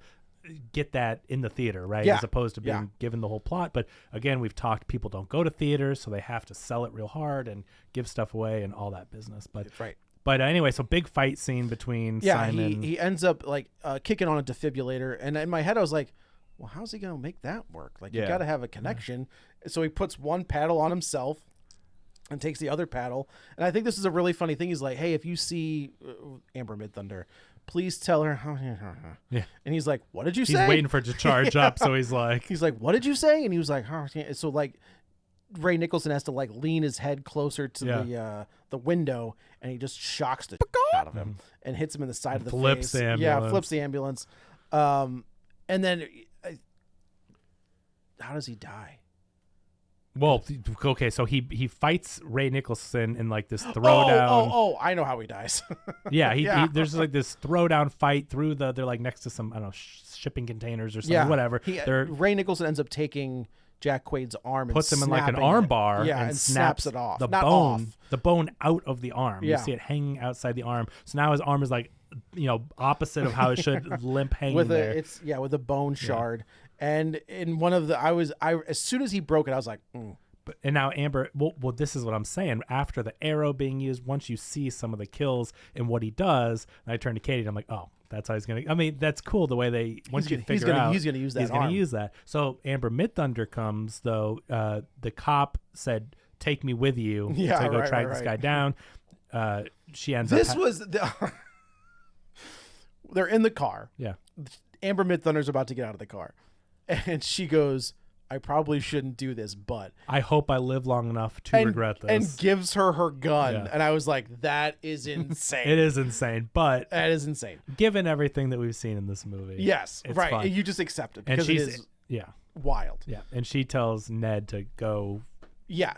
Speaker 4: get that in the theater, right?
Speaker 3: Yeah.
Speaker 4: As opposed to being
Speaker 3: Yeah.
Speaker 4: given the whole plot. But again, we've talked, people don't go to theaters, so they have to sell it real hard and give stuff away and all that business. But
Speaker 3: That's right.
Speaker 4: But anyway, so big fight scene between Simon.
Speaker 3: he ends up like kicking on a defibrillator, and in my head I was like, well, how's he gonna make that work? Like you got to have a connection. So he puts one paddle on himself and takes the other paddle. And I think this is a really funny thing. He's like, hey, if you see Amber Midthunder, please tell her.
Speaker 4: Yeah.
Speaker 3: And he's like, what did you
Speaker 4: He's
Speaker 3: say?
Speaker 4: waiting for it to charge up, so he's like,
Speaker 3: what did you say? And he was like, so like Ray Nicholson has to like lean his head closer to the window, and he just shocks the out of him and hits him in the side of the
Speaker 4: flips
Speaker 3: face.
Speaker 4: the
Speaker 3: Yeah,
Speaker 4: ambulance.
Speaker 3: flips the ambulance. And then how does he die?
Speaker 4: Well, okay, so he fights Ray Nicholson in like this throwdown.
Speaker 3: Oh, I know how he dies.
Speaker 4: Yeah,
Speaker 3: Yeah.
Speaker 4: there's like this throwdown fight through they're like next to some, I don't know, shipping containers or something, whatever.
Speaker 3: Ray Nicholson ends up taking Jack Quaid's arm and
Speaker 4: puts him in like an
Speaker 3: snapping
Speaker 4: arm
Speaker 3: it.
Speaker 4: bar
Speaker 3: and snaps it off.
Speaker 4: the
Speaker 3: Not
Speaker 4: bone
Speaker 3: off.
Speaker 4: the bone out of the arm.
Speaker 3: Yeah.
Speaker 4: You see it hanging outside the arm. So now his arm is like, opposite of how it should, limp hanging
Speaker 3: with
Speaker 4: there.
Speaker 3: with a bone shard. And in one of the as soon as he broke it, I was like,
Speaker 4: And now Amber, well, this is what I'm saying. After the arrow being used, once you see some of the kills and what he does, and I turn to Katie and I'm like, oh, that's how he's gonna. I mean, that's cool the way they once you figure out
Speaker 3: he's gonna use that.
Speaker 4: He's gonna use that. So Amber Midthunder comes though. The cop said, "Take me with you to go track this guy down." She ends up.
Speaker 3: They're in the car.
Speaker 4: Yeah.
Speaker 3: Amber Midthunder's about to get out of the car, and she goes, I probably shouldn't do this, but
Speaker 4: I hope I live long enough to regret this.
Speaker 3: And gives her gun.
Speaker 4: Yeah.
Speaker 3: And I was like, that is insane.
Speaker 4: It is insane, but
Speaker 3: that is insane.
Speaker 4: Given everything that we've seen in this movie.
Speaker 3: Yes,
Speaker 4: it's
Speaker 3: right.
Speaker 4: fun.
Speaker 3: You just accept it
Speaker 4: And
Speaker 3: because it is wild.
Speaker 4: Yeah. And she tells Ned to go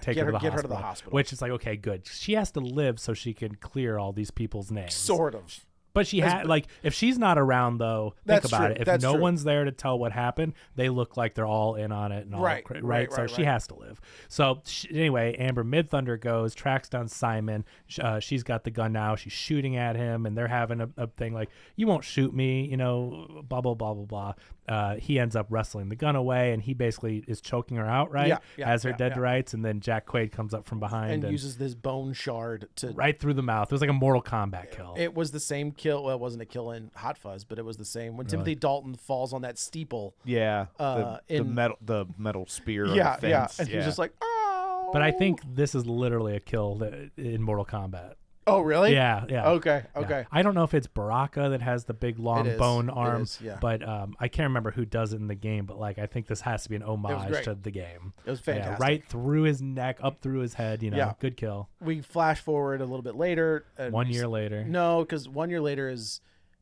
Speaker 4: take her to the hospital. Which is like, okay, good. She has to live so she can clear all these people's names.
Speaker 3: Sort of.
Speaker 4: But she had if she's not around though, think about it. If no one's there to tell what happened, they look like they're all in on it and all right. So she has to live. So anyway, Amber Midthunder tracks down Simon. She's got the gun now. She's shooting at him, and they're having a thing like, "You won't shoot me," blah blah blah blah blah. He ends up wrestling the gun away, and he basically is choking her out, right? As her dead to rights, and then Jack Quaid comes up from behind
Speaker 3: and uses this bone shard to
Speaker 4: right through the mouth. It was like a Mortal Kombat kill.
Speaker 3: It was the same kill. Well, it wasn't a kill in Hot Fuzz, but it was the same when Timothy Dalton falls on that steeple.
Speaker 2: Yeah, the metal spear.
Speaker 3: Yeah,
Speaker 2: on the fence.
Speaker 3: And he's just like, oh.
Speaker 4: But I think this is literally a kill in Mortal Kombat.
Speaker 3: Oh, really?
Speaker 4: Yeah.
Speaker 3: Okay.
Speaker 4: Yeah. I don't know if it's Baraka that has the big long bone arm, but I can't remember who does it in the game. But like, I think this has to be an homage to the game.
Speaker 3: It was fantastic.
Speaker 4: Right through his neck, up through his head. Good kill.
Speaker 3: We flash forward a little bit later.
Speaker 4: 1 year later.
Speaker 3: No, because 1 year later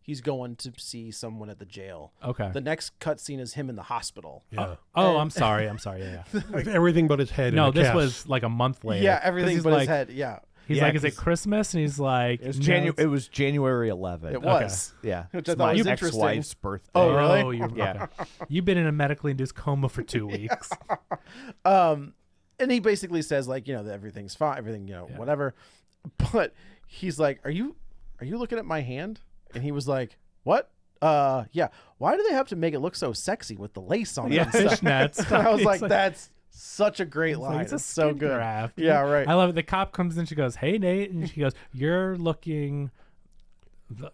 Speaker 3: he's going to see someone at the jail.
Speaker 4: Okay.
Speaker 3: The next cutscene is him in the hospital.
Speaker 5: Yeah.
Speaker 4: I'm sorry. Yeah.
Speaker 5: With everything but his head.
Speaker 4: No,
Speaker 5: in a
Speaker 4: this
Speaker 5: cast.
Speaker 4: was like a month later.
Speaker 3: Yeah, everything but his head. Yeah.
Speaker 4: He's like, is it Christmas? And he's like,
Speaker 2: it was January 11th.
Speaker 3: It was.
Speaker 2: Okay. Yeah.
Speaker 3: Which I
Speaker 2: It's
Speaker 3: thought
Speaker 2: my
Speaker 3: was interesting.
Speaker 2: ex-wife's birthday.
Speaker 3: Oh, really?
Speaker 2: Yeah.
Speaker 4: You've been in a medically induced coma for 2 weeks.
Speaker 3: And he basically says that everything's fine, everything, whatever. But he's like, are you looking at my hand? And he was like, what? Yeah. Why do they have to make it look so sexy with the lace on it?
Speaker 4: Yeah, fishnets.
Speaker 3: And I was like, that's such a great line.
Speaker 4: It's
Speaker 3: so good.
Speaker 4: Graph.
Speaker 3: Yeah, right.
Speaker 4: I love it. The cop comes in. She goes, "Hey, Nate," and she goes, "You're looking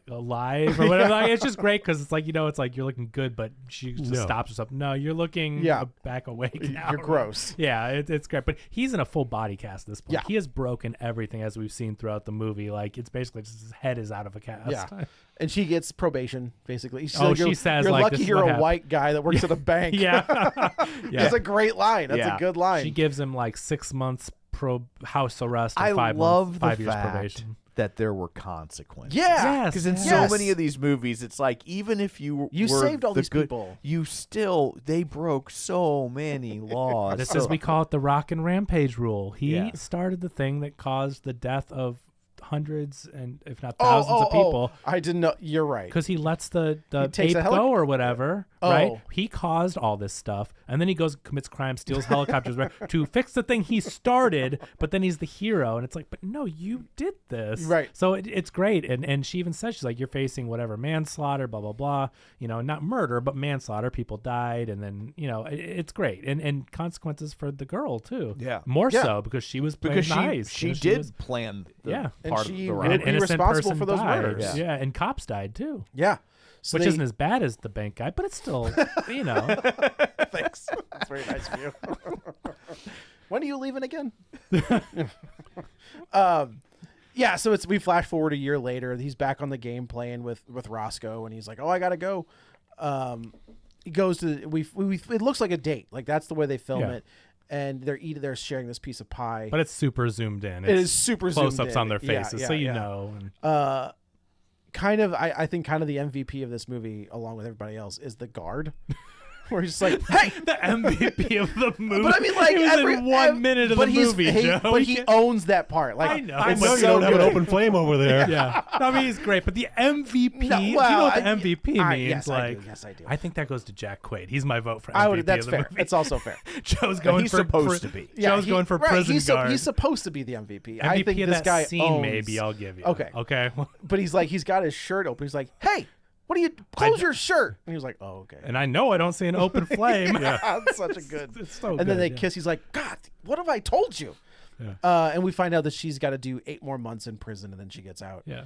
Speaker 4: alive," or whatever. Like, it's just great because it's like it's like you're looking good, but she just stops herself. No, you're looking back awake now.
Speaker 3: You're gross.
Speaker 4: Yeah, it's great. But he's in a full body cast at this point.
Speaker 3: Yeah.
Speaker 4: He has broken everything as we've seen throughout the movie. Like it's basically just his head is out of a cast.
Speaker 3: Yeah. And she gets probation, basically.
Speaker 4: She
Speaker 3: you're
Speaker 4: says, like,
Speaker 3: lucky
Speaker 4: this is
Speaker 3: you're
Speaker 4: what
Speaker 3: a white guy that works at a bank.
Speaker 4: Yeah.
Speaker 3: That's a great line. That's a good line.
Speaker 4: She gives him like 6 months house arrest and
Speaker 2: I
Speaker 4: 5
Speaker 2: love
Speaker 4: months, 5
Speaker 2: the
Speaker 4: years
Speaker 2: fact
Speaker 4: probation.
Speaker 2: that there were consequences.
Speaker 3: Yeah.
Speaker 2: Because in so many of these movies, it's like, even if you were
Speaker 3: saved all these
Speaker 2: good,
Speaker 3: people,
Speaker 2: they broke so many laws.
Speaker 4: This is, we call it the Rock and Rampage rule. He started the thing that caused the death of hundreds and if not thousands of people.
Speaker 3: I didn't know. You're right.
Speaker 4: Because he lets the
Speaker 3: takes
Speaker 4: ape go or whatever,
Speaker 3: Oh.
Speaker 4: right? He caused all this stuff, and then he goes commits crime, steals helicopters right, to fix the thing he started. But then he's the hero, and it's like, but no, you did this,
Speaker 3: right?
Speaker 4: So it's great, and she even says, she's like, you're facing whatever manslaughter, blah blah blah. Not murder, but manslaughter. People died, and then it's great, and consequences for the girl too.
Speaker 2: Yeah,
Speaker 4: more so because she was playing nice.
Speaker 2: She did plan.
Speaker 3: And she
Speaker 2: of
Speaker 3: would be responsible for those murders.
Speaker 4: Yeah, and cops died too.
Speaker 3: Yeah. So
Speaker 4: which isn't as bad as the bank guy, but it's still,
Speaker 3: Thanks. That's very nice of you. When are you leaving again? Yeah, so we flash forward a year later. He's back on the game playing with Roscoe, and he's like, "Oh, I gotta go." He goes to it looks like a date, like that's the way they film it. And they're sharing this piece of pie,
Speaker 4: but it's super zoomed in.
Speaker 3: It is super zoomed in.
Speaker 4: Close-ups on their faces, so you know.
Speaker 3: Kind of, I think kind of the MVP of this movie, along with everybody else, is the guard. where he's just like, "Hey."
Speaker 4: The MVP of the movie.
Speaker 3: But I mean, like,
Speaker 4: he was in 1 minute of the movie, Joe.
Speaker 3: But he owns that part. Like,
Speaker 4: I know.
Speaker 5: I
Speaker 3: it's
Speaker 5: know you
Speaker 3: so
Speaker 5: don't have an
Speaker 3: good.
Speaker 5: open flame over there.
Speaker 4: Yeah, no, I mean he's great, but the MVP.
Speaker 3: No,
Speaker 4: do you know
Speaker 3: well,
Speaker 4: what the MVP means?
Speaker 3: yes, I
Speaker 4: like,
Speaker 3: do. Yes, I do.
Speaker 4: I think that goes to Jack Quaid. He's my vote for MVP.
Speaker 3: I would. That's
Speaker 4: of the
Speaker 3: fair.
Speaker 4: movie.
Speaker 3: That's also fair.
Speaker 4: Joe's going
Speaker 2: he's
Speaker 4: for
Speaker 2: supposed to be.
Speaker 4: Joe's going for prison guard.
Speaker 3: He's supposed to be the MVP.
Speaker 4: MVP
Speaker 3: I think
Speaker 4: of
Speaker 3: this
Speaker 4: that
Speaker 3: guy
Speaker 4: scene,
Speaker 3: owns.
Speaker 4: maybe I'll give you.
Speaker 3: Okay.
Speaker 4: Okay.
Speaker 3: But he's like, he's got his shirt open. He's like, "Hey, what do you close your shirt?" And he was like, "Oh, okay."
Speaker 4: And I know I don't see an open flame.
Speaker 3: That's such a good.
Speaker 4: It's so
Speaker 3: and
Speaker 4: good.
Speaker 3: then they
Speaker 4: yeah.
Speaker 3: kiss. He's like, "God, what have I told you?"
Speaker 4: Yeah.
Speaker 3: And we find out that she's got to do 8 more months in prison, and then she gets out.
Speaker 4: Yeah.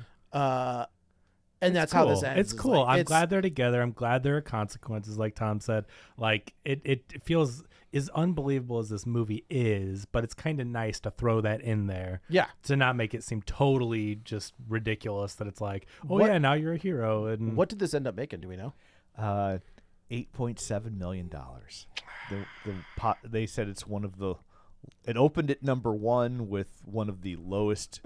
Speaker 3: And that's how this
Speaker 4: Cool.
Speaker 3: ends.
Speaker 4: It's cool.
Speaker 3: Like,
Speaker 4: I'm glad they're together. I'm glad there are consequences, like Tom said. Like it feels as unbelievable as this movie is, but it's kind of nice to throw that in there.
Speaker 3: Yeah.
Speaker 4: To not make it seem totally just ridiculous that it's like, oh
Speaker 3: What-
Speaker 4: yeah, now you're a hero. And
Speaker 3: What did this end up making? Do we know?
Speaker 2: $8.7 million. They said it's one of the. It opened at number 1 with one of the lowest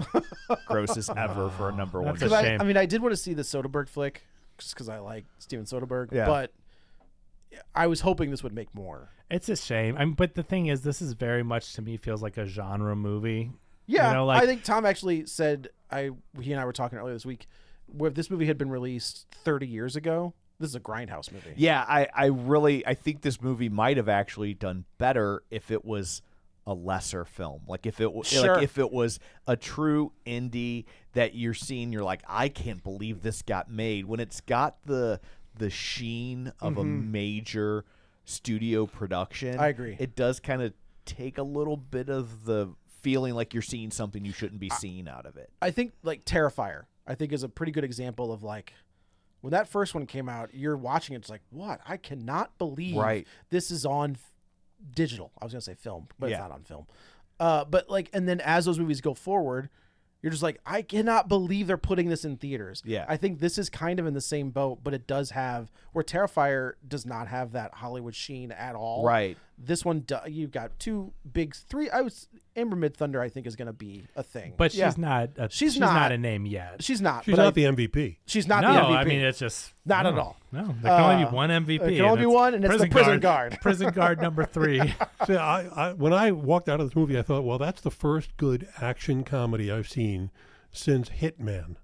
Speaker 2: grosses ever for a number 1.
Speaker 4: That's a
Speaker 3: Because
Speaker 4: shame.
Speaker 3: I mean, I did want to see the Soderbergh flick just because I like Steven Soderbergh.
Speaker 2: Yeah.
Speaker 3: But I was hoping this would make more.
Speaker 4: it's a shame. But the thing is, this is very much to me feels like a genre movie.
Speaker 3: Yeah,
Speaker 4: You know, like-
Speaker 3: I think Tom actually said he and I were talking earlier this week. Where if this movie had been released 30 years ago, this is a grindhouse movie.
Speaker 2: Yeah, I think this movie might have actually done better if it was a lesser film. Like if it
Speaker 3: Sure.
Speaker 2: like if it was a true indie that you're seeing, you're like, I can't believe this got made. When it's got the sheen of a major studio production,
Speaker 3: I agree.
Speaker 2: It does kind of take a little bit of the feeling like you're seeing something you shouldn't be seeing out of it.
Speaker 3: I think like Terrifier, I think is a pretty good example of like when that first one came out, you're watching it, it's like, what? I cannot believe
Speaker 2: Right.
Speaker 3: this is on digital. I was gonna say film, but
Speaker 2: Yeah.
Speaker 3: it's not on film. But like, and then as those movies go forward, you're just like, I cannot believe they're putting this in theaters.
Speaker 2: Yeah.
Speaker 3: I think this is kind of in the same boat, but it does have where Terrifier does not have that Hollywood sheen at all.
Speaker 2: Right.
Speaker 3: This one, you've got 2 big 3. Amber Midthunder, I think, is going to be a thing.
Speaker 4: But
Speaker 3: Yeah.
Speaker 4: she's not.
Speaker 3: She's
Speaker 4: not
Speaker 3: not.
Speaker 4: a name yet.
Speaker 3: She's not.
Speaker 5: She's
Speaker 3: but
Speaker 5: not the MVP.
Speaker 3: She's not
Speaker 4: no,
Speaker 3: the MVP.
Speaker 4: I mean it's just
Speaker 3: Not
Speaker 4: no,
Speaker 3: at all.
Speaker 4: No, there can only be one MVP.
Speaker 3: there can only be one, and it's the prison guard.
Speaker 4: Prison guard number 3.
Speaker 5: See, when I walked out of this movie, I thought, well, that's the first good action comedy I've seen since Hitman.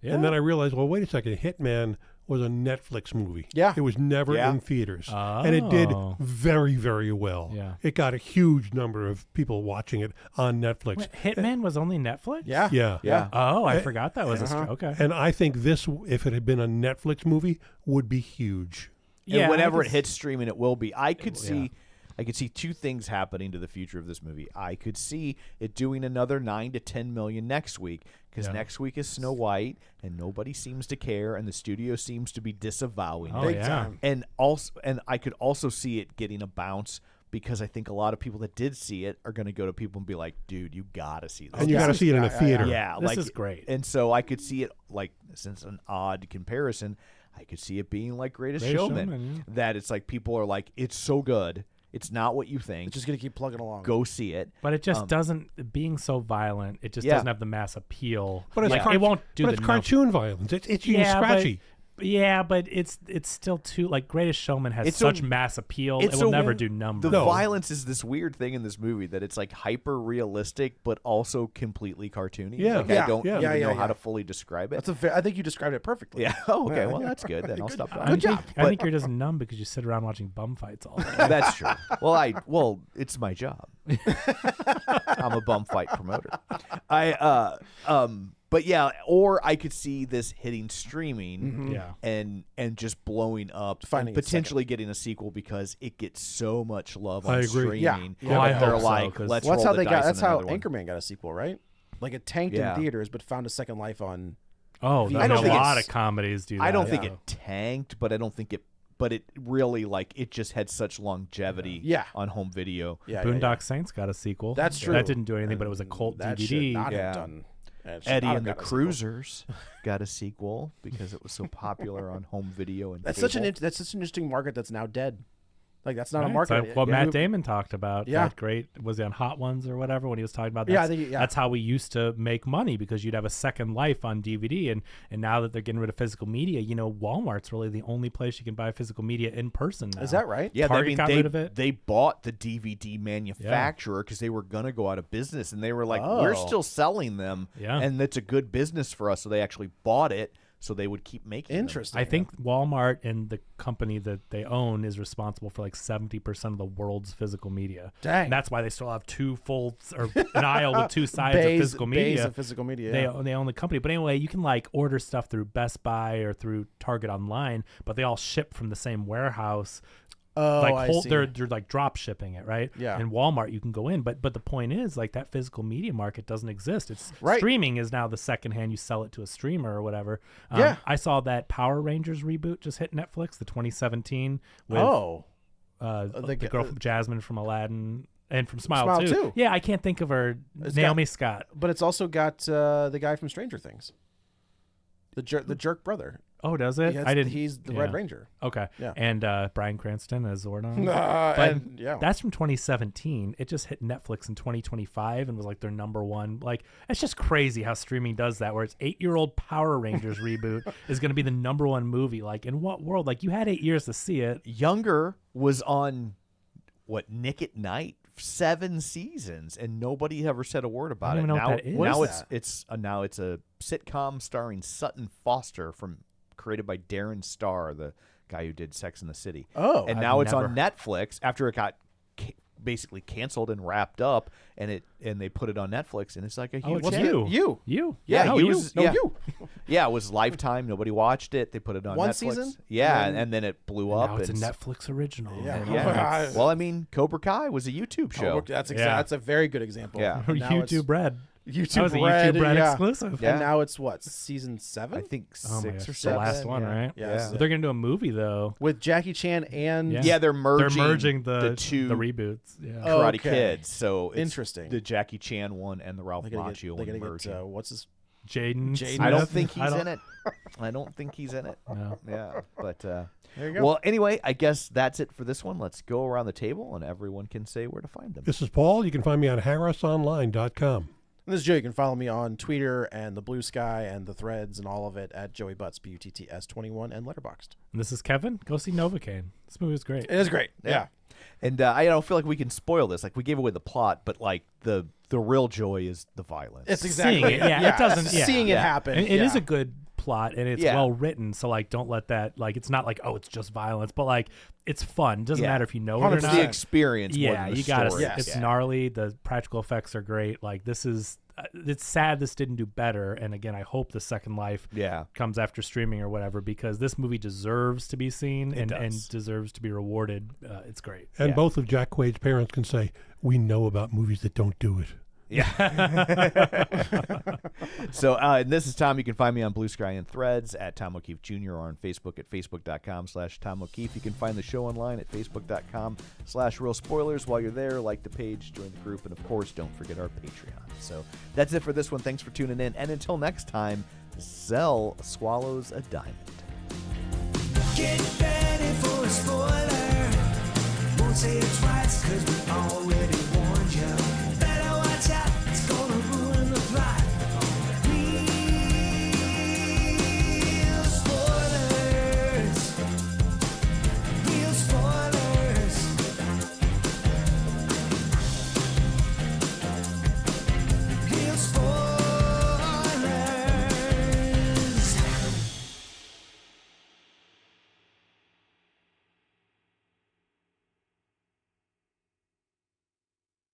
Speaker 4: Yeah.
Speaker 5: And then I realized, well, wait a second, Hitman was a Netflix movie.
Speaker 3: Yeah.
Speaker 5: It was never
Speaker 2: Yeah.
Speaker 5: in theaters. And it did
Speaker 4: Oh.
Speaker 5: very, very well.
Speaker 4: Yeah.
Speaker 5: It got a huge number of people watching it on Netflix.
Speaker 4: Wait, Hitman was only Netflix?
Speaker 3: Yeah.
Speaker 5: Yeah.
Speaker 3: Yeah.
Speaker 4: Oh, I forgot that was okay.
Speaker 5: And I think this, if it had been a Netflix movie, would be huge.
Speaker 2: And
Speaker 4: Yeah,
Speaker 2: whenever
Speaker 4: I
Speaker 2: it
Speaker 4: guess-
Speaker 2: hits streaming, it will be. I could see 2 things happening to the future of this movie. I could see it doing another 9 to 10 million next week because next week is Snow White and nobody seems to care and the studio seems to be disavowing
Speaker 4: Oh,
Speaker 2: it.
Speaker 4: yeah.
Speaker 3: time.
Speaker 2: And I could also see it getting a bounce because I think a lot of people that did see it are going to go to people and be like, "Dude, you got to see this."
Speaker 5: And you got to see it in a theater.
Speaker 2: Yeah,
Speaker 4: This
Speaker 2: like
Speaker 4: is great.
Speaker 2: And so I could see it like, since an odd comparison, I could see it being like Greatest Showman.
Speaker 4: Showman,
Speaker 2: That it's like people are like, it's so good, it's not what you think.
Speaker 3: It's just going to keep plugging along.
Speaker 2: Go see it.
Speaker 4: But it just doesn't, being so violent, it just
Speaker 2: Yeah.
Speaker 4: doesn't have the mass appeal.
Speaker 5: But it's,
Speaker 4: like, it won't do
Speaker 5: but
Speaker 4: the
Speaker 5: it's
Speaker 4: no-
Speaker 5: cartoon violence. It's itchy and scratchy.
Speaker 4: Yeah, but it's still too, like, Greatest Showman has
Speaker 2: It's
Speaker 4: such
Speaker 2: a-
Speaker 4: mass appeal.
Speaker 2: it's
Speaker 4: It will
Speaker 2: a-
Speaker 4: never do numbers.
Speaker 2: The violence is this weird thing in this movie that it's like hyper realistic, but also completely cartoony.
Speaker 5: Yeah.
Speaker 2: Like,
Speaker 3: Yeah.
Speaker 2: I don't
Speaker 5: Yeah.
Speaker 2: even
Speaker 3: Yeah,
Speaker 2: know
Speaker 3: yeah.
Speaker 2: how to fully describe it.
Speaker 3: I think you described it perfectly.
Speaker 2: Yeah. Oh, okay. Well, that's good. Then I'll stop talking.
Speaker 4: I think you're just numb because you sit around watching bum fights all day.
Speaker 2: That's true. Well, it's my job. I'm a bum fight promoter. But yeah, or I could see this hitting streaming
Speaker 4: Yeah.
Speaker 2: and just blowing up,
Speaker 3: Finding
Speaker 2: and
Speaker 3: its second.
Speaker 2: potentially getting a sequel because it gets so much love
Speaker 5: I
Speaker 2: on
Speaker 5: agree.
Speaker 2: streaming.
Speaker 3: Yeah.
Speaker 2: that
Speaker 4: I
Speaker 2: they're
Speaker 4: hope so,
Speaker 2: like,
Speaker 4: 'cause-
Speaker 2: let's
Speaker 3: Well, that's
Speaker 2: roll
Speaker 3: how
Speaker 2: the
Speaker 3: they got.
Speaker 2: dice
Speaker 3: That's
Speaker 2: on
Speaker 3: how
Speaker 2: another one.
Speaker 3: Anchorman got a sequel, right? Like it tanked
Speaker 2: Yeah.
Speaker 3: in theaters, but found a second life on.
Speaker 4: Oh,
Speaker 3: I
Speaker 4: a
Speaker 3: don't think
Speaker 4: lot
Speaker 2: it's-
Speaker 4: of comedies do that.
Speaker 2: I don't think
Speaker 4: yeah.
Speaker 2: it tanked, but I don't think it. But it really it just had such longevity.
Speaker 3: Yeah.
Speaker 2: On home video.
Speaker 3: Yeah,
Speaker 4: Boondock Saints got a sequel.
Speaker 3: That's true.
Speaker 4: That didn't do anything, but it was a cult
Speaker 3: That should
Speaker 4: DVD.
Speaker 3: not
Speaker 2: Yeah.
Speaker 3: have done. it should
Speaker 2: Eddie
Speaker 3: not have
Speaker 2: and the
Speaker 3: gotten a sequel.
Speaker 2: Cruisers got a sequel because it was so popular on home video and
Speaker 3: That's
Speaker 2: cable.
Speaker 3: such an interesting market that's now dead. Like that's not a
Speaker 4: Right,
Speaker 3: market.
Speaker 4: it's like what Matt Damon talked about.
Speaker 3: Yeah.
Speaker 4: That great, was he on Hot Ones or whatever when he was talking about that?
Speaker 3: Yeah, I think, yeah.
Speaker 4: That's how we used to make money, because you'd have a second life on DVD, and now that they're getting rid of physical media, Walmart's really the only place you can buy physical media in person now.
Speaker 3: Is that right?
Speaker 2: Yeah,
Speaker 4: Target got rid of it.
Speaker 2: They bought the DVD manufacturer because they were going to go out of business, and they were like, we're still selling them, and it's a good business for us, so they actually bought it so they would keep making them.
Speaker 3: Interesting.
Speaker 4: I think Walmart and the company that they own is responsible for like 70% of the world's physical media.
Speaker 3: Dang.
Speaker 4: And that's why they still have an aisle with two sides of physical
Speaker 3: Bays
Speaker 4: media.
Speaker 3: of physical media.
Speaker 4: They own the company. But anyway, you can like order stuff through Best Buy or through Target online, but they all ship from the same warehouse.
Speaker 3: Oh,
Speaker 4: like
Speaker 3: I see.
Speaker 4: they're like drop shipping it, right?
Speaker 3: Yeah.
Speaker 4: And Walmart, you can go in, but the point is, like, that physical media market doesn't exist. It's
Speaker 3: Right.
Speaker 4: streaming is now the second hand. You sell it to a streamer or whatever.
Speaker 3: Yeah.
Speaker 4: I saw that Power Rangers reboot just hit Netflix, the 2017 with the girl from Jasmine from Aladdin and from Smile,
Speaker 3: Smile
Speaker 4: 2.
Speaker 3: 2.
Speaker 4: Yeah, I can't think of her. Naomi Scott.
Speaker 3: But it's also got the guy from Stranger Things, the jerk brother.
Speaker 4: Oh, does it? I didn't.
Speaker 3: He's the Red Ranger.
Speaker 4: Okay.
Speaker 3: Yeah.
Speaker 4: And Bryan Cranston as Zordon.
Speaker 3: And, yeah.
Speaker 4: That's from 2017. It just hit Netflix in 2025 and was like their number one. Like, it's just crazy how streaming does that, where it's 8-year-old Power Rangers reboot is going to be the number one movie. Like, in what world? Like, you had 8 years to see it.
Speaker 2: Younger was on Nick at Night, 7 seasons, and nobody ever said a word about
Speaker 4: I
Speaker 2: it.
Speaker 4: don't even know what that is.
Speaker 2: Now it's a sitcom starring Sutton Foster created by Darren Star, the guy who did Sex and the City.
Speaker 3: Oh,
Speaker 2: and
Speaker 4: I've
Speaker 2: now it's
Speaker 4: never-
Speaker 2: on Netflix after it got basically canceled and wrapped up, and they put it on Netflix, and it's like a huge
Speaker 4: it's
Speaker 2: hit.
Speaker 3: You.
Speaker 2: Yeah,
Speaker 3: No,
Speaker 2: you
Speaker 3: you.
Speaker 2: was-
Speaker 3: No,
Speaker 2: yeah.
Speaker 3: you.
Speaker 2: Yeah, it was Lifetime. Nobody watched it. They put it on
Speaker 3: One
Speaker 2: Netflix.
Speaker 3: season?
Speaker 2: Yeah,
Speaker 3: And then-
Speaker 2: and then it blew
Speaker 4: And
Speaker 2: up.
Speaker 4: now it's a
Speaker 2: and
Speaker 4: Netflix original.
Speaker 3: Yeah.
Speaker 2: and yeah. Well, I mean, Cobra Kai was a YouTube show.
Speaker 3: That's a very good example.
Speaker 2: Yeah.
Speaker 3: And now it's
Speaker 4: YouTube Red.
Speaker 3: YouTube
Speaker 4: That was a
Speaker 3: Red,
Speaker 4: YouTube Red
Speaker 3: yeah.
Speaker 4: exclusive.
Speaker 2: Yeah.
Speaker 3: And now it's what, season 7?
Speaker 2: I think
Speaker 4: Oh my
Speaker 2: 6
Speaker 4: gosh,
Speaker 2: or
Speaker 4: the
Speaker 2: 7.
Speaker 4: last one,
Speaker 3: yeah.
Speaker 4: right?
Speaker 3: Yeah.
Speaker 4: But they're going to do a movie, though.
Speaker 3: With Jackie Chan and
Speaker 4: Yeah.
Speaker 2: They're merging.
Speaker 4: They're merging the
Speaker 2: two
Speaker 4: reboots. Yeah.
Speaker 3: Oh,
Speaker 2: Karate
Speaker 3: okay.
Speaker 2: Kids. So it's
Speaker 3: Interesting.
Speaker 2: the Jackie Chan one and the Ralph
Speaker 3: They gotta
Speaker 2: Macchio
Speaker 3: get,
Speaker 2: one
Speaker 3: they gotta
Speaker 2: merging.
Speaker 3: get what's his?
Speaker 4: Jaden.
Speaker 3: Jaden
Speaker 2: I don't
Speaker 4: Smith?
Speaker 2: think he's
Speaker 4: I don't-
Speaker 2: in it. I don't think he's in it.
Speaker 4: No.
Speaker 2: Yeah, but
Speaker 3: There you go.
Speaker 2: well, anyway, I guess that's it for this one. Let's go around the table, and everyone can say where to find them.
Speaker 5: This is Paul. You can find me on harrisonline.com.
Speaker 3: And this is Joe. You can follow me on Twitter and the Blue Sky and the Threads and all of it at Joey Butts, BUTTS21, and Letterboxd.
Speaker 4: And this is Kevin. Go see Novocaine. This movie was great.
Speaker 3: It is great. Yeah.
Speaker 2: And I don't feel like we can spoil this. Like, we gave away the plot, but like the real joy is the violence.
Speaker 3: It's exactly
Speaker 4: Seeing it, yeah, it doesn't- yeah.
Speaker 3: Seeing it
Speaker 2: Yeah.
Speaker 3: happen.
Speaker 4: And it is
Speaker 3: yeah.
Speaker 4: a good plot, and it's
Speaker 2: Yeah.
Speaker 4: well written. So like, don't let that like. It's not like, oh, it's just violence, but like, it's fun. Doesn't
Speaker 2: Yeah.
Speaker 4: matter if you know it or
Speaker 2: It's
Speaker 4: not.
Speaker 2: the experience. more
Speaker 4: Yeah,
Speaker 2: than the
Speaker 4: you got
Speaker 2: story.
Speaker 4: it. It's
Speaker 2: Yeah.
Speaker 4: gnarly. The practical effects are great. Like, this is. It's sad this didn't do better. And again, I hope the second life
Speaker 2: Yeah.
Speaker 4: comes after streaming or whatever, because this movie deserves to be seen and
Speaker 2: does.
Speaker 4: deserves to be rewarded. It's great.
Speaker 5: And
Speaker 2: Yeah.
Speaker 5: both of Jack Quaid's parents can say, we know about movies that don't do it.
Speaker 2: So, and this is Tom. You can find me on Blue Sky and Threads at Tom O'Keefe Jr. or on Facebook at facebook.com/Tom O'Keefe. You can find the show online at facebook.com/Real Spoilers. While you're there, like the page, join the group, and of course, don't forget our Patreon. So that's it for this one. Thanks for tuning in. And until next time, Zell swallows a diamond.
Speaker 1: Get ready for a spoiler. Won't say it twice.